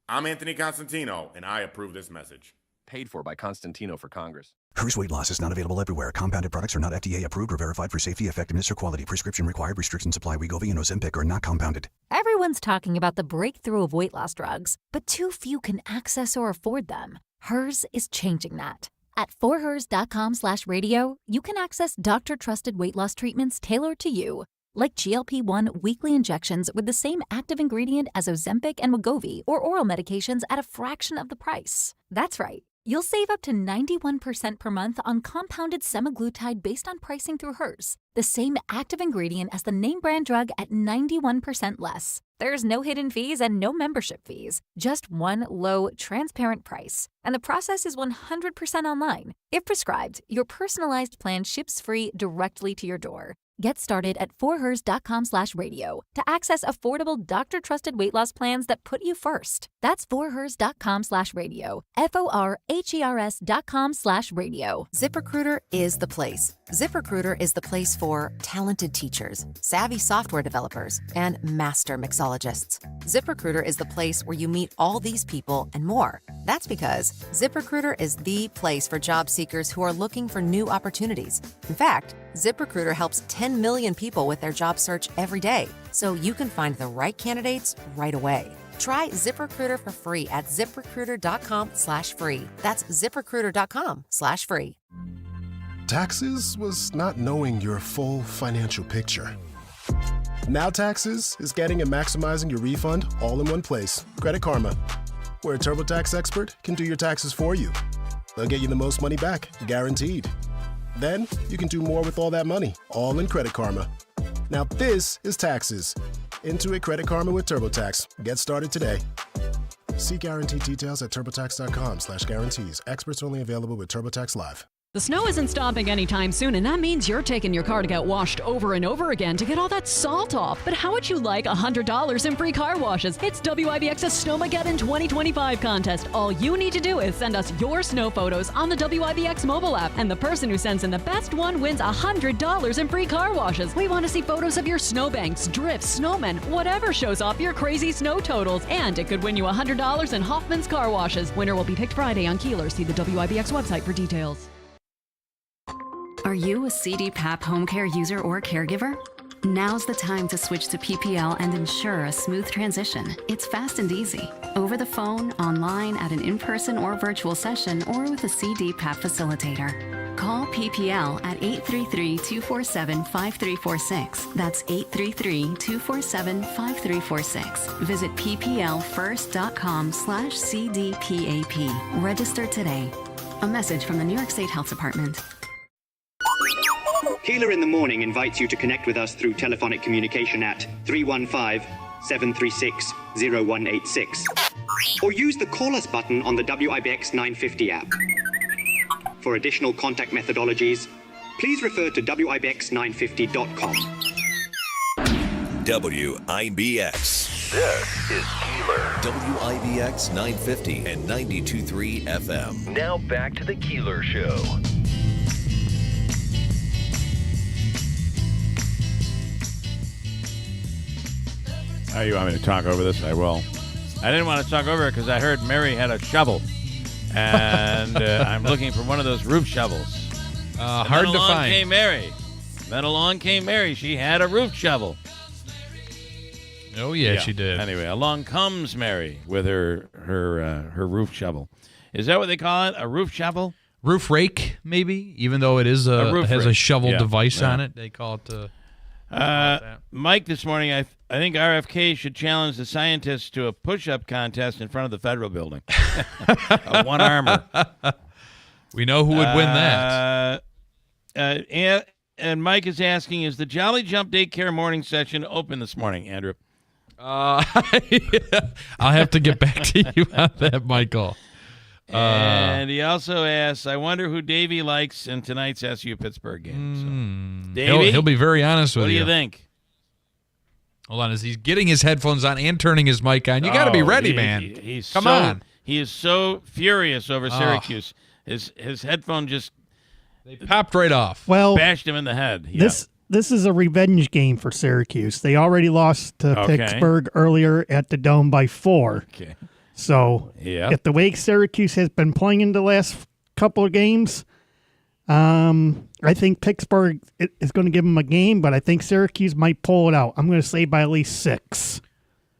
I'm Anthony Constantino, and I approve this message. Paid for by Constantino for Congress. Hers weight loss is not available everywhere. Compounded products are not FDA approved or verified for safety, effectiveness, or quality. Prescription required. Restrictions apply. Wegovy and Ozempic are not compounded. Everyone's talking about the breakthrough of weight loss drugs, but too few can access or afford them. Hers is changing that. At forhers.com/radio, you can access doctor-trusted weight loss treatments tailored to you, like GLP-1 weekly injections with the same active ingredient as Ozempic and Wegovy, or oral medications at a fraction of the price. That's right. You'll save up to 91% per month on compounded semaglutide based on pricing through Hers, the same active ingredient as the name brand drug at 91% less. There's no hidden fees and no membership fees, just one low, transparent price. And the process is 100% online. If prescribed, your personalized plan ships free directly to your door. Get started at forhers.com/radio to access affordable doctor-trusted weight loss plans that put you first. That's forhers.com/radio. FORHERS.com/radio. ZipRecruiter is the place. ZipRecruiter is the place for talented teachers, savvy software developers, and master mixologists. ZipRecruiter is the place where you meet all these people and more. That's because ZipRecruiter is the place for job seekers who are looking for new opportunities. In fact, ZipRecruiter helps 10 million people with their job search every day, so you can find the right candidates right away. Try ZipRecruiter for free at ZipRecruiter.com/free. That's ZipRecruiter.com/free. Taxes was not knowing your full financial picture. Now Taxes is getting and maximizing your refund all in one place. Credit Karma, where a TurboTax expert can do your taxes for you. They'll get you the most money back, guaranteed. Then you can do more with all that money, all in Credit Karma. Now this is Taxes. Intuit Credit Karma with TurboTax. Get started today. See guaranteed details at turbotax.com/guarantees. Experts only available with TurboTax Live. The snow isn't stopping anytime soon, and that means you're taking your car to get washed over and over again to get all that salt off. But how would you like $100 in free car washes? It's WIBX's Snowmageddon 2025 contest. All you need to do is send us your snow photos on the WIBX mobile app, and the person who sends in the best one wins $100 in free car washes. We want to see photos of your snowbanks, drifts, snowmen, whatever shows off your crazy snow totals, and it could win you $100 in Hoffman's car washes. Winner will be picked Friday on Keeler. See the WIBX website for details. Are you a CDPAP home care user or caregiver? Now's the time to switch to PPL and ensure a smooth transition. It's fast and easy. Over the phone, online, at an in-person or virtual session, or with a CDPAP facilitator. Call PPL at 833-247-5346. That's 833-247-5346. Visit pplfirst.com/CDPAP. Register today. A message from the New York State Health Department. Keeler in the Morning invites you to connect with us through telephonic communication at 315-736-0186. Or use the Call Us button on the WIBX 950 app. For additional contact methodologies, please refer to WIBX950.com. WIBX. This is Keeler. WIBX 950 and 92.3 FM. Now back to the Keeler Show. Oh, you want me to talk over this? I will. I didn't want to talk over it because I heard Mary had a shovel. And I'm looking for one of those roof shovels. Hard to find. Then along came Mary. She had a roof shovel. Oh, yeah, she did. Anyway, along comes Mary with her roof shovel. Is that what they call it? A roof shovel? Roof rake, maybe, even though it is has a shovel device on it. They call it Mike, this morning, I think RFK should challenge the scientists to a push-up contest in front of the federal building. A one-armer. We know who would win that. And Mike is asking, is the Jolly Jump daycare morning session open this morning, Andrew? I'll have to get back to you on that, Michael. And he also asks, I wonder who Davey likes in tonight's SU Pittsburgh game. So, Davey, he'll be very honest with you. What do you think? Hold on, as he's getting his headphones on and turning his mic on. You got to be ready, man. Come on. He is so furious over Syracuse. His headphone just popped right off. Well, bashed him in the head. This is a revenge game for Syracuse. They already lost to Pittsburgh earlier at the Dome by 4. Okay. So if the way Syracuse has been playing in the last couple of games, I think Pittsburgh is going to give them a game, but I think Syracuse might pull it out. I'm going to say by at least 6.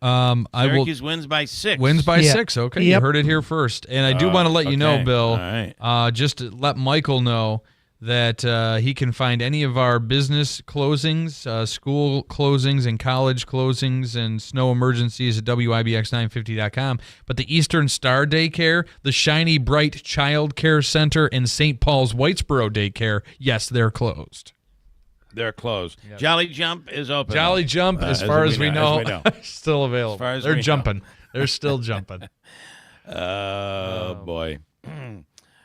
Syracuse wins by 6. Wins by 6. Okay, you heard it here first. And I do want to let you know, Bill, just to let Michael know that he can find any of our business closings, school closings, and college closings and snow emergencies at WIBX950.com. But the Eastern Star Daycare, the Shiny Bright Child Care Center, and St. Paul's Whitesboro Daycare, yes, they're closed. They're closed. Yep. Jolly Jump is open. Jolly Jump, as far as we know, still available. They're jumping. They're still jumping. Boy.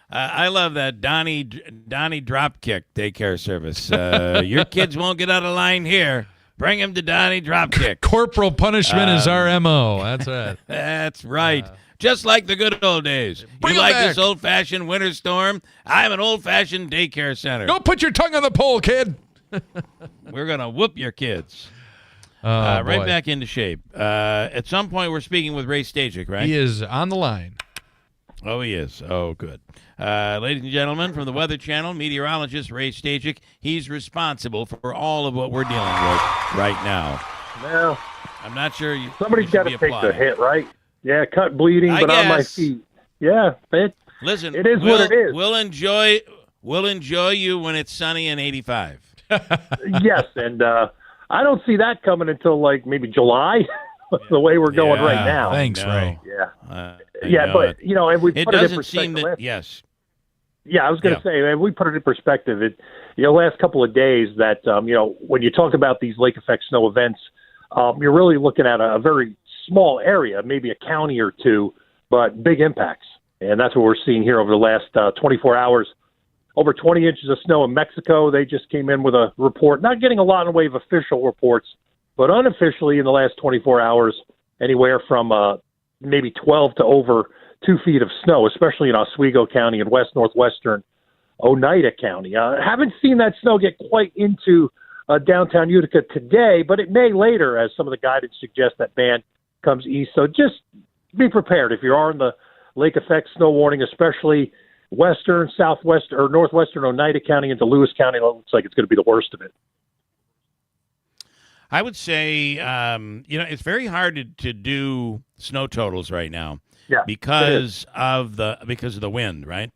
I love that Donnie Dropkick daycare service. Your kids won't get out of line here. Bring them to Donnie Dropkick. Corporal punishment is our MO. That's right. That's right. Just like the good old days. Bring you like back this old-fashioned winter storm? I'm an old-fashioned daycare center. Don't put your tongue on the pole, kid. We're going to whoop your kids. Right back into shape. At some point, we're speaking with Ray Stajic, right? He is on the line. Oh, he is. Oh, good. Ladies and gentlemen, from the Weather Channel, meteorologist Ray Stajic. He's responsible for all of what we're dealing with right now. Well, I'm not sure somebody's got to take the hit, right? Yeah, cut bleeding, but on my feet. Yeah, listen, it is what it is. We'll enjoy you when it's sunny and 85. Yes, and I don't see that coming until maybe July. The way we're going right now. Thanks, Ray. Yeah. But and we put it in perspective. Yes. Yeah, I was going to say, man, we put it in perspective. Last couple of days that when you talk about these lake effect snow events, you're really looking at a very small area, maybe a county or two, but big impacts, and that's what we're seeing here over the last 24 hours. Over 20 inches of snow in Mexico. They just came in with a report, not getting a lot in the way of official reports, but unofficially in the last 24 hours, anywhere from maybe 12 to over 2 feet of snow, especially in Oswego County and west northwestern Oneida County. Haven't seen that snow get quite into downtown Utica today, but it may later, as some of the guidance suggests that band comes east. So just be prepared if you are in the lake effect snow warning, especially western, southwest, or northwestern Oneida County into Lewis County. It looks like it's going to be the worst of it. I would say, it's very hard to do snow totals right now, because of the wind, right?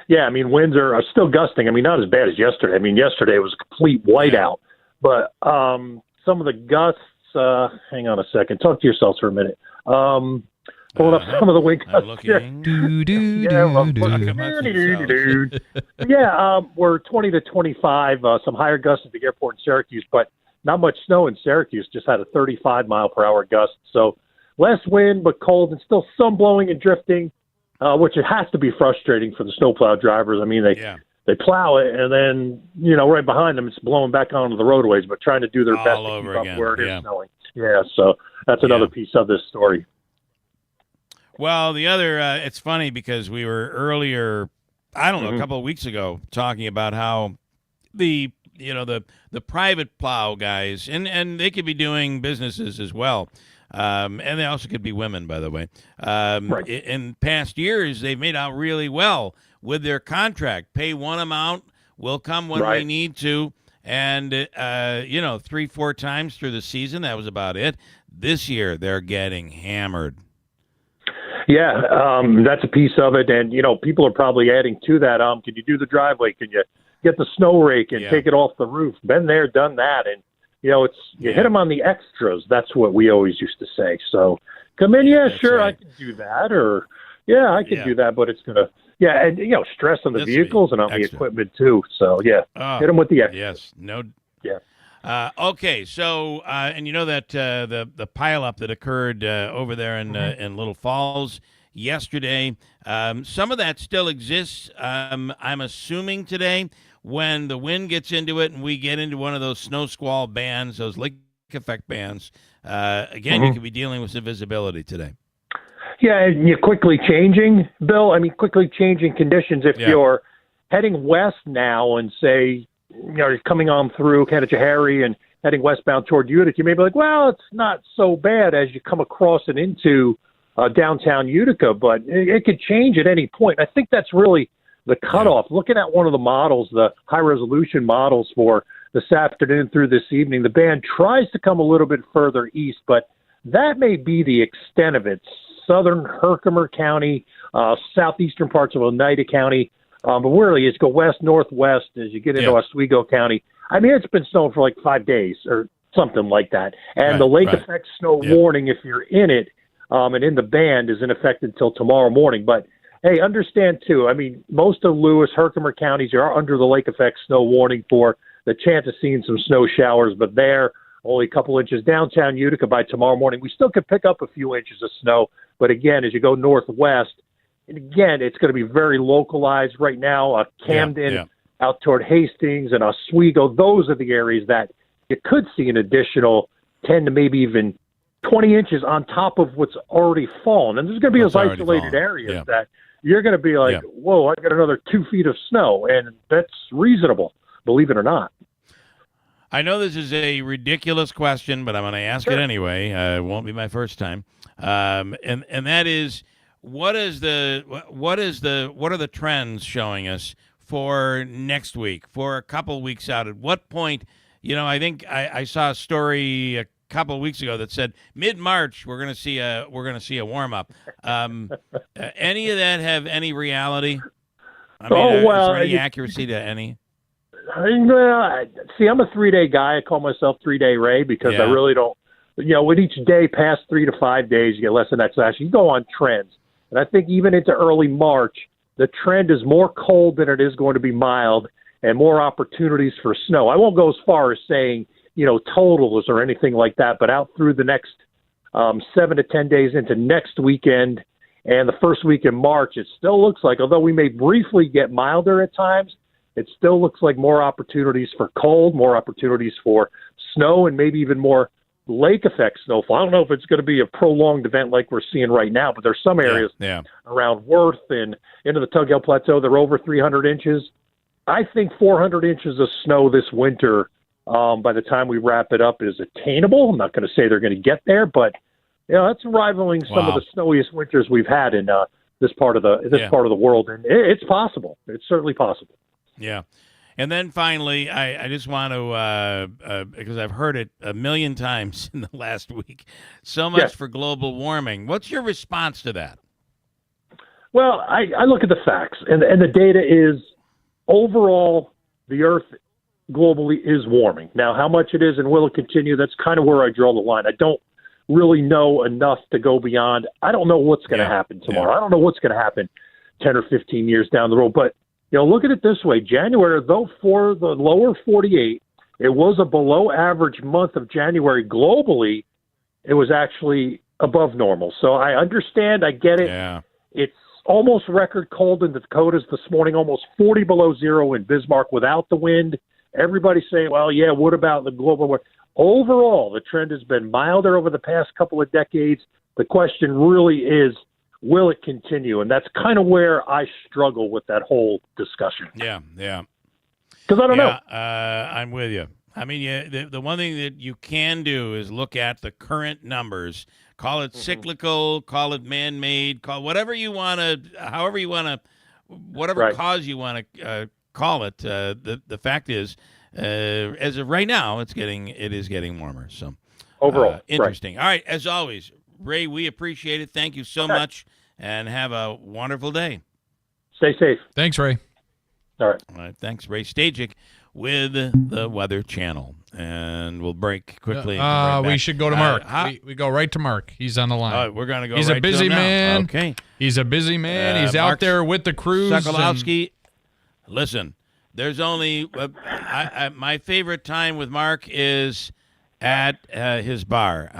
Yeah, I mean, winds are still gusting. I mean, not as bad as yesterday. I mean, yesterday was a complete whiteout, but some of the gusts. Hang on a second. Talk to yourselves for a minute. Pulling up some of the wind gusts here. We're 20 to 25. Some higher gusts at the airport in Syracuse, but not much snow in Syracuse, just had a 35-mile-per-hour gust. So less wind, but cold, and still some blowing and drifting, which it has to be frustrating for the snowplow drivers. I mean, they plow it, and then, right behind them, it's blowing back onto the roadways, but trying to do their best to keep up where it is snowing. Yeah, so that's another piece of this story. Well, the other, it's funny because we were earlier, I don't know, a couple of weeks ago, talking about how the private plow guys, and they could be doing businesses as well, and they also could be women, by the way. In past years, they've made out really well with their contract. Pay one amount, we'll come when we need to, and 3-4 times through the season, that was about it. This year, they're getting hammered. Yeah, that's a piece of it, and people are probably adding to that. Can you do the driveway? Can you get the snow rake and take it off the roof? Been there, done that, and you hit them on the extras. That's what we always used to say. So come in, sure, I can do that, or I can do that, but it's gonna, and stress on the vehicles and on the equipment too. So hit them with the extras. Yes, no. Yeah. Okay, so and you know that the pileup that occurred over there in Little Falls yesterday, some of that still exists. I'm assuming today, when the wind gets into it and we get into one of those snow squall bands, those lake effect bands, again, you could be dealing with some visibility today. Yeah, and you're quickly changing, Bill. I mean, quickly changing conditions. If you're heading west now and say, you're coming on through Canachahari and heading westbound toward Utica, you may be like, well, it's not so bad as you come across and into downtown Utica, but it could change at any point. I think that's really the cutoff. Looking at one of the models, the high-resolution models for this afternoon through this evening, the band tries to come a little bit further east, but that may be the extent of it. Southern Herkimer County, southeastern parts of Oneida County, but really, as you go west, northwest, as you get into Oswego County, I mean, it's been snowing for like 5 days or something like that. And the lake effect snow warning, if you're in it and in the band, is in effect until tomorrow morning. But, hey, understand, too, I mean, most of Lewis, Herkimer counties are under the lake effect snow warning for the chance of seeing some snow showers, but they're only a couple inches. Downtown Utica by tomorrow morning, we still could pick up a few inches of snow. But, again, as you go northwest, and again, it's going to be very localized right now. Camden, out toward Hastings and Oswego, those are the areas that you could see an additional 10 to maybe even 20 inches on top of what's already fallen. And there's going to be those isolated areas that you're going to be like, whoa, I got another 2 feet of snow. And that's reasonable, believe it or not. I know this is a ridiculous question, but I'm going to ask it anyway. It won't be my first time. And that is, what are the trends showing us for next week, for a couple weeks out? At what point, I think I saw a story a couple of weeks ago that said mid-March we're going to see a warm up. Any of that have any reality? I mean, is there any accuracy to any? See, I'm a 3-day guy. I call myself 3-day Ray because I really don't. With each day past 3 to 5 days, you get less than that. So actually, you go on trends. And I think even into early March, the trend is more cold than it is going to be mild and more opportunities for snow. I won't go as far as saying, totals or anything like that, but out through the next 7 to 10 days into next weekend and the first week in March, it still looks like, although we may briefly get milder at times, it still looks like more opportunities for cold, more opportunities for snow, and maybe even more lake effect snowfall. I don't know if it's going to be a prolonged event like we're seeing right now, but there's some areas around Worth and into the Tug Hill Plateau that are over 300 inches. I think 400 inches of snow this winter, by the time we wrap it up, is attainable. I'm not going to say they're going to get there, but that's rivaling some of the snowiest winters we've had in this part of the world, and it's possible. It's certainly possible. Yeah. And then finally, I just want to, because I've heard it a million times in the last week, so much for global warming. What's your response to that? Well, I look at the facts, and the data is overall the Earth globally is warming. Now, how much it is and will it continue, that's kind of where I draw the line. I don't really know enough to go beyond. I don't know what's going to happen tomorrow. I don't know what's going to happen 10 or 15 years down the road, but look at it this way. January, though for the lower 48, it was a below average month of January globally, it was actually above normal. So I understand. I get it. Yeah. It's almost record cold in the Dakotas this morning, almost 40 below zero in Bismarck without the wind. Everybody's saying, well, yeah, what about the global warming? Overall, the trend has been milder over the past couple of decades. The question really is, will it continue? And that's kind of where I struggle with that whole discussion. Yeah. Because I don't know. I'm with you. I mean, the one thing that you can do is look at the current numbers. Call it cyclical, call it man-made, call whatever you want to, however you want to, whatever cause you want to call it. The fact is, as of right now, it is getting warmer. So overall, interesting. All right, as always, Ray, we appreciate it. Thank you so much, and have a wonderful day. Stay safe. Thanks, Ray. All right. All right. Thanks, Ray Stajic with the Weather Channel. And we'll break quickly. We should go to Mark. We go right to Mark. He's on the line. We're going to go He's right a busy to him man. Now. Okay. He's a busy man. He's out there with the crews. Sokolowski, listen, there's only my favorite time with Mark is at his bar.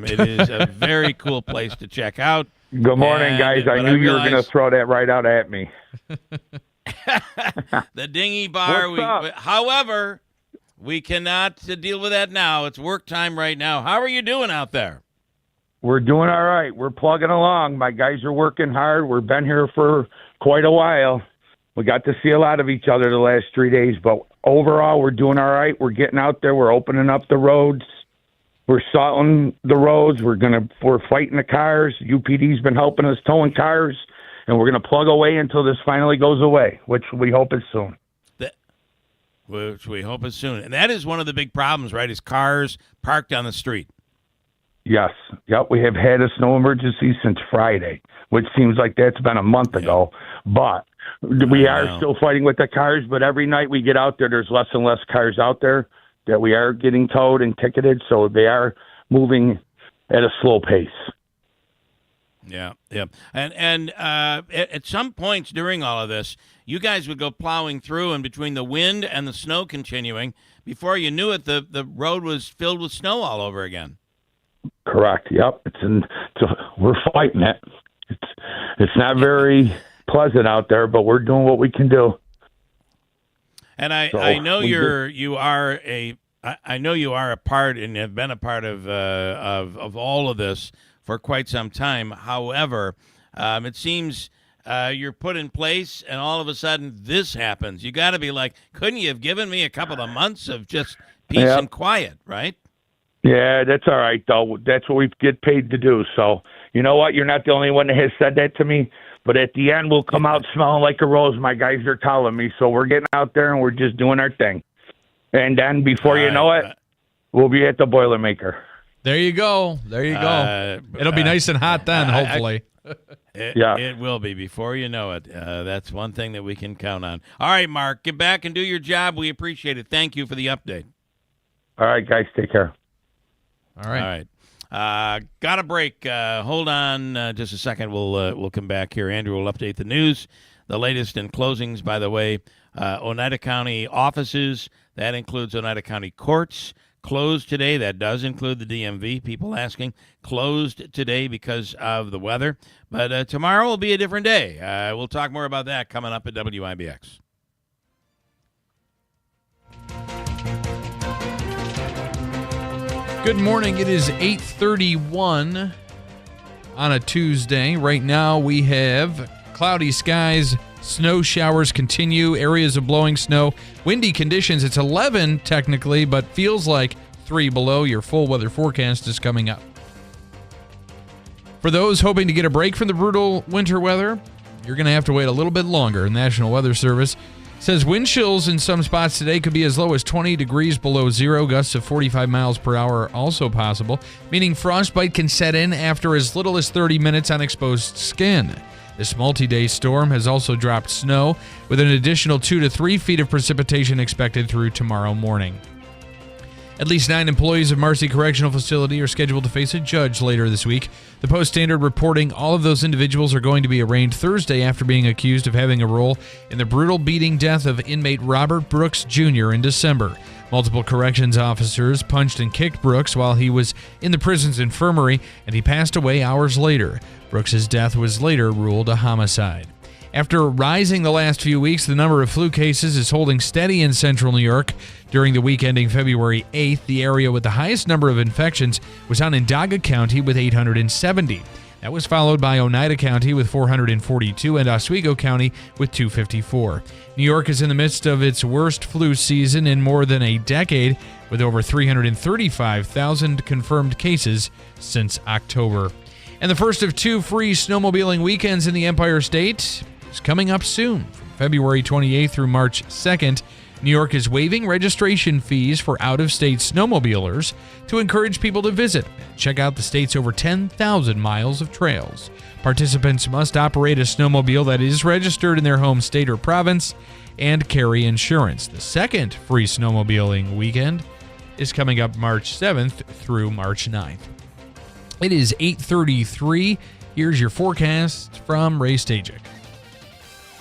It is a very cool place to check out. Good morning, guys. I knew you were going to throw that right out at me. The Dingy Bar. However, we cannot deal with that now. It's work time right now. How are you doing out there? We're doing all right. We're plugging along. My guys are working hard. We've been here for quite a while. We got to see a lot of each other the last 3 days, but overall, we're doing all right. We're getting out there. We're opening up the roads. We're salting the roads. We're fighting the cars. UPD's been helping us towing cars, and we're going to plug away until this finally goes away, which we hope is soon. Which we hope is soon. And that is one of the big problems, right, is cars parked on the street. Yes. Yep. We have had a snow emergency since Friday, which seems like that's been a month ago. But we are still fighting with the cars. But every night we get out there, there's less and less cars out there that we are getting towed and ticketed. So they are moving at a slow pace. Yeah. And at some points during all of this, you guys would go plowing through, and between the wind and the snow continuing, before you knew it, the road was filled with snow all over again. Correct. Yep. We're fighting it. It's not very pleasant out there, but we're doing what we can do. And I know you are a part and have been a part of all of this for quite some time. However, it seems you're put in place, and all of a sudden this happens. You got to be like, couldn't you have given me a couple of months of just peace and quiet, right? Yeah, that's all right, though. That's what we get paid to do. So, you know what? You're not the only one that has said that to me. But at the end, we'll come out smelling like a rose, my guys are telling me. So we're getting out there, and we're just doing our thing. And then before you know it, we'll be at the Boilermaker. There you go. It'll be nice and hot then, hopefully. It will be before you know it. That's one thing that we can count on. All right, Mark, get back and do your job. We appreciate it. Thank you for the update. All right, guys, take care. All right. Got a break. Hold on just a second. We'll come back here. Andrew will update the news. The latest in closings, by the way, Oneida County offices, that includes Oneida County courts, closed today. That does include the DMV, people asking. Closed today because of the weather. But tomorrow will be a different day. We'll talk more about that coming up at WIBX. Good morning. It is 8:31 on a Tuesday. Right now we have cloudy skies. Snow showers continue. Areas of blowing snow. Windy conditions. It's 11 technically, but feels like 3 below. Your full weather forecast is coming up. For those hoping to get a break from the brutal winter weather, you're going to have to wait a little bit longer. The National Weather Service says wind chills in some spots today could be as low as 20 degrees below zero. Gusts of 45 miles per hour are also possible, meaning frostbite can set in after as little as 30 minutes on exposed skin. This multi-day storm has also dropped snow, with an additional 2 to 3 feet of precipitation expected through tomorrow morning. At least 9 employees of Marcy Correctional Facility are scheduled to face a judge later this week. The Post-Standard reporting all of those individuals are going to be arraigned Thursday after being accused of having a role in the brutal beating death of inmate Robert Brooks Jr. in December. Multiple corrections officers punched and kicked Brooks while he was in the prison's infirmary, and he passed away hours later. Brooks's death was later ruled a homicide. After rising the last few weeks, the number of flu cases is holding steady in central New York. During the week ending February 8th, the area with the highest number of infections was Onondaga County with 870. That was followed by Oneida County with 442 and Oswego County with 254. New York is in the midst of its worst flu season in more than a decade, with over 335,000 confirmed cases since October. And the first of 2 free snowmobiling weekends in the Empire State is coming up soon. From February 28th through March 2nd, New York is waiving registration fees for out-of-state snowmobilers to encourage people to visit and check out the state's over 10,000 miles of trails. Participants must operate a snowmobile that is registered in their home state or province and carry insurance. The second free snowmobiling weekend is coming up March 7th through March 9th. It is 8:33. Here's your forecast from Ray Stajic.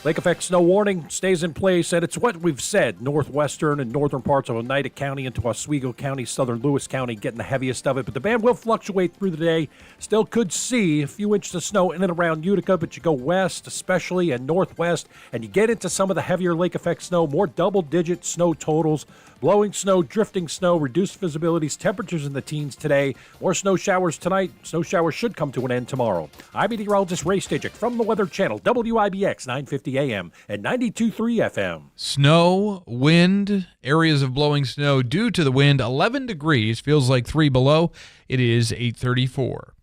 Lake effect snow warning stays in place, and it's what we've said. Northwestern and northern parts of Oneida County into Oswego County, southern Lewis County getting the heaviest of it, but the band will fluctuate through the day. Still could see a few inches of snow in and around Utica, but you go west especially and northwest, and you get into some of the heavier lake effect snow, more double-digit snow totals. Blowing snow, drifting snow, reduced visibilities, temperatures in the teens today. More snow showers tonight. Snow showers should come to an end tomorrow. I'm meteorologist Ray Stajic from the Weather Channel, WIBX 950 AM and 92.3 FM. Snow, wind, areas of blowing snow due to the wind, 11 degrees, feels like 3 below. It is 8:34.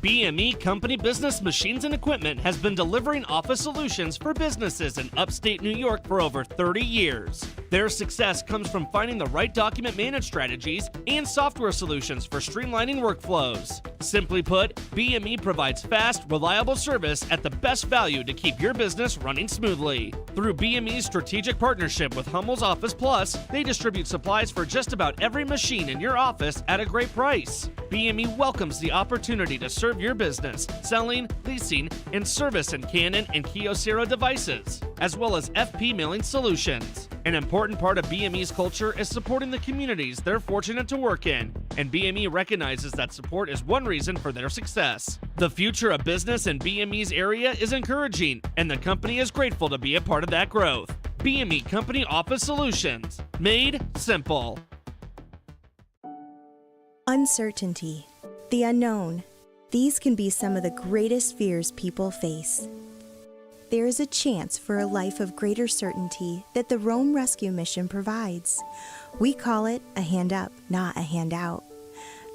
BME Company Business Machines and Equipment has been delivering office solutions for businesses in upstate New York for over 30 years. Their success comes from finding the right document management strategies and software solutions for streamlining workflows. Simply put, BME provides fast, reliable service at the best value to keep your business running smoothly. Through BME's strategic partnership with Hummel's Office Plus, they distribute supplies for just about every machine in your office at a great price. BME welcomes the opportunity to serve your business, selling, leasing, and service in Canon and Kyocera devices, as well as FP mailing solutions. An important part of BME's culture is supporting the communities they're fortunate to work in, and BME recognizes that support is one reason for their success. The future of business in BME's area is encouraging, and the company is grateful to be a part of that growth. BME Company Office Solutions, made simple. Uncertainty, the unknown. These can be some of the greatest fears people face. There is a chance for a life of greater certainty that the Rome Rescue Mission provides. We call it a hand up, not a handout.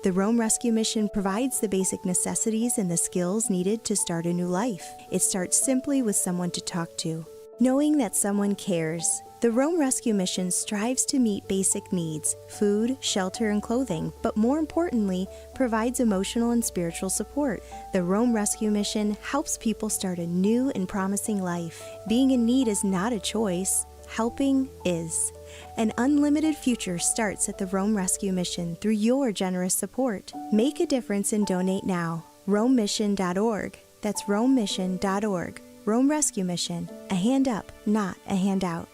The Rome Rescue Mission provides the basic necessities and the skills needed to start a new life. It starts simply with someone to talk to. Knowing that someone cares, the Rome Rescue Mission strives to meet basic needs, food, shelter, and clothing, but more importantly, provides emotional and spiritual support. The Rome Rescue Mission helps people start a new and promising life. Being in need is not a choice. Helping is. An unlimited future starts at the Rome Rescue Mission through your generous support. Make a difference and donate now. RomeMission.org. That's RomeMission.org. Rome Rescue Mission. A hand up, not a handout.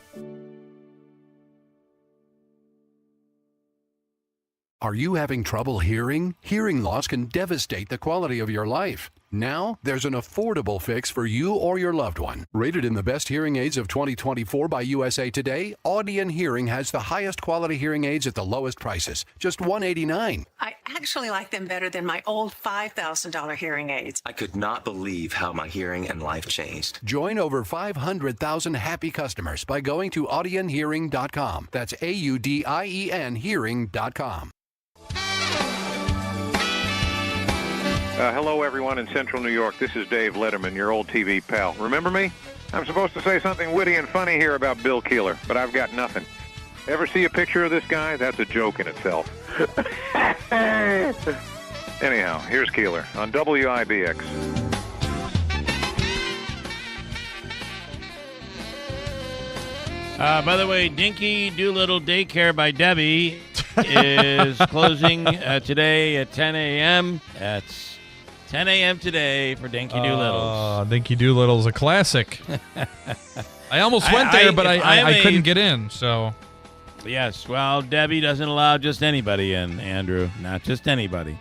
Are you having trouble hearing? Hearing loss can devastate the quality of your life. Now, there's an affordable fix for you or your loved one. Rated in the best hearing aids of 2024 by USA Today, Audion Hearing has the highest quality hearing aids at the lowest prices, just $189. I actually like them better than my old $5,000 hearing aids. I could not believe how my hearing and life changed. Join over 500,000 happy customers by going to audionhearing.com. That's AUDIEN hearing.com. Hello, everyone in Central New York. This is Dave Letterman, your old TV pal. Remember me? I'm supposed to say something witty and funny here about Bill Keeler, but I've got nothing. Ever see a picture of this guy? That's a joke in itself. Anyhow, here's Keeler on WIBX. By the way, Dinky Doolittle Daycare by Debbie is closing today at 10 a.m. That's 10 a.m. today for Dinky Doolittles. Dinky Doolittle's a classic. I almost went there, but I couldn't get in. So, yes. Well, Debbie doesn't allow just anybody in, Andrew. Not just anybody.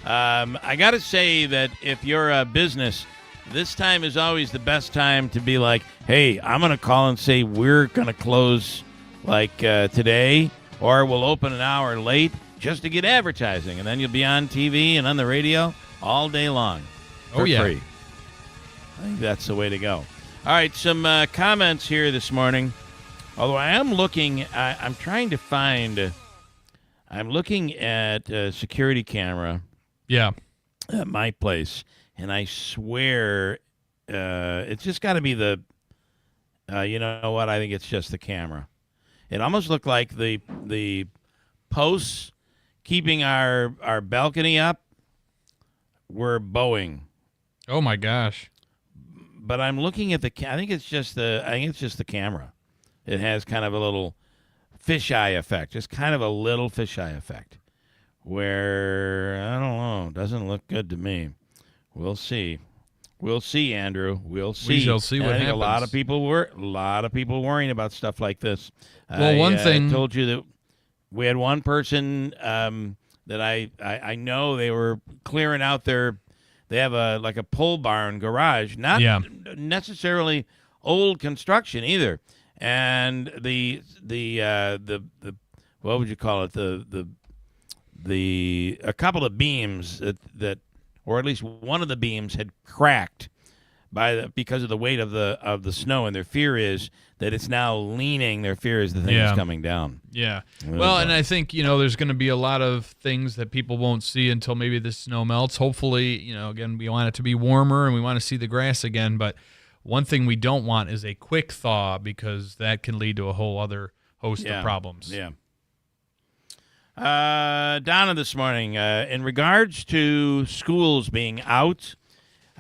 I got to say that if you're a business, this time is always the best time to be like, hey, I'm going to call and say we're going to close like today, or we'll open an hour late just to get advertising. And then you'll be on TV and on the radio all day long for free. I think that's the way to go. All right, some comments here this morning. Although I am looking, I'm trying to find, I'm looking at a security camera. Yeah. At my place, and I swear it's just got to be the, you know what, I think it's just the camera. It almost looked like the posts keeping our balcony up were bowing. Oh, my gosh. But I'm looking at I think it's just the camera. It has kind of a little fisheye effect, just kind of a little fisheye effect. Where, I don't know, doesn't look good to me. We'll see. We'll see, Andrew. We'll see. We shall see what happens. A lot of people worrying about stuff like this. Well, one thing I told you that we had one person that I know they were clearing out their. They have a pole barn garage, not necessarily old construction either, and the what would you call it, a couple of beams that or at least one of the beams had cracked because of the weight of the snow, and their fear is that it's now leaning. Their fear is the thing is coming down. Yeah. Well, and I think, there's going to be a lot of things that people won't see until maybe the snow melts. Hopefully, again, we want it to be warmer and we want to see the grass again, but one thing we don't want is a quick thaw, because that can lead to a whole other host of problems. Yeah. Donna this morning, in regards to schools being out,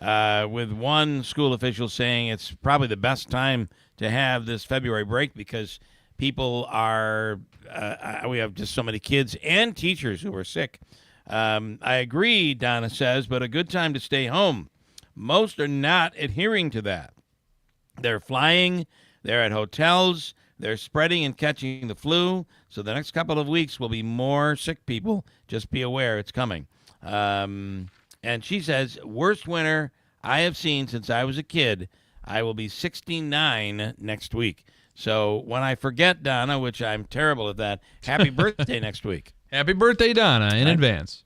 with one school official saying it's probably the best time to have this February break because people are, we have just so many kids and teachers who are sick. I agree, Donna says, but a good time to stay home. Most are not adhering to that. They're flying, they're at hotels, they're spreading and catching the flu. So the next couple of weeks will be more sick people. Just be aware it's coming. And she says, worst winter I have seen since I was a kid. I will be 69 next week. So when I forget, Donna, which I'm terrible at that, happy birthday next week. Happy birthday, Donna, in advance.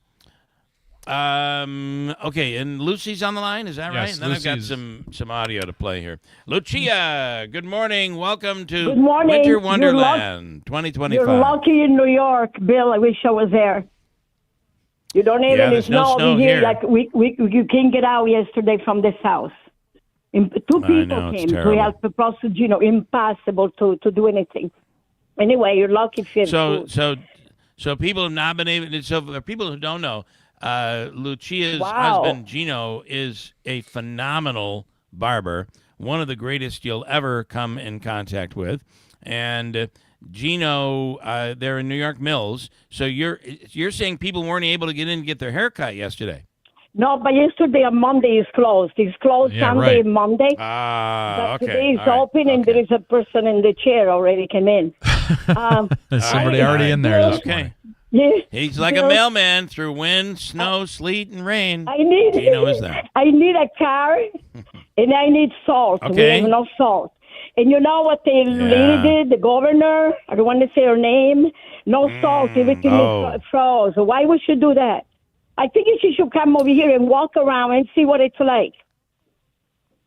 Okay, and Lucy's on the line, is that right? And then I've got some audio to play here. Lucia, good morning. Welcome to Winter Wonderland 2025. You're lucky in New York, Bill. I wish I was there. You don't need any snow over here. Like you can't get out yesterday from this house. Two people came to help the process. Impossible to do anything. Anyway, you're lucky. So people have not been able. So for people who don't know, Lucia's husband Gino is a phenomenal barber, one of the greatest you'll ever come in contact with, and Gino, they're in New York Mills. So you're saying people weren't able to get in and get their hair cut yesterday? No, but yesterday on Monday is closed. It's closed Sunday and Monday. But today is open, and there is a person in the chair already came in. There's somebody already in there this morning. Yeah. He's like a mailman through wind, snow, sleet, and rain. Gino is that. I need a car, and I need salt. Okay. We have no salt. And you know what the lady did, the governor? I don't want to say her name. No salt. Everything is froze. Why would she do that? I think she should come over here and walk around and see what it's like.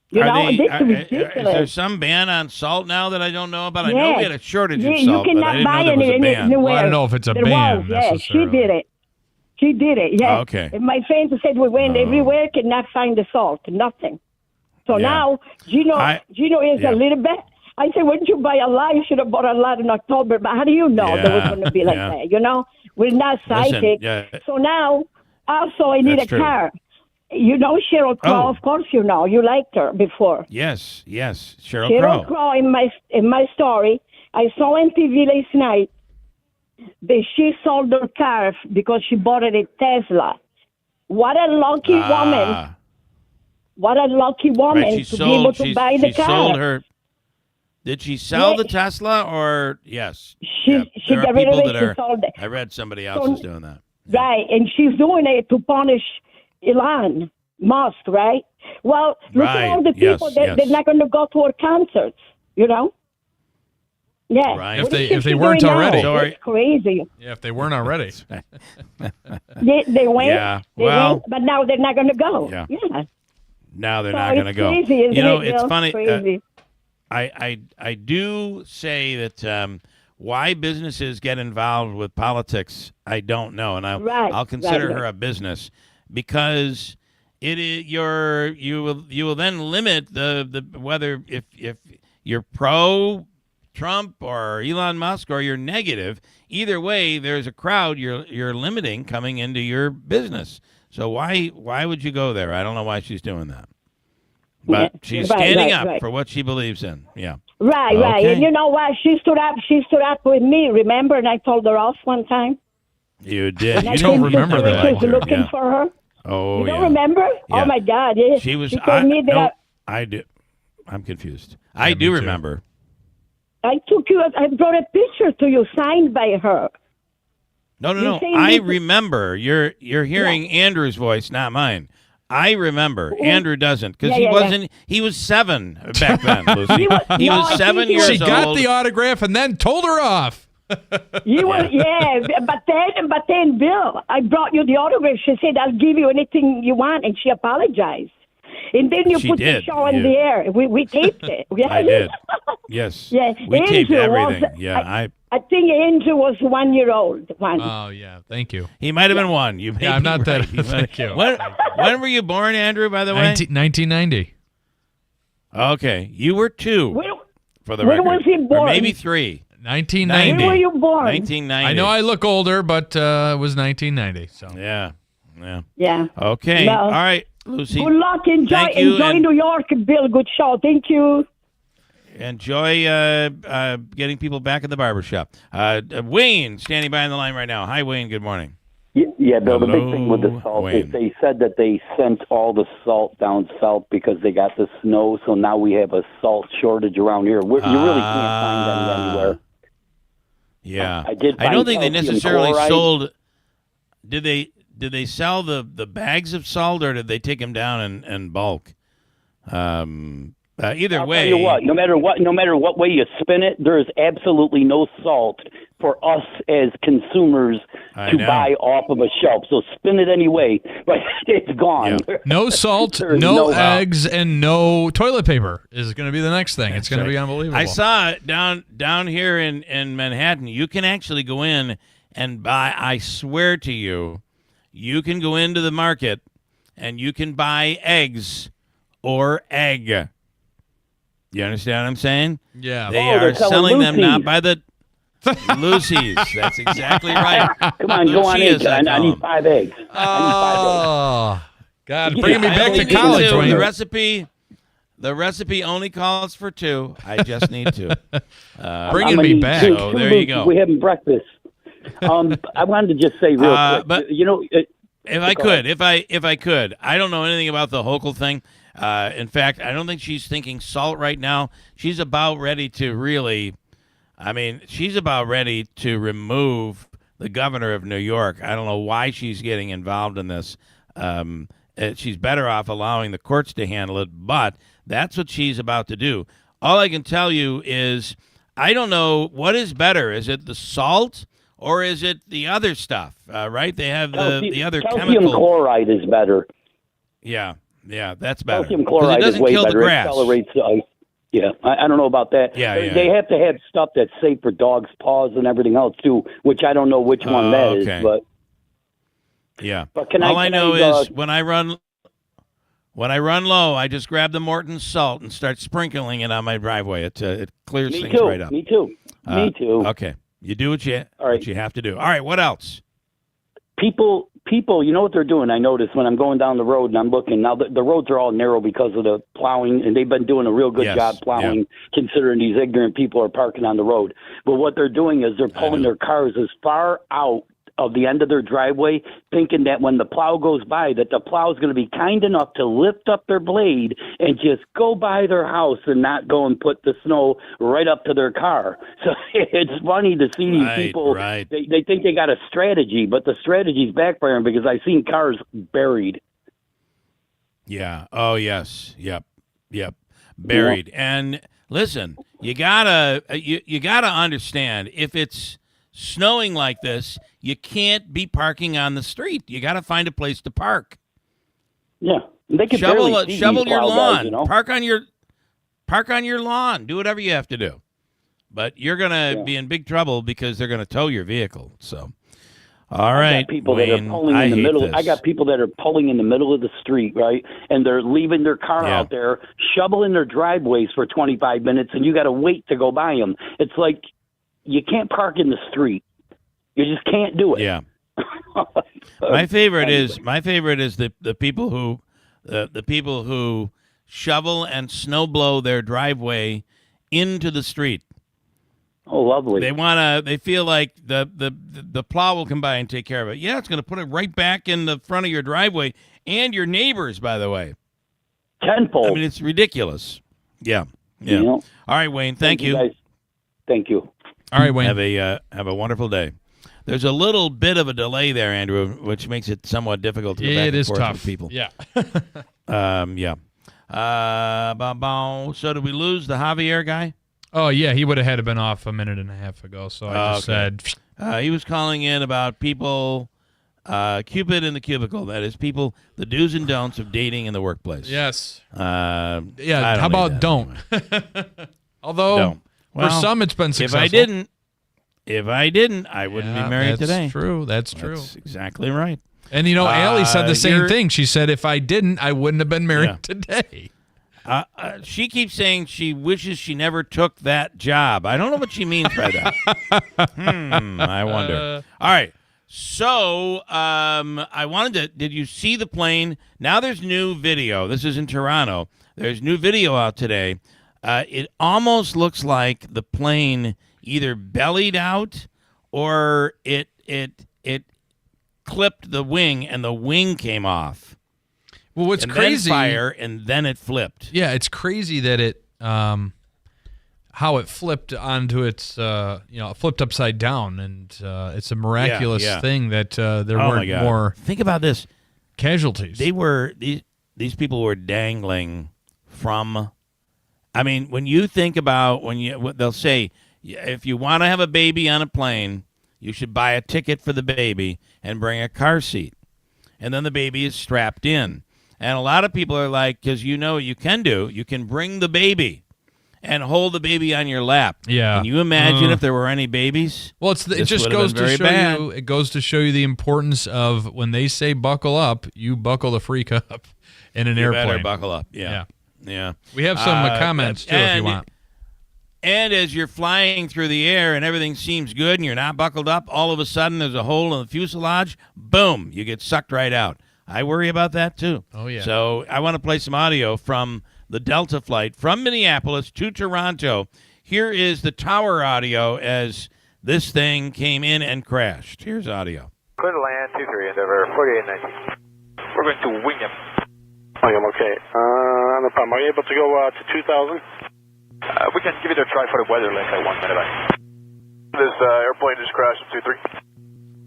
This is ridiculous. Is there some ban on salt now that I don't know about? I know we had a shortage of salt, you cannot but I didn't buy know there was a ban. anywhere. Well, I don't know if it's a ban necessarily. She did it. She did it, yes. Okay. And my friends said we went everywhere, could not find the salt, nothing. So now, Gino is a little bit. I said, wouldn't you buy a lot? You should have bought a lot in October. But how do you know that was going to be like that? We're not psychic. So now, also, I need a car. You know Sheryl Crow, of course you know. You liked her before. Yes, Sheryl Crow. Crow in my story, I saw on TV last night that she sold her car because she bought it at Tesla. What a lucky woman. What a lucky woman to be able to buy the car. Did she sell the Tesla or yes? She there are people that are. Sold it. I read somebody else is doing that. Right, and she's doing it to punish Elon Musk, right? Well, look at all the people that they're not going to go to her concerts, you know? Yeah. Right. If they weren't already. It's crazy. Yeah, if they weren't already. they went. Yeah. They went, but now they're not going to go. Yeah. Yeah. Now they're So not going to go. Crazy, isn't it's funny. Crazy. I do say that why businesses get involved with politics, I don't know, and I'll consider her a business because it is you will then limit the whether if you're pro Trump or Elon Musk or you're negative. Either way, there's a crowd you're limiting coming into your business. So why would you go there? I don't know why she's doing that. But she's standing up for what she believes in. Yeah. Right. And you know what? She stood up with me, remember? And I told her off one time. You did. You don't remember that. She was looking for her. Oh, you don't remember? Yeah. Oh, my God. Yeah. She was. She told me that I do. I'm confused. I do remember. I took you. I brought a picture to you signed by her. No. I remember. You're hearing Andrew's voice, not mine. I remember. Andrew doesn't because he wasn't. He was 7 back then, Lucy. he was 7 years old. She got the autograph and then told her off. You were, but then, Bill, I brought you the autograph. She said, "I'll give you anything you want," and she apologized. And then you put the show on the air. We taped it. I did. Yes. Yeah. We taped everything. I think Andrew was 1 year old. Oh yeah, thank you. He might have been 1. I'm not that. Thank you. When were you born, Andrew? By the way, 1990. Okay, you were 2. For the when record, was he born? Or maybe 3. 1990. When were you born? 1990. I know I look older, but it was 1990. So yeah. Well, Okay. All right, Lucy. Good luck. Enjoy New York, Bill. Good show. Thank you. Enjoy getting people back in the barbershop. Wayne, standing by on the line right now. Hi, Wayne. Good morning. Yeah, Bill, the big Hello, thing with the salt Wayne. is they said that they sent all the salt down south because they got the snow, so now we have a salt shortage around here. You really can't find them anywhere. Yeah. I don't think they necessarily chloride. sold. Did they sell the bags of salt, or did they take them down in bulk? Either way, I'll tell you what, no matter what way you spin it, there is absolutely no salt for us as consumers to buy off of a shelf. So spin it anyway, but it's gone. Yeah. No salt, no eggs, and no toilet paper is going to be the next thing. It's going to be unbelievable. I saw it down here in Manhattan. You can actually go in and buy. I swear to you, you can go into the market and you can buy eggs or egg. You understand what I'm saying? Yeah. They are selling them not by the Lucy's. That's exactly right. Come on, go on in. I need 5 eggs. Oh, God, bringing me back to college, Wayne. The recipe only calls for 2. I just need 2. Bringing me back. So there you go. We're having breakfast. I wanted to just say real quick. But if I could, I don't know anything about the Hochul thing. In fact, I don't think she's thinking salt right now. She's about ready to she's about ready to remove the governor of New York. I don't know why she's getting involved in this. She's better off allowing the courts to handle it, but that's what she's about to do. All I can tell you is I don't know what is better. Is it the salt or is it the other stuff? Right? They have the other calcium chemical. chloride is better. Yeah, that's better. Calcium chloride is way better. It accelerates the ice. Yeah, I don't know about that. Yeah. They have to have stuff that's safe for dogs' paws and everything else too, which I don't know which one that is. But yeah, but all I know is when I run low, I just grab the Morton's salt and start sprinkling it on my driveway. It clears things right up. Me too. Okay, you do what you have to do. All right, what else? People, you know what they're doing? I notice when I'm going down the road and I'm looking. Now, the roads are all narrow because of the plowing, and they've been doing a real good job plowing, considering these ignorant people are parking on the road. But what they're doing is they're pulling their cars as far out of the end of their driveway, thinking that when the plow goes by, that the plow is going to be kind enough to lift up their blade and just go by their house and not go and put the snow right up to their car. So it's funny to see these people. Right. They think they got a strategy, but the strategy's backfiring because I've seen cars buried. Yeah. Oh, yes. Yep. Buried. Yeah. And listen, you gotta understand, if it's snowing like this, you can't be parking on the street. You got to find a place to park. Yeah, they can shovel your lawn. Guys, Park on your lawn. Do whatever you have to do. But you're gonna be in big trouble because they're gonna tow your vehicle. So, all right, I got people Wayne, that are pulling in the middle. this. I got people that are pulling in the middle of the street, right, and they're leaving their car out there, shoveling their driveways for 25 minutes, and you got to wait to go by them. It's like you can't park in the street. You just can't do it. Yeah. My favorite is the people who shovel and snow blow their driveway into the street. Oh, lovely. They feel like the plow will come by and take care of it. Yeah, it's going to put it right back in the front of your driveway and your neighbors, by the way. Tenfold. I mean, it's ridiculous. Yeah. You know? All right, Wayne, thank you. Guys. Thank you. All right, Wayne. Have a wonderful day. There's a little bit of a delay there, Andrew, which makes it somewhat difficult to go back and forth with people. Yeah. Yeah. So did we lose the Javier guy? Oh, yeah, he would have had to been off a minute and a half ago, so I just said... he was calling in about people, Cupid in the cubicle, that is, people, the do's and don'ts of dating in the workplace. Yes. How about don't? Although, don't. Well, for some, it's been successful. If I didn't, I wouldn't be married today. That's true. That's exactly right. And, Allie said the same thing. She said, if I didn't, I wouldn't have been married today. She keeps saying she wishes she never took that job. I don't know what she means by that. I wonder. All right. So I wanted to, did you see the plane? Now there's new video. This is in Toronto. There's new video out today. It almost looks like the plane either bellied out or it clipped the wing and the wing came off. Well, what's crazy? Then fire, and then it flipped. Yeah, it's crazy that it, how it flipped onto its, flipped upside down, and it's a miraculous thing that there weren't more. Think about this: casualties. These people were dangling from. I mean, when you think about they'll say, if you want to have a baby on a plane, you should buy a ticket for the baby and bring a car seat, and then the baby is strapped in. And a lot of people are like, because you can bring the baby and hold the baby on your lap. Yeah. Can you imagine if there were any babies? Well, it just goes to show you. It goes to show you the importance of when they say buckle up, you buckle the freak up in an airplane. Better buckle up. Yeah. We have some comments too, if you want. And as you're flying through the air and everything seems good and you're not buckled up, all of a sudden there's a hole in the fuselage. Boom! You get sucked right out. I worry about that, too. Oh, yeah. So I want to play some audio from the Delta flight from Minneapolis to Toronto. Here is the tower audio as this thing came in and crashed. Here's audio. Clear to land, 23, Endeavor, 4819. We're going to Wingham. Wingham, okay. No problem. Are you able to go to 2,000? We can give it a try for the weather link at 1 minute back. This airplane just crashed at 23.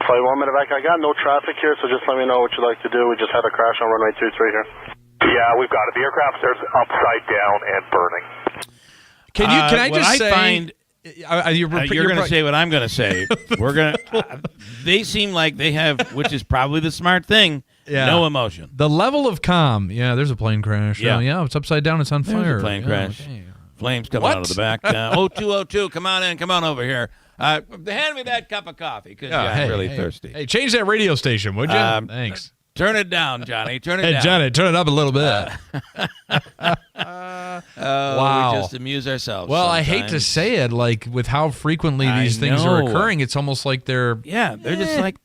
Flight 1 minute back. I got no traffic here, so just let me know what you'd like to do. We just had a crash on runway 23 here. Yeah, we've got it. The aircraft is upside down and burning. Can I just say? You're going to say what I'm going to say. We're going to. They seem like they have, which is probably the smart thing. Yeah. No emotion. The level of calm. Yeah, there's a plane crash. Yeah, it's upside down. It's on fire. There's a plane crash. Okay. Flames coming out of the back. 0202, come on in. Come on over here. Hand me that cup of coffee because I'm really thirsty. Hey, change that radio station, would you? Thanks. Turn it down, Johnny. Turn it down. Hey, Johnny, turn it up a little bit. Wow. We just amuse ourselves. Well, sometimes. I hate to say it, like with how frequently these things are occurring, it's almost like they're just like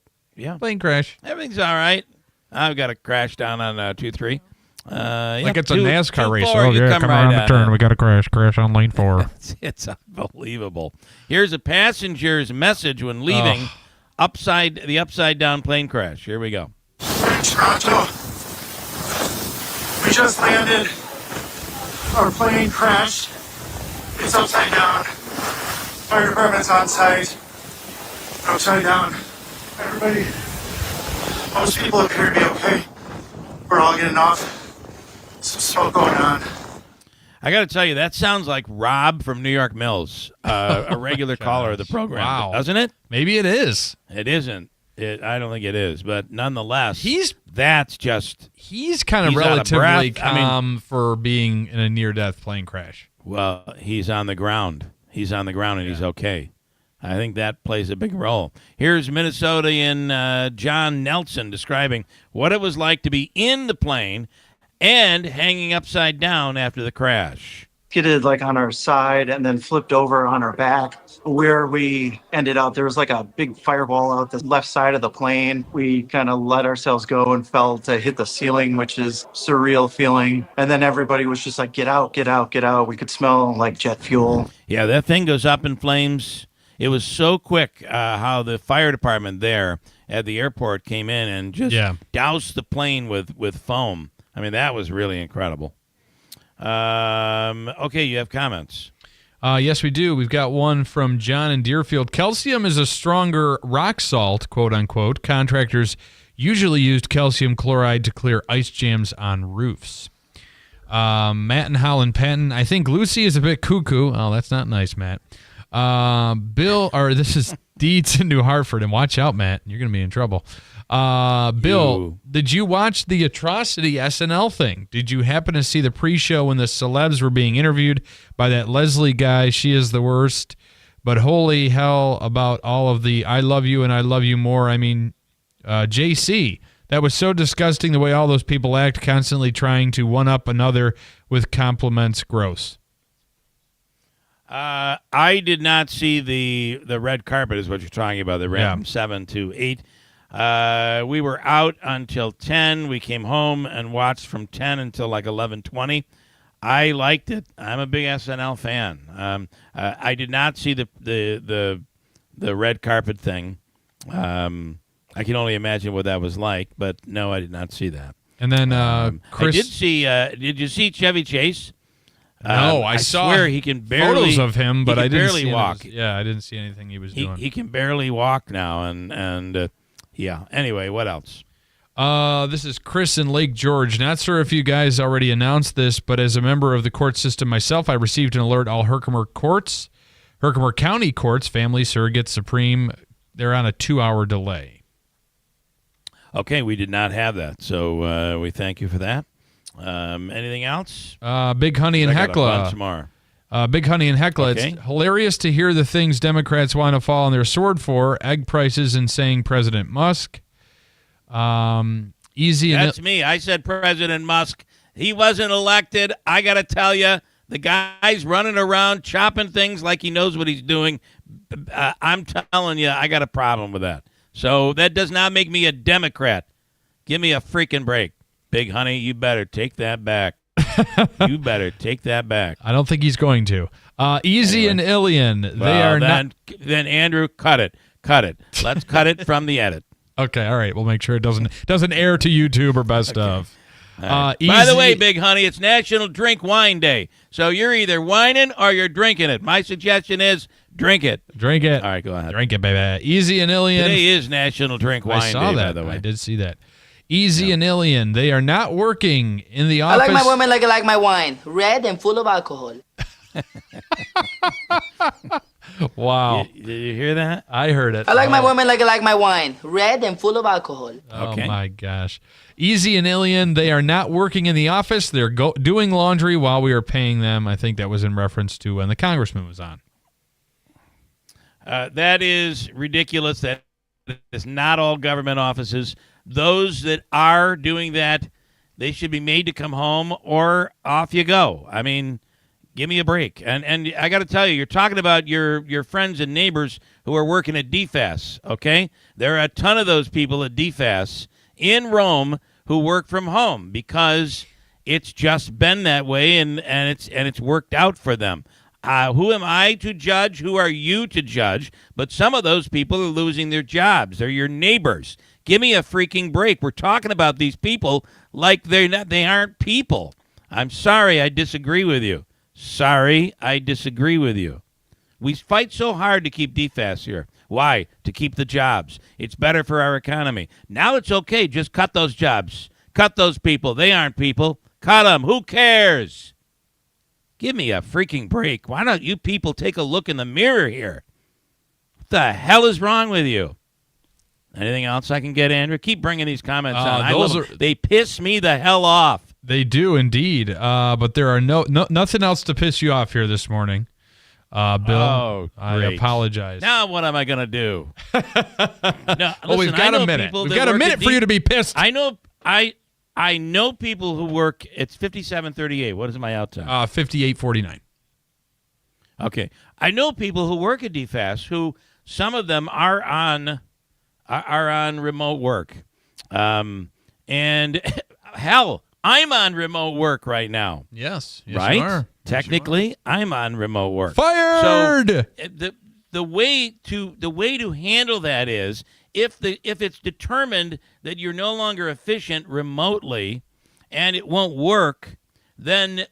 plane crash. Everything's all right. I've got a crash down on 2-3. Like it's a NASCAR race. Oh, yeah, come around the turn. We got to crash on lane 4. It's unbelievable. Here's a passenger's message when leaving. upside down plane crash. Here we go. Toronto. We just landed. Our plane crashed. It's upside down. Fire department's on site. Upside down. Everybody, most people appear to be okay. We're all getting off. Some smoke going on. I got to tell you, that sounds like Rob from New York Mills, a regular caller of the program. Wow. Doesn't it? Maybe it is. It isn't. I don't think it is, but nonetheless, he's kind of relatively calm for being in a near-death plane crash. Well, he's on the ground. He's on the ground, and he's okay. I think that plays a big role. Here's Minnesotan John Nelson describing what it was like to be in the plane and hanging upside down after the crash. Skidded like on our side and then flipped over on our back. Where we ended up, there was like a big fireball out the left side of the plane. We kind of let ourselves go and fell to hit the ceiling, which is surreal feeling. And then everybody was just like, get out, get out, get out. We could smell like jet fuel. Yeah, that thing goes up in flames. It was so quick how the fire department there at the airport came in and just doused the plane with foam. I mean, that was really incredible. Okay, you have comments. Yes, we do. We've got one from John in Deerfield. Calcium is a stronger rock salt, quote unquote. Contractors usually used calcium chloride to clear ice jams on roofs. Matt in Holland Penton. I think Lucy is a bit cuckoo. Oh, that's not nice, Matt. This is Deeds in New Hartford, and watch out, Matt. You're going to be in trouble. Bill, did you watch the Atrocity SNL thing? Did you happen to see the pre-show when the celebs were being interviewed by that Leslie guy? She is the worst. But holy hell about all of the I love you and I love you more. I mean, JC, that was so disgusting the way all those people act, constantly trying to one-up another with compliments. Gross. I did not see the red carpet is what you're talking about, the red from 7 to 8. We were out until 10. We came home and watched from 10 until like 11:20. I liked it. I'm a big SNL fan. I did not see the red carpet thing. I can only imagine what that was like, but no, I did not see that. And then Chris, I did see. Did you see Chevy Chase? No, I saw swear he can barely, photos of him, but I didn't barely see walk. I didn't see anything he was doing. He can barely walk now, and yeah. Anyway, what else? This is Chris in Lake George. Not sure if you guys already announced this, but as a member of the court system myself, I received an alert. All Herkimer County courts, family, surrogate, supreme, they're on a 2-hour delay. Okay, we did not have that, so we thank you for that. Anything else? Big Honey and Hecla. Big Honey and Hecla. Okay. It's hilarious to hear the things Democrats want to fall on their sword for: egg prices and saying President Musk. That's me. I said President Musk. He wasn't elected. I got to tell you, the guy's running around chopping things like he knows what he's doing. I'm telling you, I got a problem with that. So that does not make me a Democrat. Give me a freaking break. Big Honey, you better take that back. You better take that back. I don't think he's going to. Easy and Ilian, they are not. Then Andrew, cut it. Let's cut it from the edit. Okay, all right. We'll make sure it doesn't air to YouTube or best of. Right. By the way, Big Honey, it's National Drink Wine Day. So you're either whining or you're drinking it. My suggestion is drink it. Drink it. All right, go ahead. Drink it, baby. Easy and Ilian. Today is National Drink Wine Day, I saw that. by the way. I did see that. Easy and Ilian, they are not working in the office. I like my women like I like my wine, red and full of alcohol. Wow. Did you hear that? I heard it. I like my women like I like my wine, red and full of alcohol. Oh, my gosh. Easy and Ilian, they are not working in the office. They're doing laundry while we are paying them. I think that was in reference to when the congressman was on. That is ridiculous. That is not all government offices. Those that are doing that, they should be made to come home or off you go. I mean, give me a break. And I got to tell you, you're talking about your friends and neighbors who are working at DFAS, okay? There are a ton of those people at DFAS in Rome who work from home because it's just been that way and it's worked out for them. Who am I to judge? Who are you to judge? But some of those people are losing their jobs. They're your neighbors. Give me a freaking break. We're talking about these people like they aren't people. I'm sorry, I disagree with you. Sorry, I disagree with you. We fight so hard to keep DFAS here. Why? To keep the jobs. It's better for our economy. Now it's okay. Just cut those jobs. Cut those people. They aren't people. Cut them. Who cares? Give me a freaking break. Why don't you people take a look in the mirror here? What the hell is wrong with you? Anything else I can get, Andrew? Keep bringing these comments on. They piss me the hell off. They do indeed. But there are nothing else to piss you off here this morning. Bill, I apologize. Now what am I going to do? No, well, we've got a minute. We've got a minute for you to be pissed. I know people who work. It's 57:38. What is my out time? 58:49. Okay. I know people who work at DFAS who some of them are on remote work. And hell, I'm on remote work right now. Yes right? You are. Technically, I'm on remote work. Fired. So the way to handle that is if it's determined that you're no longer efficient remotely and it won't work, then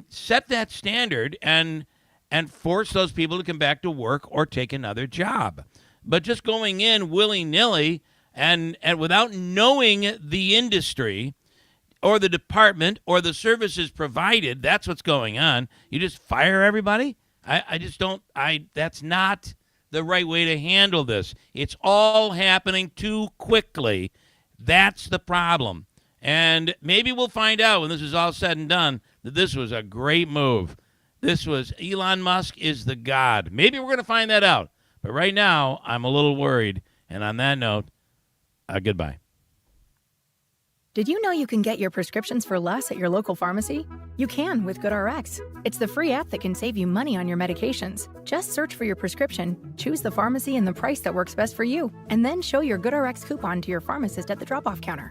set that standard and force those people to come back to work or take another job. But just going in willy-nilly and without knowing the industry or the department or the services provided, that's what's going on. You just fire everybody? That's not the right way to handle this. It's all happening too quickly. That's the problem. And maybe we'll find out when this is all said and done that this was a great move. Elon Musk is the god. Maybe we're going to find that out. But right now, I'm a little worried. And on that note, goodbye. Did you know you can get your prescriptions for less at your local pharmacy? You can with GoodRx. It's the free app that can save you money on your medications. Just search for your prescription, choose the pharmacy and the price that works best for you, and then show your GoodRx coupon to your pharmacist at the drop-off counter.